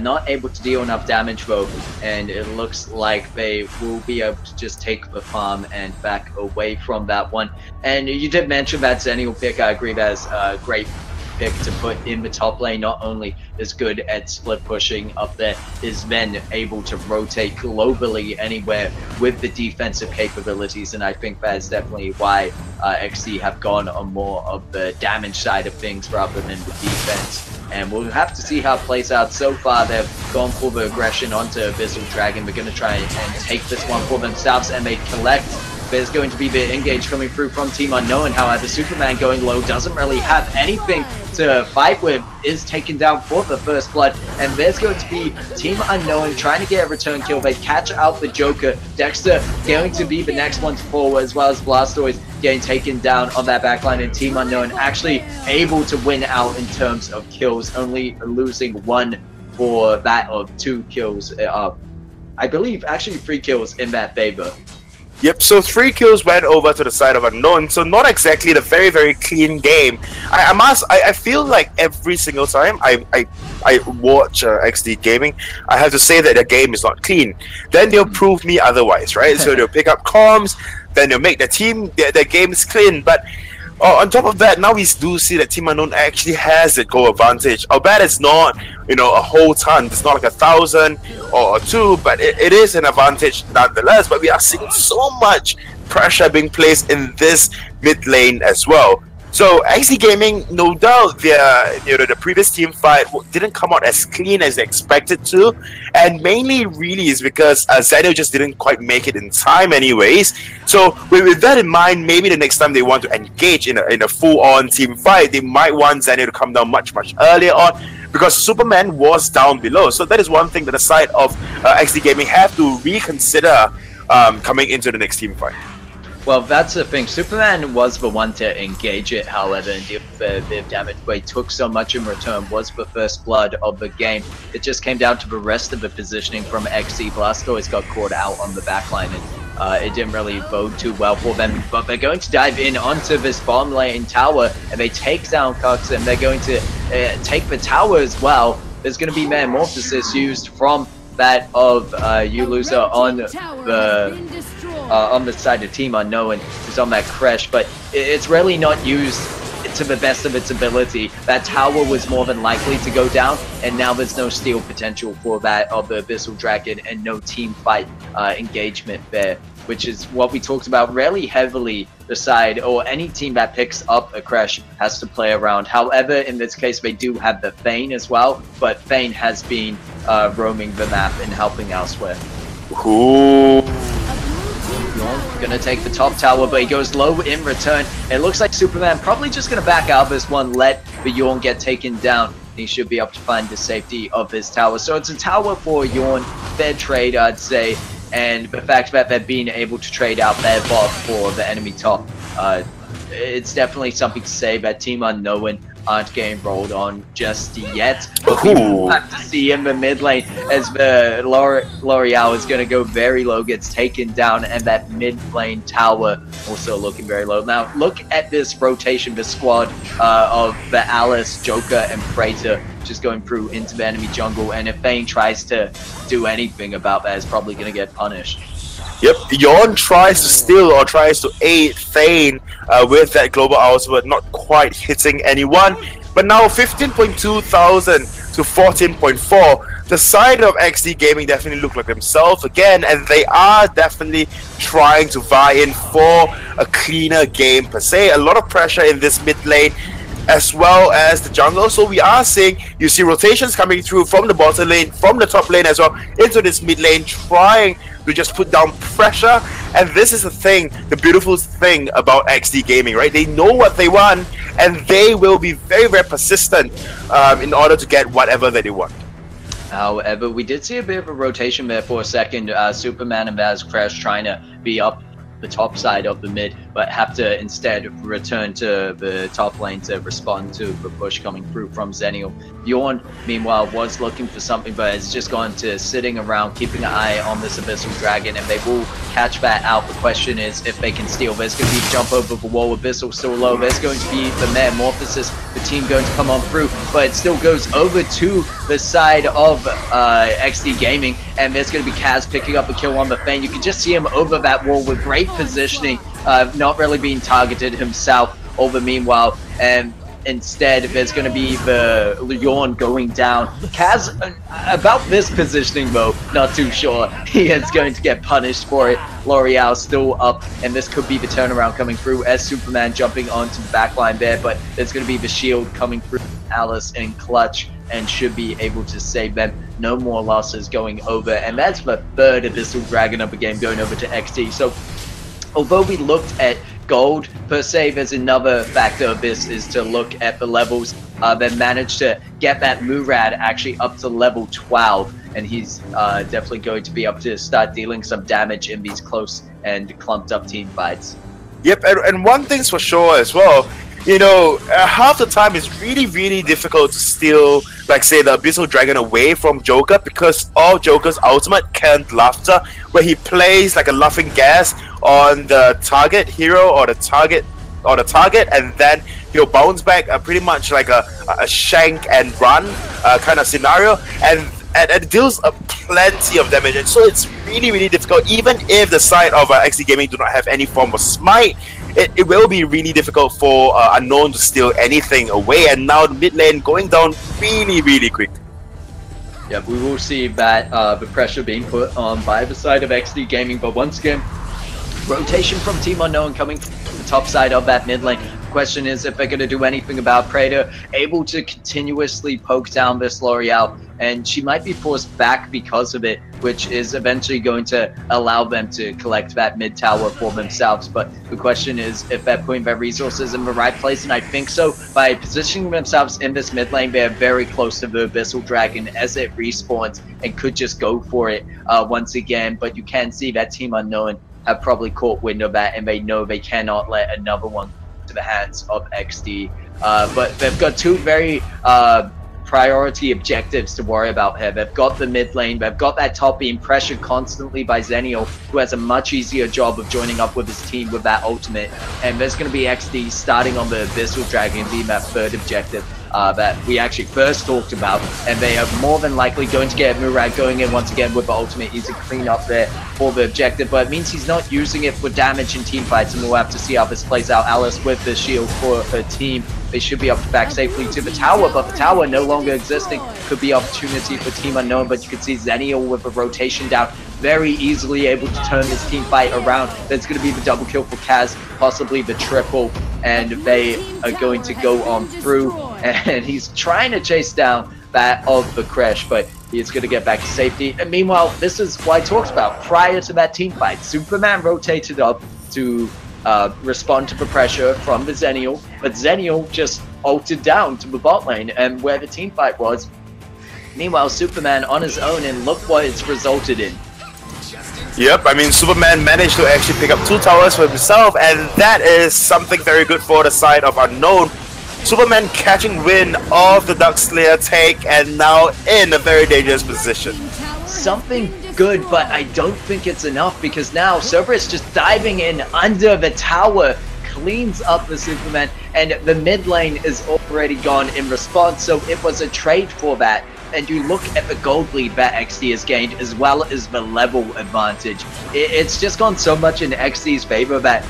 Not able to deal enough damage though, and it looks like they will be able to just take the farm and back away from that one. And you did mention that Xennial pick. I agree that is a great pick to put in the top lane. Not only is good at split pushing up there, is then able to rotate globally anywhere with the defensive capabilities, and I think that is definitely why XD have gone on more of the damage side of things rather than the defense. And we'll have to see how it plays out. So far they've gone for the aggression onto Abyssal Dragon. They're going to try and take this one for themselves, and they collect. There's going to be the engage coming through from Team Unknown. However, Superman going low doesn't really have anything to fight with, is taken down for the first blood, and there's going to be Team Unknown trying to get a return kill. They catch out the Joker. Dexter going to be the next one to fall, as well as Blastoise getting taken down on that backline, and Team Unknown actually able to win out in terms of kills, only losing one for that of 2 kills. I believe actually 3 kills in that favor.
Yep, so 3 kills went over to the side of Unknown, so not exactly the very, very clean game. I feel like every single time I watch XD Gaming, I have to say that the game is not clean. Then they'll prove me otherwise, right? So they'll pick up comms, then they'll make the team, their game is clean. But on top of that, now we do see that Team Unknown actually has the goal advantage. I'll bet it's not, you know, a whole ton. It's not like 1,000 or 2, but it is an advantage nonetheless. But we are seeing so much pressure being placed in this mid lane as well. So ExDee Gaming, no doubt, the previous team fight didn't come out as clean as they expected to, and mainly really is because Zenio just didn't quite make it in time anyways. So with that in mind, maybe the next time they want to engage in a full-on team fight, they might want Zenio to come down much earlier on, because Superman was down below. So that is one thing that the side of ExDee Gaming have to reconsider coming into the next team fight.
Well, that's the thing. Superman was the one to engage it, however, and deal with a bit of damage, but he took so much in return, was the first blood of the game. It just came down to the rest of the positioning from ExDee. Blastoise got caught out on the backline, and it didn't really bode too well for them. But they're going to dive in onto this bottom lane tower, and they take down Cox, and they're going to take the tower as well. There's going to be Metamorphosis used from that of Loser on the side of Team Unknown, who's on that crash, but it's really not used to the best of its ability. That tower was more than likely to go down, and now there's no steal potential for that of the Abyssal Dragon, and no team fight engagement there, which is what we talked about really heavily. The side, or any team that picks up a crash, has to play around. However, in this case, they do have the Thane as well, but Thane has been roaming the map and helping elsewhere.
Ooh.
Gonna take the top tower, but he goes low in return. It looks like Superman probably just gonna back out this one, let the Yorn get taken down. He should be able to find the safety of his tower. So it's a tower for Yorn, fair trade, I'd say. And the fact that they're being able to trade out their bot for the enemy top, it's definitely something to say that Team Unknown aren't getting rolled on just yet. But we will have to see in the mid lane as the L'Oreal is going to go very low, gets taken down, and that mid lane tower also looking very low. Now look at this rotation, the squad of the Alice, Joker, and Praetor just going through into the enemy jungle, and if Thane tries to do anything about that, it's probably going to get punished.
Yep, Yorn tries to steal or tries to aid Thane with that global ultimate, not quite hitting anyone. But now 15.2 thousand to 14.4. The side of ExDee Gaming definitely look like themselves again, and they are definitely trying to vie in for a cleaner game per se. A lot of pressure in this mid lane, as well as the jungle. So we are seeing, you see rotations coming through from the bottom lane, from the top lane as well, into this mid lane, trying to just put down pressure. And this is the thing, the beautiful thing about ExDee Gaming, right? They know what they want, and they will be very persistent in order to get whatever that they want.
However, we did see a bit of a rotation there for a second. Superman and Vaz Crash trying to be up the top side of the mid, but have to instead return to the top lane to respond to the push coming through from Zenio. Yorn, meanwhile, was looking for something, but has just gone to sitting around, keeping an eye on this Abyssal Dragon, and they will catch that out. The question is if they can steal. There's going to be a jump over the wall. Abyssal still low. There's going to be the Metamorphosis, the team going to come on through, but it still goes over to the side of ExDee Gaming, and there's going to be Kaz picking up a kill on the Thane. You can just see him over that wall with great positioning, not really being targeted himself over meanwhile, and instead there's going to be the Yorn going down. Kaz, about this positioning though, not too sure. He is going to get punished for it. L'Oreal still up, and this could be the turnaround coming through as Superman jumping onto the backline there, but there's going to be the shield coming through Alice and Clutch, and should be able to save them. No more losses going over, and that's the third Abyssal Dragon of the game going over to ExDee. So although we looked at gold per se, there's another factor of this is to look at the levels. They managed to get that Murad actually up to level 12, and he's definitely going to be able to start dealing some damage in these close and clumped up team fights.
Yep, and one thing's for sure as well, you know, half the time it's really difficult to steal, like say, the Abyssal Dragon away from Joker, because of Joker's ultimate, Canned Laughter, where he plays like a laughing gas on the target hero or the target, and then he'll bounce back pretty much like a shank and run kind of scenario, and it deals plenty of damage. And so it's really difficult, even if the side of ExDee Gaming do not have any form of smite. It will be really difficult for Unknown to steal anything away, and now the mid lane going down really quick.
Yeah, we will see that the pressure being put on by the side of ExDee Gaming, but once again, rotation from Team Unknown coming from the top side of that mid lane. Question is if they're going to do anything about Praetor, able to continuously poke down this L'Oreal, and she might be forced back because of it, which is eventually going to allow them to collect that mid tower for themselves. But the question is if they're putting their resources in the right place, and I think so. By positioning themselves in this mid lane, they're very close to the Abyssal Dragon as it respawns and could just go for it once again. But you can see that Team Unknown have probably caught wind of that, and they know they cannot let another one to the hands of XD. But they've got two very priority objectives to worry about here. They've got the mid lane, they've got that top being pressured constantly by Zenio, who has a much easier job of joining up with his team with that ultimate, and there's going to be XD starting on the Abyssal Dragon being that third objective that we actually first talked about, and they are more than likely going to get Murad going in once again with the ultimate. Easy clean up there for the objective, but it means he's not using it for damage in team fights, and we'll have to see how this plays out. Alice with the shield for her team. They should be able to back safely to the tower, but the tower no longer existing could be opportunity for Team Unknown. But you can see Zenio with a rotation down, very easily able to turn this team fight around. That's going to be the double kill for Kaz, possibly the triple, and they are going to go on through. And he's trying to chase down that of the Crash, but he's going to get back to safety. And meanwhile, this is what I talked about prior to that team fight. Superman rotated up to respond to the pressure from the Zenio, but Zenio just ulted down to the bot lane and where the team fight was. Meanwhile, Superman on his own, and look what it's resulted in.
Yep, I mean, Superman managed to actually pick up 2 towers for himself, and that is something very good for the side of Unknown. Superman catching wind of the Dark Slayer take, and now in a very dangerous position.
Something good, but I don't think it's enough, because now Cerberus just diving in under the tower, cleans up the Superman, and the mid lane is already gone in response, so it was a trade for that. And you look at the gold lead that XD has gained, as well as the level advantage. It's just gone so much in XD's favor that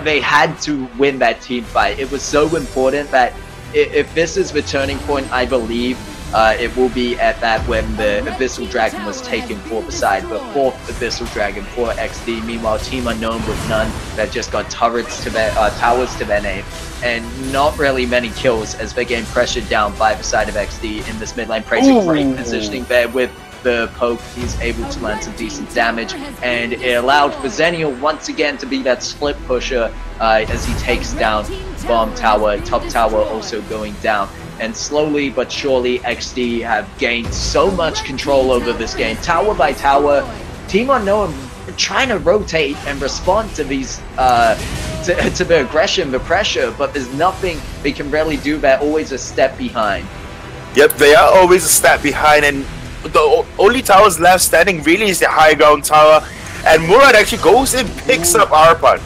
they had to win that team fight. It was so important that if this is the turning point, I believe it will be at that when the Abyssal Dragon was taken for the side, the 4th Abyssal Dragon for XD. Meanwhile, Team Unknown with none, that just got turrets to their towers to their name, and not really many kills as they getting pressured down by the side of XD in this mid lane. Praetor great positioning there with the poke. He's able to land some decent damage, and it allowed for Zenio once again to be that split pusher as he takes down bomb tower, top tower also going down. And slowly but surely, XD have gained so much control over this game. Tower by tower, Team Unknown trying to rotate and respond to these, to the aggression, the pressure, but there's nothing they can really do. They're always a step behind.
Yep, they are always a step behind, and the only towers left standing really is the high ground tower. And Murad actually goes and picks up Arpan.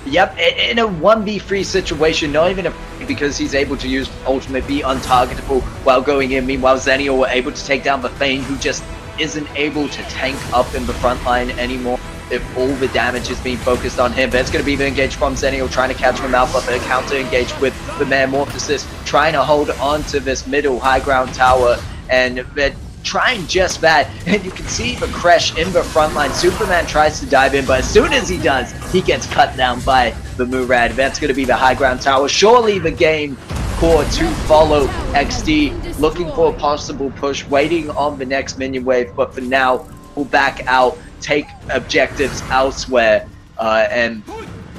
Yep, in a 1v3 situation, not even because he's able to use ultimate, be untargetable while going in. Meanwhile, Zenio were able to take down the Thane, who just isn't able to tank up in the front line anymore if all the damage is being focused on him. That's going to be the engage from Zenio, trying to catch him out, but the counter engage with the Metamorphosis, trying to hold on to this middle high ground tower, and they're trying just that. And you can see the Crash in the front line. Superman tries to dive in, but as soon as he does, he gets cut down by the Murad. That's going to be the high ground tower. Surely the game core to follow. XD looking for a possible push, waiting on the next minion wave, but for now, we'll back out, take objectives elsewhere, and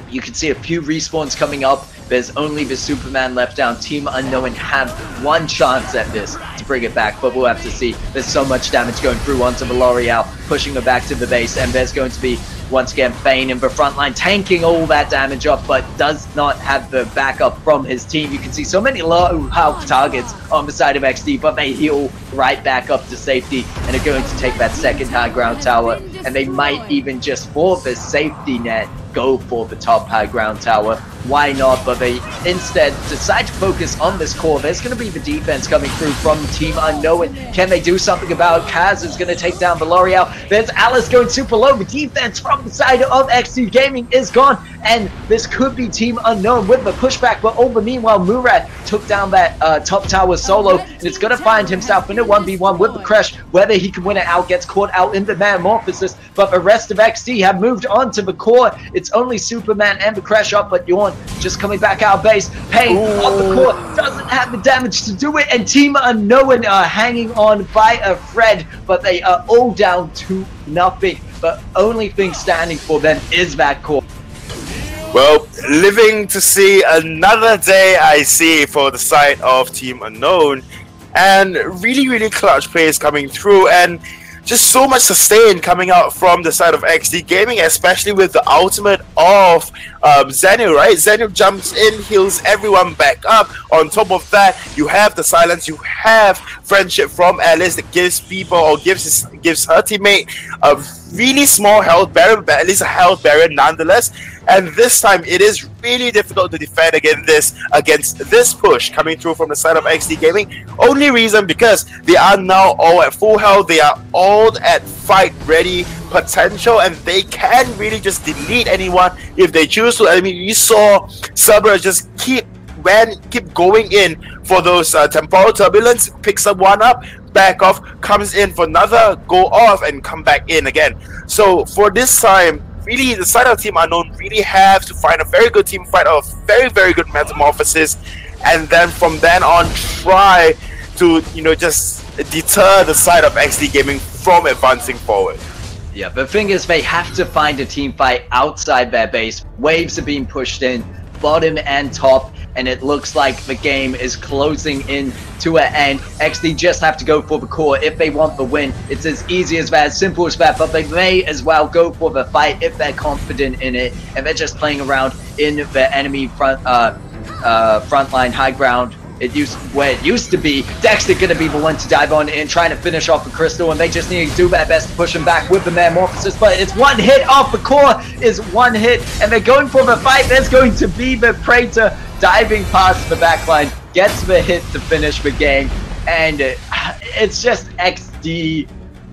you can see a few respawns coming up. There's only the Superman left down. Team Unknown have one chance at this to bring it back, but we'll have to see. There's so much damage going through onto the L'Oreal, pushing her back to the base, and there's going to be, once again, Thane in the front line, tanking all that damage up, but does not have the backup from his team. You can see so many low health targets on the side of XD, but they heal right back up to safety, and are going to take that second high ground tower, and they might even just, for the safety net, go for the top high ground tower. why not? But they instead decide to focus on this core. There's going to be the defense coming through from Team Unknown. Can they do something about it? Kaz is going to take down Valorial. There's Alice going super low. The defense from the side of ExDee Gaming is gone, and this could be Team Unknown with the pushback. But over meanwhile, Murad took down that top tower solo, and it's going to find himself in a 1v1 with the Crash. Whether he can win it out, gets caught out in the Metamorphosis, but the rest of ExDee have moved on to the core. It's only Superman and the Crash up, but Yawn just coming back out of base. Pain on the core doesn't have the damage to do it, and Team Unknown are hanging on by a thread, but they are all down to nothing. But only thing standing for them is that core.
Well, living to see another day, I see, for the side of Team Unknown, and really clutch plays coming through, and just so much sustain coming out from the side of ExDee Gaming, especially with the ultimate of Zenu, right? Zenu jumps in, heals everyone back up. On top of that, you have the silence, you have friendship from Alice that gives people, or gives her teammate a really small health barrier, but at least a health barrier nonetheless. And this time, it is really difficult to defend against this push coming through from the side of ExDee Gaming. Only reason because they are now all at full health, they are all at fight-ready potential, and they can really just delete anyone if they choose to. I mean, you saw Cerberus just keep going in for those temporal turbulence, picks one up, back off, comes in for another, go off, and come back in again. So for this time, really, the side of Team Unknown really have to find a very good team fight, or very good Metamorphosis, and then from then on try to, just deter the side of ExDee Gaming from advancing forward.
Yeah, the thing is, they have to find a team fight outside their base. Waves are being pushed in, bottom and top, and it looks like the game is closing in to an end. ExDee just have to go for the core if they want the win. It's as easy as that, as simple as that, but they may as well go for the fight if they're confident in it, and they're just playing around in the enemy frontline high ground. Where it used to be, Dexter gonna be the one to dive on in, trying to finish off the Crystal, and they just need to do their best to push him back with the Metamorphosis, but it's one hit off the core, is one hit, and they're going for the fight. There's going to be the Praetor diving past the backline, gets the hit to finish the game, and it's just ExDee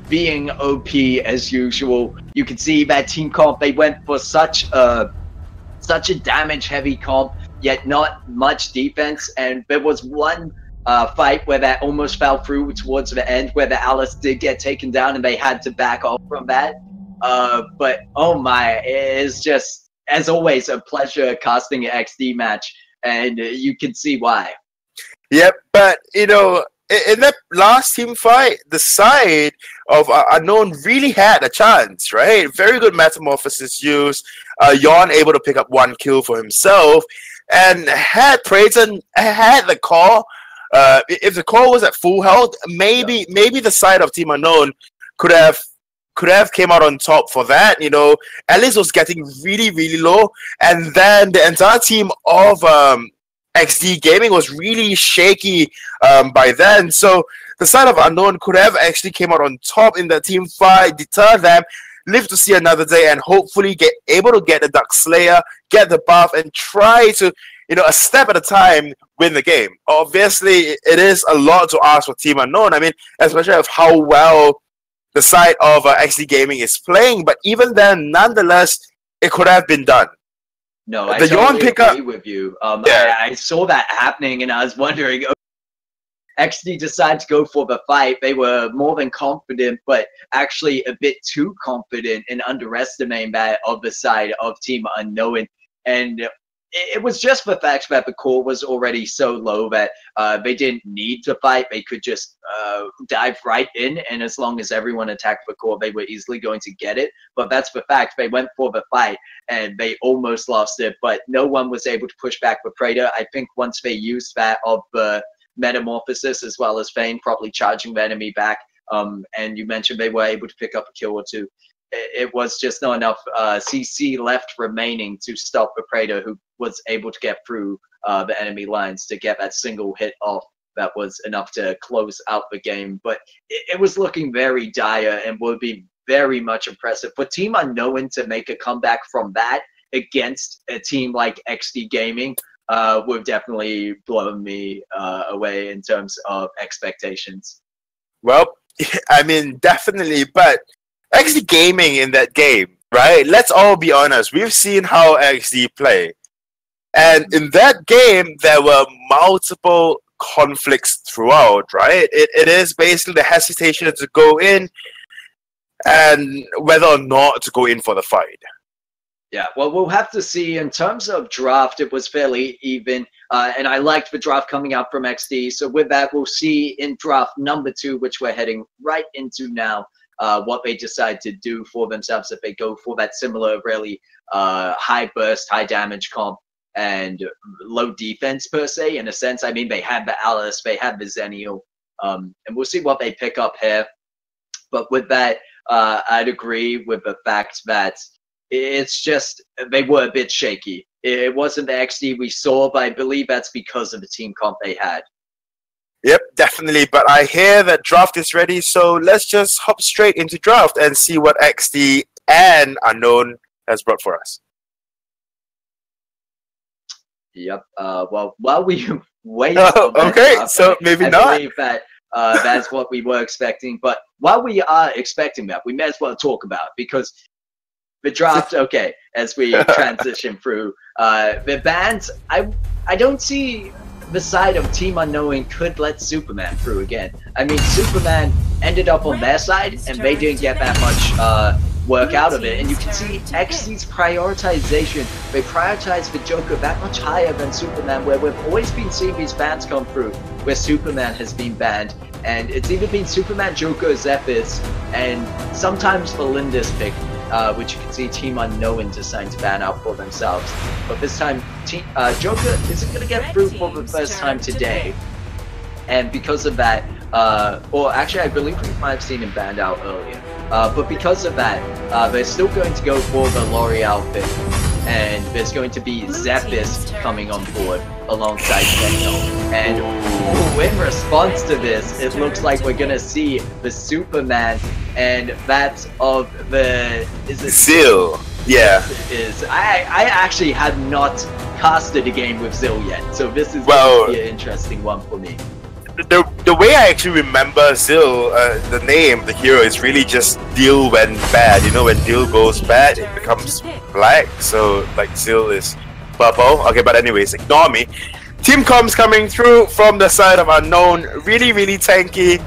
being OP as usual. You can see that team comp, they went for such a damage heavy comp, yet not much defense, and there was one fight where that almost fell through towards the end, where the Alice did get taken down and they had to back off from that. But oh my, it is just, as always, a pleasure casting an ExDee match, and you can see why.
Yep, but in that last team fight, the side of Unknown really had a chance, right? Very good Metamorphosis use. Yawn able to pick up one kill for himself, and had Praetor had the core. If the core was at full health, maybe the side of Team Unknown could have came out on top for that. Alice was getting really low, and then the entire team of ExDee Gaming was really shaky by then. So the side of Unknown could have actually came out on top in the team fight, deter them, live to see another day, and hopefully able to get the Dark Slayer, get the buff, and try to, a step at a time, win the game. Obviously, it is a lot to ask for Team Unknown. I mean, especially of how well the side of ExDee Gaming is playing, but even then, nonetheless, it could have been done.
No, I totally agree with you. I saw that happening, and I was wondering, ExDee decided to go for the fight. They were more than confident, but actually a bit too confident in underestimating that of the side of Team Unknown. And it was just the fact that the core was already so low that they didn't need to fight. They could just dive right in, and as long as everyone attacked the core, they were easily going to get it. But that's the fact. They went for the fight, and they almost lost it, but no one was able to push back the Praetor. I think once they used that of the Metamorphosis as well as Fane, probably charging the enemy back, and you mentioned they were able to pick up a kill or two. It was just not enough CC left remaining to stop the Praetor, who was able to get through the enemy lines to get that single hit off that was enough to close out the game. But it was looking very dire and would be very much impressive for Team Unknown to make a comeback from that against a team like ExDee Gaming would have definitely blown me away in terms of expectations.
Well, I mean, definitely, but ExDee Gaming in that game, right? Let's all be honest. We've seen how ExDee play. And in that game, there were multiple conflicts throughout, right? It is basically the hesitation to go in and whether or not to go in for the fight.
Yeah, well, we'll have to see. In terms of draft, it was fairly even, and I liked the draft coming out from ExDee. So with that, we'll see in draft number 2, which we're heading right into now, what they decide to do for themselves if they go for that similar, really high burst, high damage comp and low defense per se, in a sense. I mean, they had the Alice, they had the Zennial, and we'll see what they pick up here. But with that, I'd agree with the fact that it's just they were a bit shaky. It wasn't the ExDee we saw, but I believe that's because of the team comp they had.
Yep, definitely. But I hear that draft is ready, so let's just hop straight into draft and see what ExDee and Unknown has brought for us.
Yep. Well, while we wait,
okay, draft, so maybe not.
I believe that that's what we were expecting. But while we are expecting that, we may as well talk about it, because the draft, okay, as we transition through the bans, I don't see the side of Team Unknown could let Superman through again. I mean, Superman ended up on their side, and they didn't get that much work out of it. And you can see ExDee's prioritization. They prioritize the Joker that much higher than Superman, where we've always been seeing these bans come through, where Superman has been banned. And it's either been Superman, Joker, Zephyrus, and sometimes Belinda's pick, which you can see Team Unknown deciding to ban out for themselves. But this time, Joker isn't going to get through for the first time today. And because of that, or actually I believe we might have seen him banned out earlier. But because of that, they're still going to go for the L'Oreal pick. And there's going to be Zephyrus coming on board alongside Zennial. And in response to this, it looks like we're going to see the Superman, and that's of the... Is it
Zil? Yeah.
I actually have not casted a game with Zil yet, so this is going to be an interesting one for me.
The way I actually remember Zil, the name, the hero, is really just Deal when bad. You know, when Deal goes bad, it becomes black. So, like, Zil is purple. Okay, but anyways, ignore me. Team comms coming through from the side of Unknown. Really, really tanky.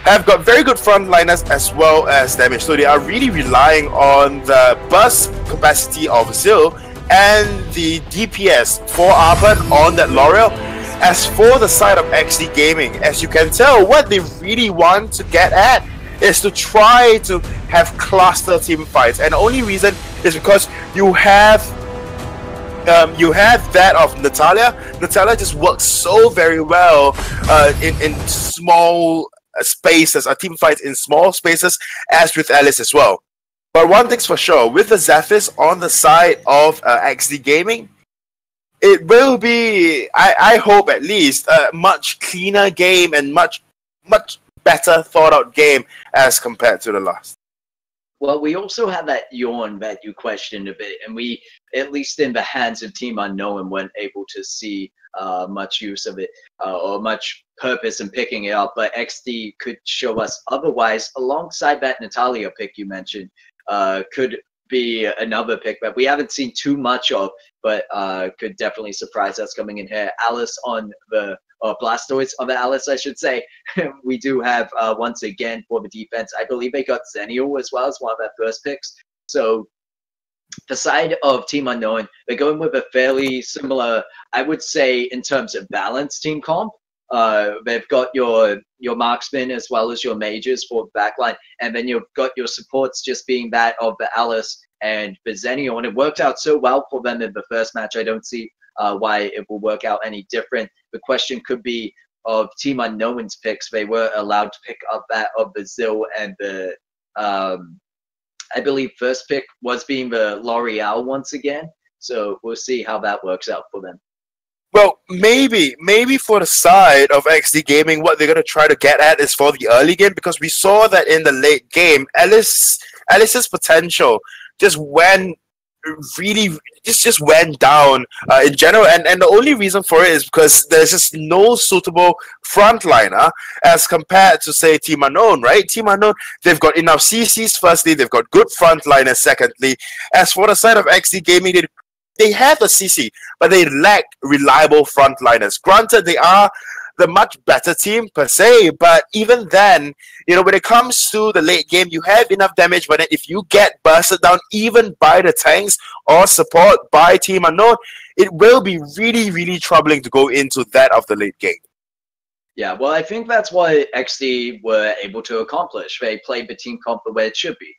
Have got very good frontliners as well as damage. So they are really relying on the burst capacity of Zil and the DPS for Arbon on that L'Oreal. As for the side of ExDee Gaming, as you can tell, what they really want to get at is to try to have cluster team fights, and the only reason is because you have that of Natalia. Natalia just works so very well in small spaces, team fights in small spaces, as with Alice as well. But one thing's for sure, with the Zephyrus on the side of ExDee Gaming, it will be, I hope at least, a much cleaner game and much better thought out game as compared to the last.
Well, we also have that yawn that you questioned a bit, and we, at least in the hands of Team Unknown, weren't able to see much use of it or much purpose in picking it up. But ExDee could show us otherwise, alongside that Natalia pick you mentioned, could be another pick that we haven't seen too much of, but could definitely surprise us coming in here. Alice on the Blastoise on the Alice, I should say. We do have once again for the defense, I believe they got Zennial as well as one of their first picks. So the side of Team Unknown, they're going with a fairly similar, I would say, in terms of balance team comp. They've got your marksman as well as your mages for the backline, and then you've got your supports just being that of the Alice and the Zennial, and it worked out so well for them in the first match. I don't see why it will work out any different. The question could be of Team Unknown's picks. They were allowed to pick up that of the Zil and the I believe first pick was being the L'Oreal once again. So we'll see how that works out for them.
Well, maybe for the side of ExDee Gaming, what they're going to try to get at is for the early game, because we saw that in the late game, Alice's potential just went really just went down in general, and the only reason for it is because there's just no suitable frontliner as compared to, say, Team Unknown, right? Team Unknown, they've got enough CCs firstly, they've got good frontliners secondly. As for the side of ExDee Gaming, they have a CC, but they lack reliable frontliners. Granted, they are the much better team per se, but even then, you know, when it comes to the late game, you have enough damage, but then if you get bursted down even by the tanks or support by Team Unknown, it will be really, really troubling to go into that of the late game.
Yeah, well, I think that's what ExDee were able to accomplish. They played the team comp the way it should be.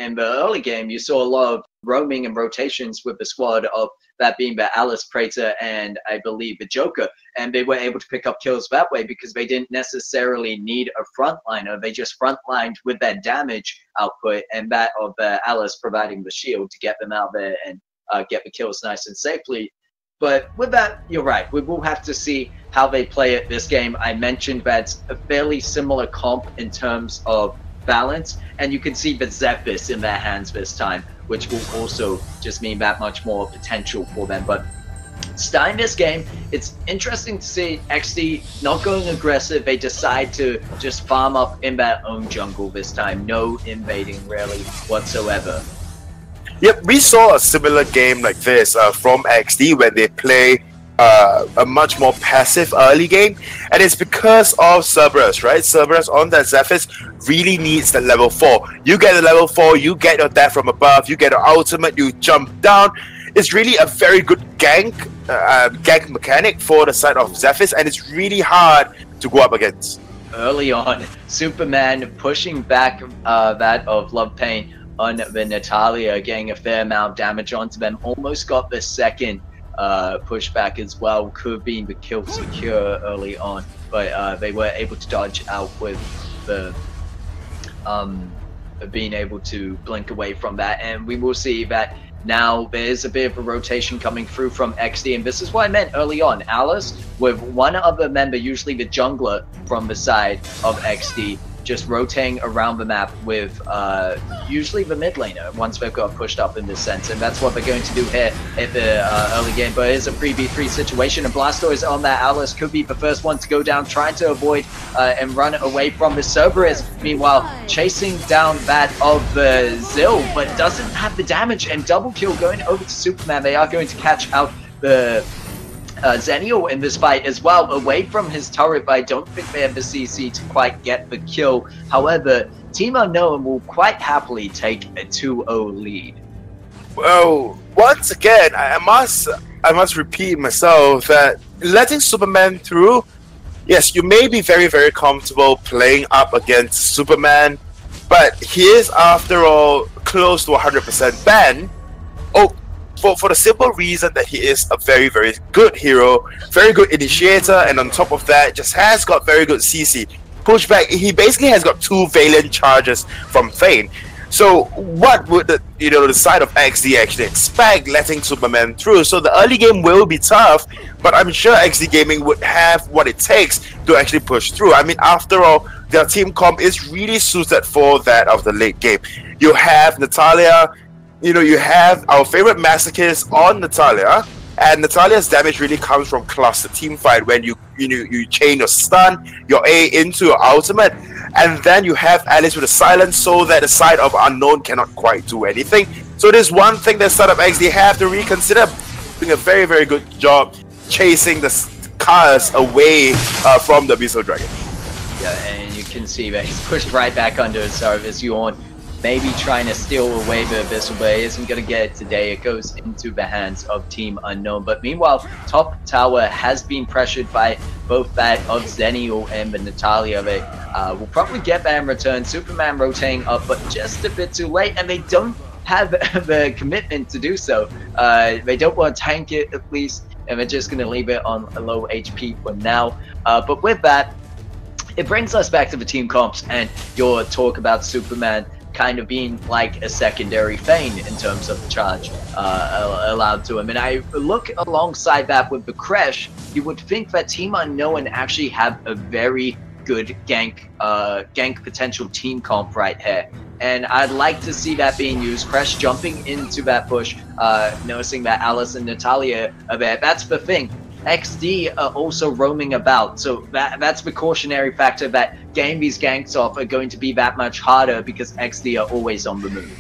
In the early game, you saw a lot of roaming and rotations with the squad, of that being the Alice, Praetor, and I believe the Joker. And they were able to pick up kills that way because they didn't necessarily need a frontliner. They just frontlined with their damage output and that of Alice providing the shield to get them out there and get the kills nice and safely. But with that, you're right. We will have to see how they play it this game. I mentioned that's a fairly similar comp in terms of balance, and you can see the Zephyrus in their hands this time, which will also just mean that much more potential for them. But starting this game, it's interesting to see ExDee not going aggressive. They decide to just farm up in their own jungle this time. No invading really whatsoever.
Yep, we saw a similar game like this from ExDee where they play a much more passive early game, and it's because of Cerberus, right? Cerberus on that Zephyrus really needs the level 4. You get the level 4, you get your death from above, you get your ultimate, you jump down. It's really a very good gank mechanic for the side of Zephyrus, and it's really hard to go up against.
Early on, Superman pushing back that of Love Pain on the Natalia, getting a fair amount of damage onto them, almost got the second pushback as well. Could have been the kill secure early on, but they were able to dodge out with the being able to blink away from that. And we will see that now there's a bit of a rotation coming through from ExDee, and this is what I meant early on. Alice with one other member, usually the jungler from the side of ExDee, just rotating around the map with usually the mid laner once they've got pushed up in this sense, and that's what they're going to do here at the early game. But it is a 3v3 situation, and Blastoise on that Alice could be the first one to go down, trying to avoid and run away from the Cerberus. Meanwhile, chasing down that of the Zill, but doesn't have the damage, and double kill going over to Superman. They are going to catch out the Zenio in this fight as well, away from his turret, but I don't think they have the CC to quite get the kill. However, Team Unknown will quite happily take a 2-0 lead.
Well, once again, I must repeat myself that letting Superman through, yes, you may be very, very comfortable playing up against Superman, but he is, after all, close to 100% ban. For the simple reason that he is a very, very good hero, very good initiator, and on top of that, just has got very good CC. Pushback, he basically has got 2 Valiant charges from Thane. So what would the side of ExDee actually expect letting Superman through? So the early game will be tough, but I'm sure ExDee Gaming would have what it takes to actually push through. I mean, after all, their team comp is really suited for that of the late game. You have Natalia, you have our favorite masochist on Natalia, and Natalia's damage really comes from cluster team fight when you chain your stun, your A into your ultimate, and then you have Alice with a silence so that the side of Unknown cannot quite do anything. So there's one thing that side of ExDee have to reconsider, doing a very, very good job chasing the cars away from the Abyssal Dragon.
Yeah, and you can see that he's pushed right back under his service. Yawn, maybe trying to steal away the Abyssal, but he isn't going to get it today. It goes into the hands of Team Unknown. But meanwhile, top tower has been pressured by both that of Zenio and the Natalia. They will probably get that in return. Superman rotating up, but just a bit too late, and they don't have the commitment to do so. They don't want to tank it, at least, and they're just going to leave it on a low HP for now. But with that, it brings us back to the team comps and your talk about Superman kind of being like a secondary Thane in terms of the charge allowed to him. And I look alongside that with the Crash, you would think that Team Unknown actually have a very good gank potential team comp right here. And I'd like to see that being used. Crash jumping into that bush, noticing that Alice and Natalia are there. That's the thing. ExDee are also roaming about, so that's the cautionary factor that getting these ganks off are going to be that much harder because ExDee are always on the move.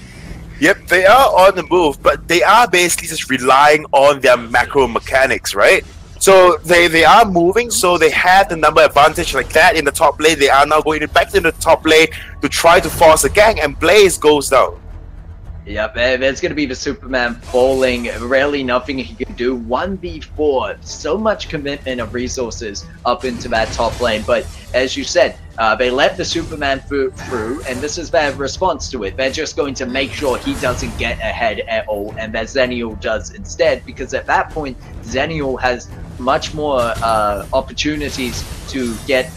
Yep, they are on the move, but they are basically just relying on their macro mechanics, right? So they are moving, so they have the number advantage like that in the top lane. They are now going back to the top lane to try to force a gang, and Blaze goes down.
Yep, there's going to be the Superman falling. Really nothing he can do. 1v4. So much commitment of resources up into that top lane. But as you said, they let the Superman through, and this is their response to it. They're just going to make sure he doesn't get ahead at all, and that Zenial does instead. Because at that point, Zenial has much more opportunities to get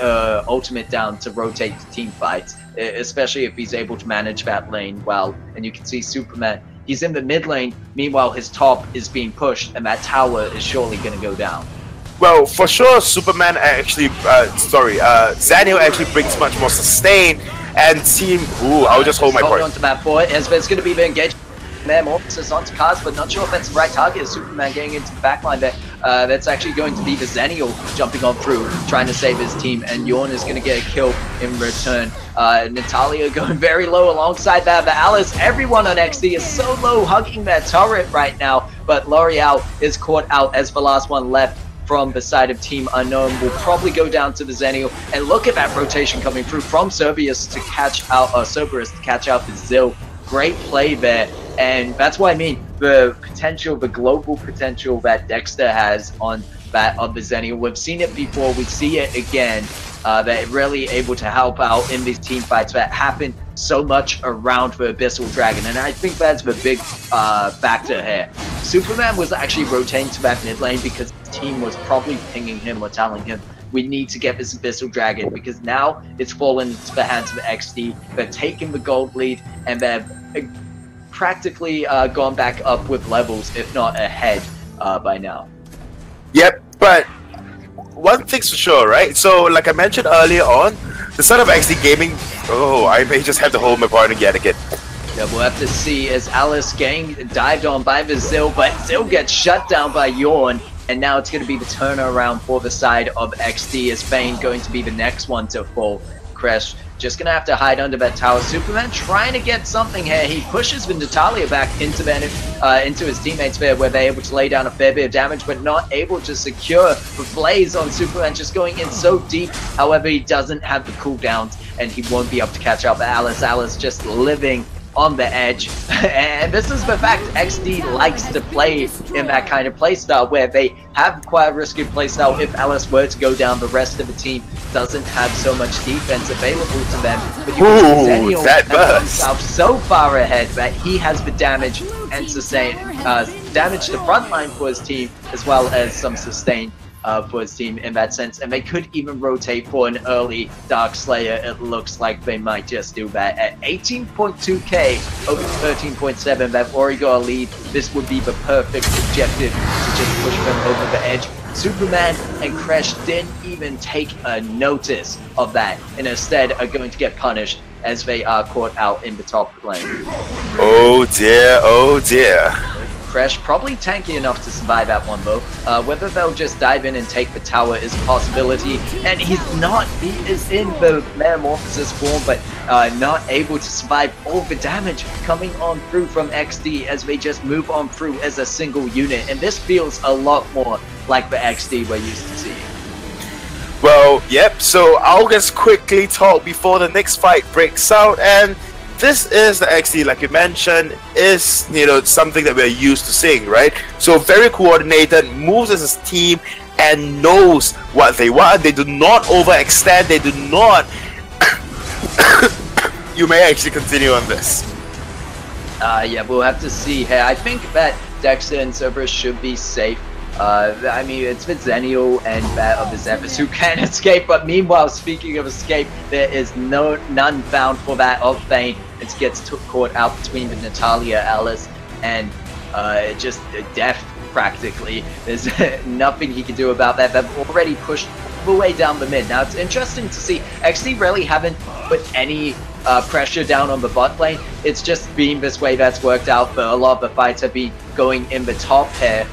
ultimate down to rotate the team fights, especially if he's able to manage that lane well. And you can see Superman, he's in the mid lane, meanwhile his top is being pushed, and that tower is surely going to go down.
Well, for sure, Superman actually, Zaniel actually brings much more sustain, and team, I'll just hold my point.
Hold on to that point, as there's going to be the engagement there, Morpheus onto Cars, but not sure if that's the right target. Superman getting into the backline there. That's actually going to be the Zenial jumping on through, trying to save his team, and Yorn is going to get a kill in return. Natalia going very low alongside that, but Alice, everyone on ExDee is so low, hugging that turret right now, but L'Oreal is caught out as the last one left from the side of Team Unknown. Will probably go down to the Zenial, and look at that rotation coming through from Cerberus to catch out the Zil. Great play there. And that's what I mean, the potential, the global potential that Dexter has on that of the Zenial. We've seen it before, we see it again. They're really able to help out in these team fights that happen so much around the Abyssal Dragon. And I think that's the big factor here. Superman was actually rotating to that mid lane because his team was probably pinging him or telling him, we need to get this Abyssal Dragon, because now it's fallen into the hands of ExDee. They're taking the gold lead, and they're practically gone back up with levels, if not ahead by now.
Yep, but one thing's for sure, right? So, like I mentioned earlier on, the son of ExDee Gaming, I may just have to hold my point again.
Yeah, we'll have to see as Alice getting dived on by the Zil, but Zil gets shut down by Yorn, and now it's going to be the turnaround for the side of ExDee, as Bane going to be the next one to fall. Crash just going to have to hide under that tower. Superman trying to get something here. He pushes the Natalia back into his teammates there, where they're able to lay down a fair bit of damage, but not able to secure the Blaze on Superman, just going in so deep. However, he doesn't have the cooldowns, and he won't be able to catch up. Alice just living on the edge. And this is the fact ExDee likes to play in that kind of playstyle, where they have quite a risky playstyle. If Alice were to go down, the rest of the team doesn't have so much defense available to them. But you can see Zenial has himself so far ahead that he has the damage and sustain, damage the front line for his team, as well as some sustain for his team in that sense. And they could even rotate for an early Dark Slayer. It looks like they might just do that. At 18.2k over 13.7, they've already got a lead. This would be the perfect objective to just push them over the edge. Superman and Crash didn't even take a notice of that, and instead are going to get punished as they are caught out in the top lane.
Oh dear, oh dear.
Crash probably tanky enough to survive that one though. Whether they'll just dive in and take the tower is a possibility, and he's not. He is in the Metamorphosis form, but not able to survive all the damage coming on through from ExDee as they just move on through as a single unit. And this feels a lot more like the ExDee we're used to seeing.
Well, yep, so I'll just quickly talk before the next fight breaks out, and this is the ExDee, like you mentioned, is, you know, something that we're used to seeing, right? So very coordinated, moves as a team, and knows what they want. They do not overextend, they do not... You may actually continue on this.
Yeah, we'll have to see here. I think that Dexter and Cerberus should be safe. I mean, it's with Zenial and that of the Zephyrs who can escape, but meanwhile, speaking of escape, there is none found for that of Thane. It gets caught out between the Natalia, Alice, and just death practically. There's nothing he can do about that. They've already pushed all the way down the mid. Now it's interesting to see ExDee really haven't put any pressure down on the bot lane. It's just been this way that's worked out, but a lot of the fights have been going in the top pair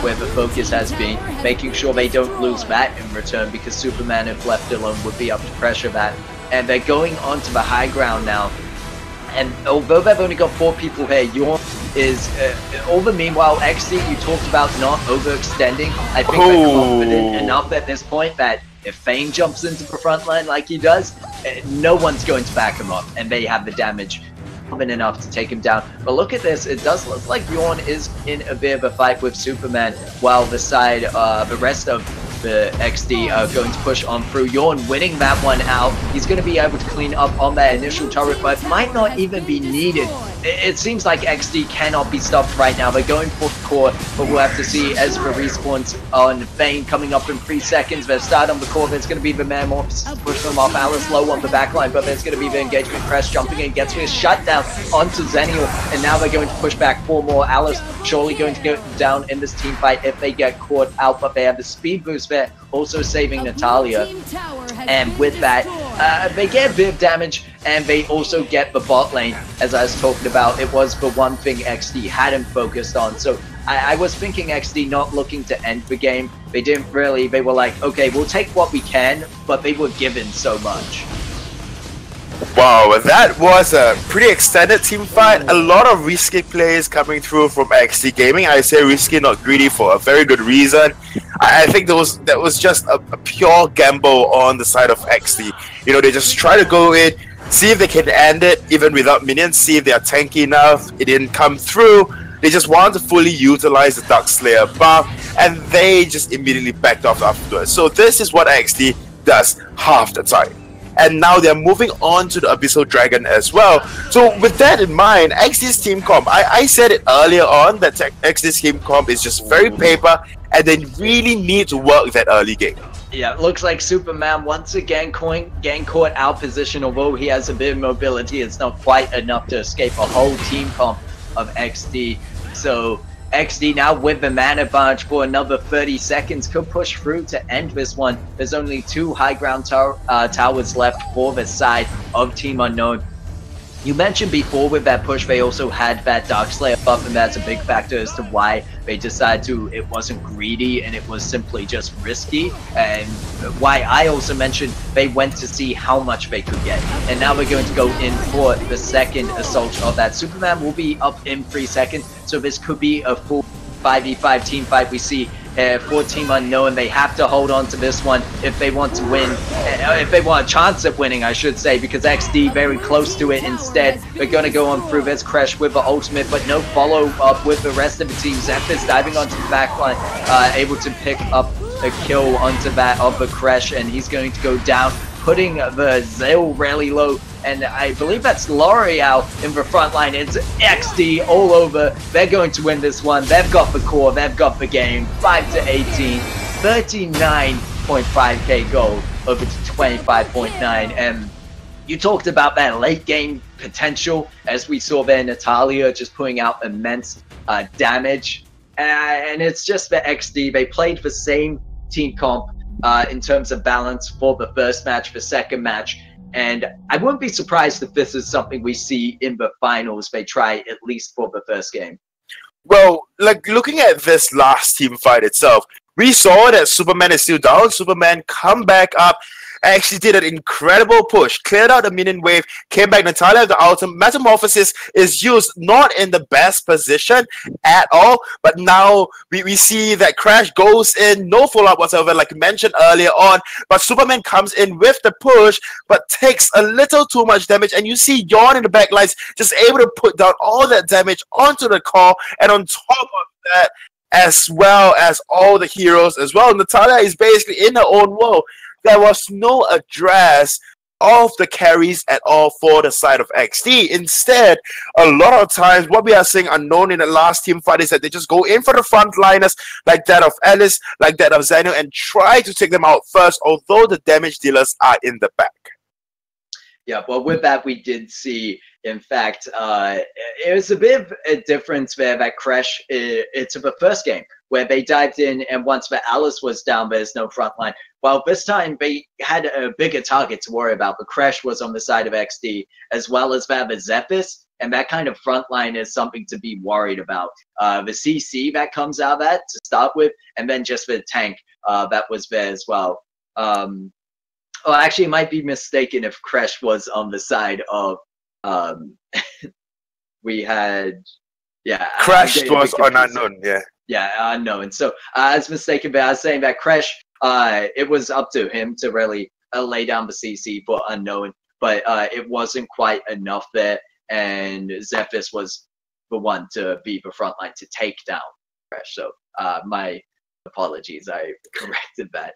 where the focus has been, making sure they don't lose that in return, because Superman, if left alone, would be up to pressure that. And they're going onto the high ground now. And although they've only got 4 people here, Yorn is all the meanwhile. ExDee, you talked about not overextending. I think they're confident enough at this point that if Fane jumps into the front line like he does, no one's going to back him up, and they have the damage enough to take him down. But look at this, it does look like Yorn is in a bit of a fight with Superman, while the side, the rest of the ExDee are going to push on through. Yorn winning that one out. He's going to be able to clean up on that initial turret, but it might not even be needed. It seems like ExDee cannot be stopped right now. They're going for the core, but we'll have to see as the respawns on Fane coming up in 3 seconds. They'll start on the core. There's going to be the Mammoths push them off. Alice low on the backline, but there's going to be the engagement press jumping in, gets me a shutdown onto Zenial, and now they're going to push back 4 more. Alice surely going to go down in this team fight if they get caught out, but they have the speed boost there, also saving Natalia. And with that, they get a bit of damage, and they also get the bot lane. As I was talking about, it was the one thing ExDee hadn't focused on. So I was thinking ExDee not looking to end the game. They didn't really, they were like, okay, we'll take what we can, but they were given so much.
Wow, that was a pretty extended team fight. A lot of risky plays coming through from ExDee Gaming. I say risky, not greedy, for a very good reason. I think that was just a pure gamble on the side of ExDee. You know, they just try to go in, see if they can end it even without minions, see if they are tanky enough. It didn't come through. They just wanted to fully utilize the Dark Slayer buff, and they just immediately backed off afterwards. So this is what ExDee does half the time. And now they're moving on to the Abyssal Dragon as well. So with that in mind, ExDee's team comp, I said it earlier on that ExDee's team comp is just very paper, and they really need to work that early game.
Yeah, it looks like Superman once again getting caught out position. Although he has a bit of mobility, it's not quite enough to escape a whole team comp of ExDee. So ExDee now with the mana advantage for another 30 seconds could push through to end this one. There's only 2 high ground towers left for the side of Team Unknown. You mentioned before with that push, they also had that Dark Slayer buff, and that's a big factor as to why they decided to, it wasn't greedy and it was simply just risky, and why I also mentioned they went to see how much they could get. And now they're going to go in for the second assault of that. Superman will be up in 3 seconds, so this could be a full 5v5 team fight we see for Team Unknown. They have to hold on to this one if they want to win, if they want a chance at winning, I should say, because ExDee very close to it. Instead, they're going to go on through this Crash with the ultimate, but no follow-up with the rest of the team. Xanthus diving onto the backline, able to pick up a kill onto that of the Crash, and he's going to go down, putting the Zale really low. And I believe that's L'Oreal in the front line. It's ExDee all over. They're going to win this one. They've got the core. They've got the game. 5-18, 39.5k gold over to 25.9. And you talked about that late game potential, as we saw there, Natalia just putting out immense damage. And it's just the ExDee. They played the same team comp in terms of balance for the first match, the second match. And I wouldn't be surprised if this is something we see in the finals. They try at least for the first game.
Well, like looking at this last team fight itself, we saw that Superman is still down. Superman come back up, actually did an incredible push, cleared out the minion wave, came back. Natalia, the ultimate Metamorphosis is used not in the best position at all, but now we see that Crash goes in, no follow-up whatsoever, like mentioned earlier on, but Superman comes in with the push, but takes a little too much damage, and you see Yorn in the backlines just able to put down all that damage onto the core, and on top of that, as well as all the heroes as well, Natalia is basically in her own world. There was no address of the carries at all for the side of ExDee. Instead, a lot of times what we are seeing Unknown in the last team fight is that they just go in for the frontliners, like that of Alice, like that of Zeno, and try to take them out first, although the damage dealers are in the back.
Yeah, well, with that, we did see, in fact, it was a bit of a difference there that Crash, it's the first game where they dived in, and once the Alice was down, there's no front line. Well, this time they had a bigger target to worry about, but Crash was on the side of XD, as well as that with Zephys, and that kind of front line is something to be worried about. The CC that comes out of that to start with, and then just the tank that was there as well. Oh, actually, it might be mistaken if Crash was on the side of, we had, yeah.
Crash was on Unknown, yeah.
Yeah, Unknown. So I was mistaken, but I was saying that Crash, it was up to him to really lay down the CC for Unknown, but it wasn't quite enough there, and Zephys was the one to be the front line to take down Crash. So my apologies, I corrected that.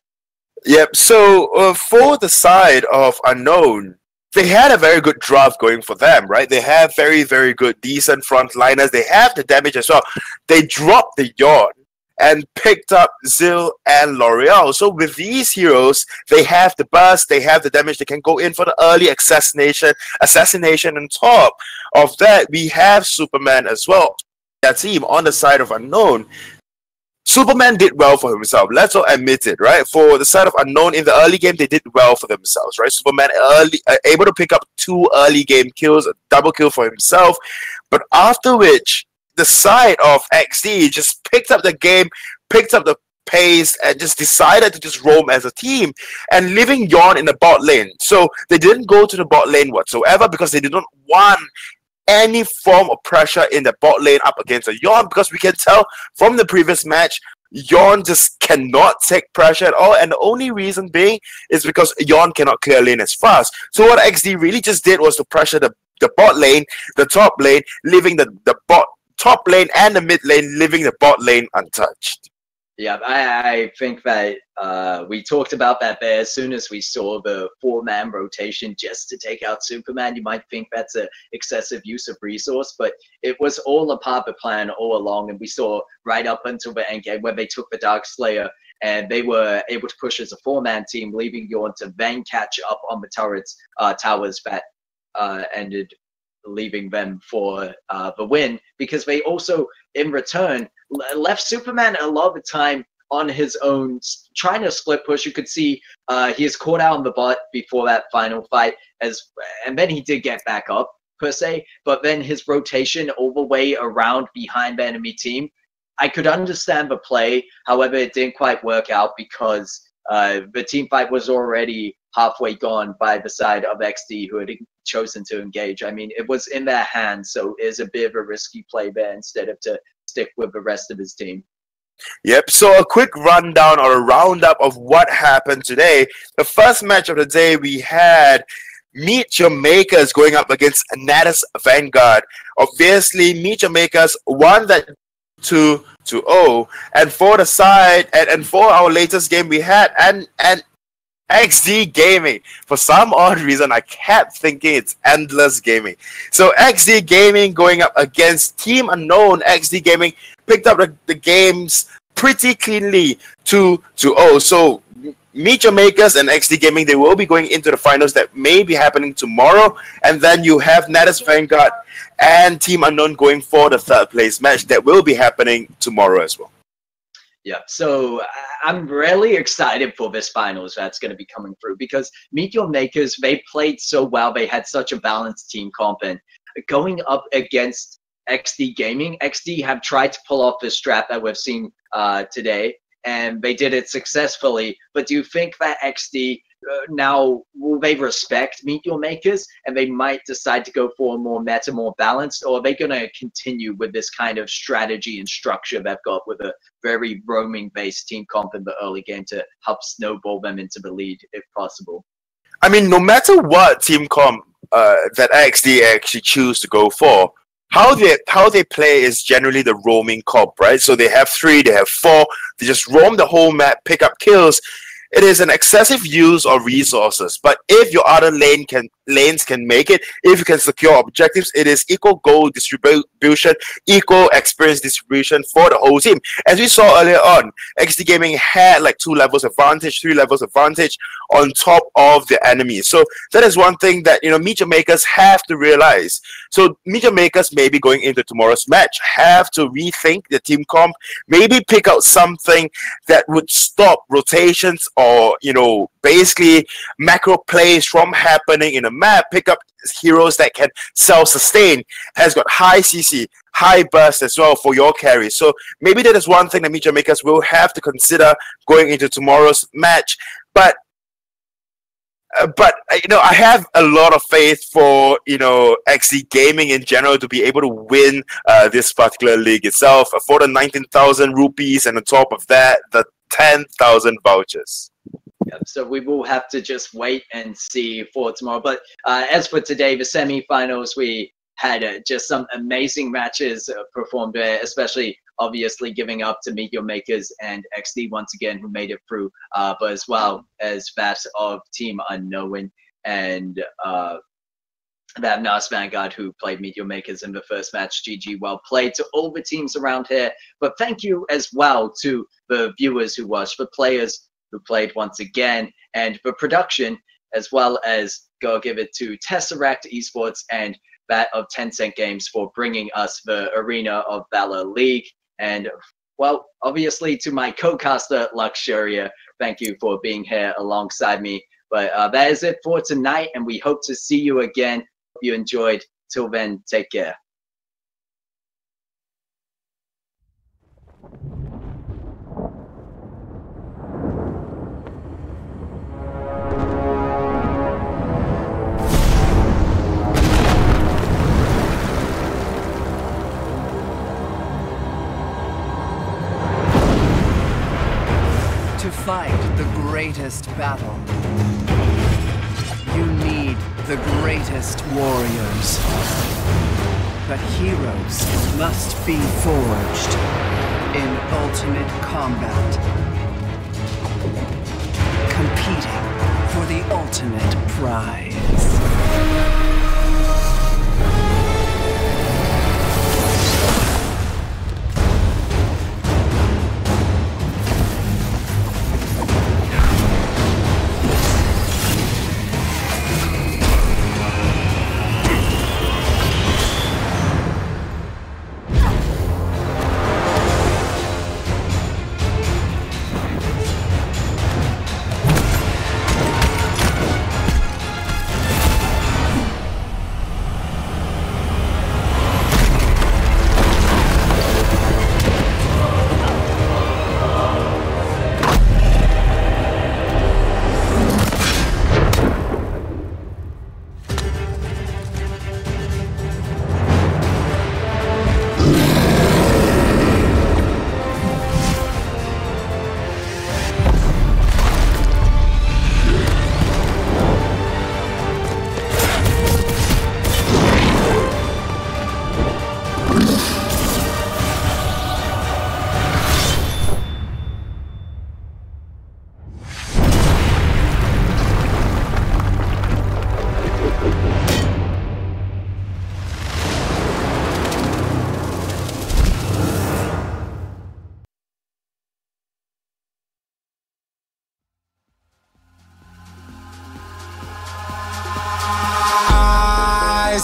Yep, so for the side of Unknown, they had a very good draft going for them, right? They have very, very good, decent frontliners. They have the damage as well. They dropped the Yawn and picked up Zil and L'Oreal. So with these heroes, they have the burst, they have the damage, they can go in for the early assassination. On top of that, we have Superman as well. That team on the side of Unknown. Superman did well for himself. Let's all admit it, right? For the side of Unknown in the early game, they did well for themselves, right? Superman able to pick up 2 early game kills, a double kill for himself. But after which, the side of ExDee just picked up the game, picked up the pace, and just decided to just roam as a team and leaving Yawn in the bot lane. So they didn't go to the bot lane whatsoever because they didn't want any form of pressure in the bot lane up against a Yawn, because we can tell from the previous match, Yawn just cannot take pressure at all, and the only reason being is because Yawn cannot clear lane as fast. So what XD really just did was to pressure the bot lane, the top lane, leaving the bot top lane and the mid lane, leaving the bot lane untouched.
Yeah, I think that we talked about that there. As soon as we saw the 4-man rotation just to take out Superman, you might think that's an excessive use of resource, but it was all a part of the plan all along, and we saw right up until the end game where they took the Dark Slayer, and they were able to push as a 4-man team, leaving Yawn to then catch up on the towers that ended leaving them for the win, because they also, in return, left Superman a lot of the time on his own, trying to split push. You could see he is caught out on the bot before that final fight, and then he did get back up, per se, but then his rotation all the way around behind the enemy team, I could understand the play. However, it didn't quite work out because the team fight was already halfway gone by the side of XD, who had chosen to engage. I mean, it was in their hands, so it is a bit of a risky play there instead of to stick with the rest of his team.
Yep, so a quick rundown or a roundup of what happened today. The first match of the day, we had MeetYourMakers going up against NatusVanguard. Obviously, MeetYourMakers won that 2-0, and for the side and for our latest game, we had an ExDee Gaming. For some odd reason, I kept thinking it's Endless Gaming. So ExDee Gaming going up against Team Unknown. ExDee Gaming picked up the games pretty cleanly, 2-0. So MeetYourMakers and ExDee Gaming, they will be going into the finals that may be happening tomorrow. And then you have NatusVanguard and Team Unknown going for the 3rd place match that will be happening tomorrow as well.
Yeah, so I'm really excited for this finals that's going to be coming through, because MeetYourMakers, they played so well. They had such a balanced team comp, and going up against ExDee Gaming, ExDee have tried to pull off this strat that we've seen today, and they did it successfully. But do you think that ExDee now, will they respect MeetYourMakers and they might decide to go for a more meta, more balanced, or are they going to continue with this kind of strategy and structure they've got with a very roaming-based team comp in the early game to help snowball them into the lead if possible?
I mean, no matter what team comp that ExDee actually choose to go for, how they play is generally the roaming comp, right? So they have 3, they have 4, they just roam the whole map, pick up kills. It is an excessive use of resources, but if your other lane can lanes can make it. If you can secure objectives, it is equal goal distribution, equal experience distribution for the whole team. As we saw earlier on, ExDee Gaming had like 2 levels advantage, 3 levels advantage on top of the enemy. So that is one thing that, you know, MeetYourMakers have to realize. So MeetYourMakers, maybe going into tomorrow's match, have to rethink the team comp, maybe pick out something that would stop rotations or, you know, basically macro plays from happening in a map. Pick up heroes that can self-sustain, has got high CC, high burst as well for your carry. So maybe that is one thing that MeetYourMakers will have to consider going into tomorrow's match. But you know, I have a lot of faith for, you know, ExDee Gaming in general to be able to win this particular league itself for the 19,000 rupees, and on top of that, the 10,000 vouchers.
Yep, so we will have to just wait and see for tomorrow. But as for today, the semi-finals, we had just some amazing matches performed there, especially obviously giving up to MeetYourMakers and ExDee once again, who made it through, but as well as that of Team Unknown and that NatusVanguard, who played MeetYourMakers in the first match. GG, well played to all the teams around here. But thank you as well to the viewers who watched, the players who played once again, and the production, as well as go give it to Tesseract Esports and that of Tencent Games for bringing us the Arena of Valor League. And, well, obviously to my co-caster, Luxuria, thank you for being here alongside me. But that is it for tonight, and we hope to see you again. Hope you enjoyed. Till then, take care.
To fight the greatest battle, you need the greatest warriors. But heroes must be forged in ultimate combat, competing for the ultimate prize.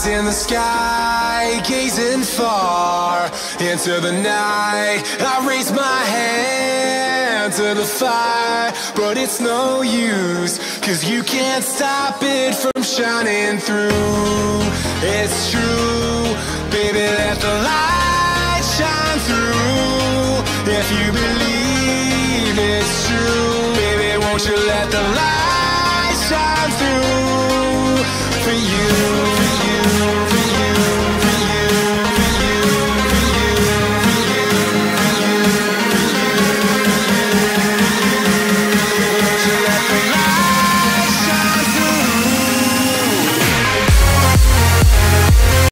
In the sky, gazing far into the night, I raise my hand to the fire, but it's no use, 'cause you can't stop it from shining through. It's true, baby, let the light shine through. If you believe it's true, baby, won't you let the light shine through?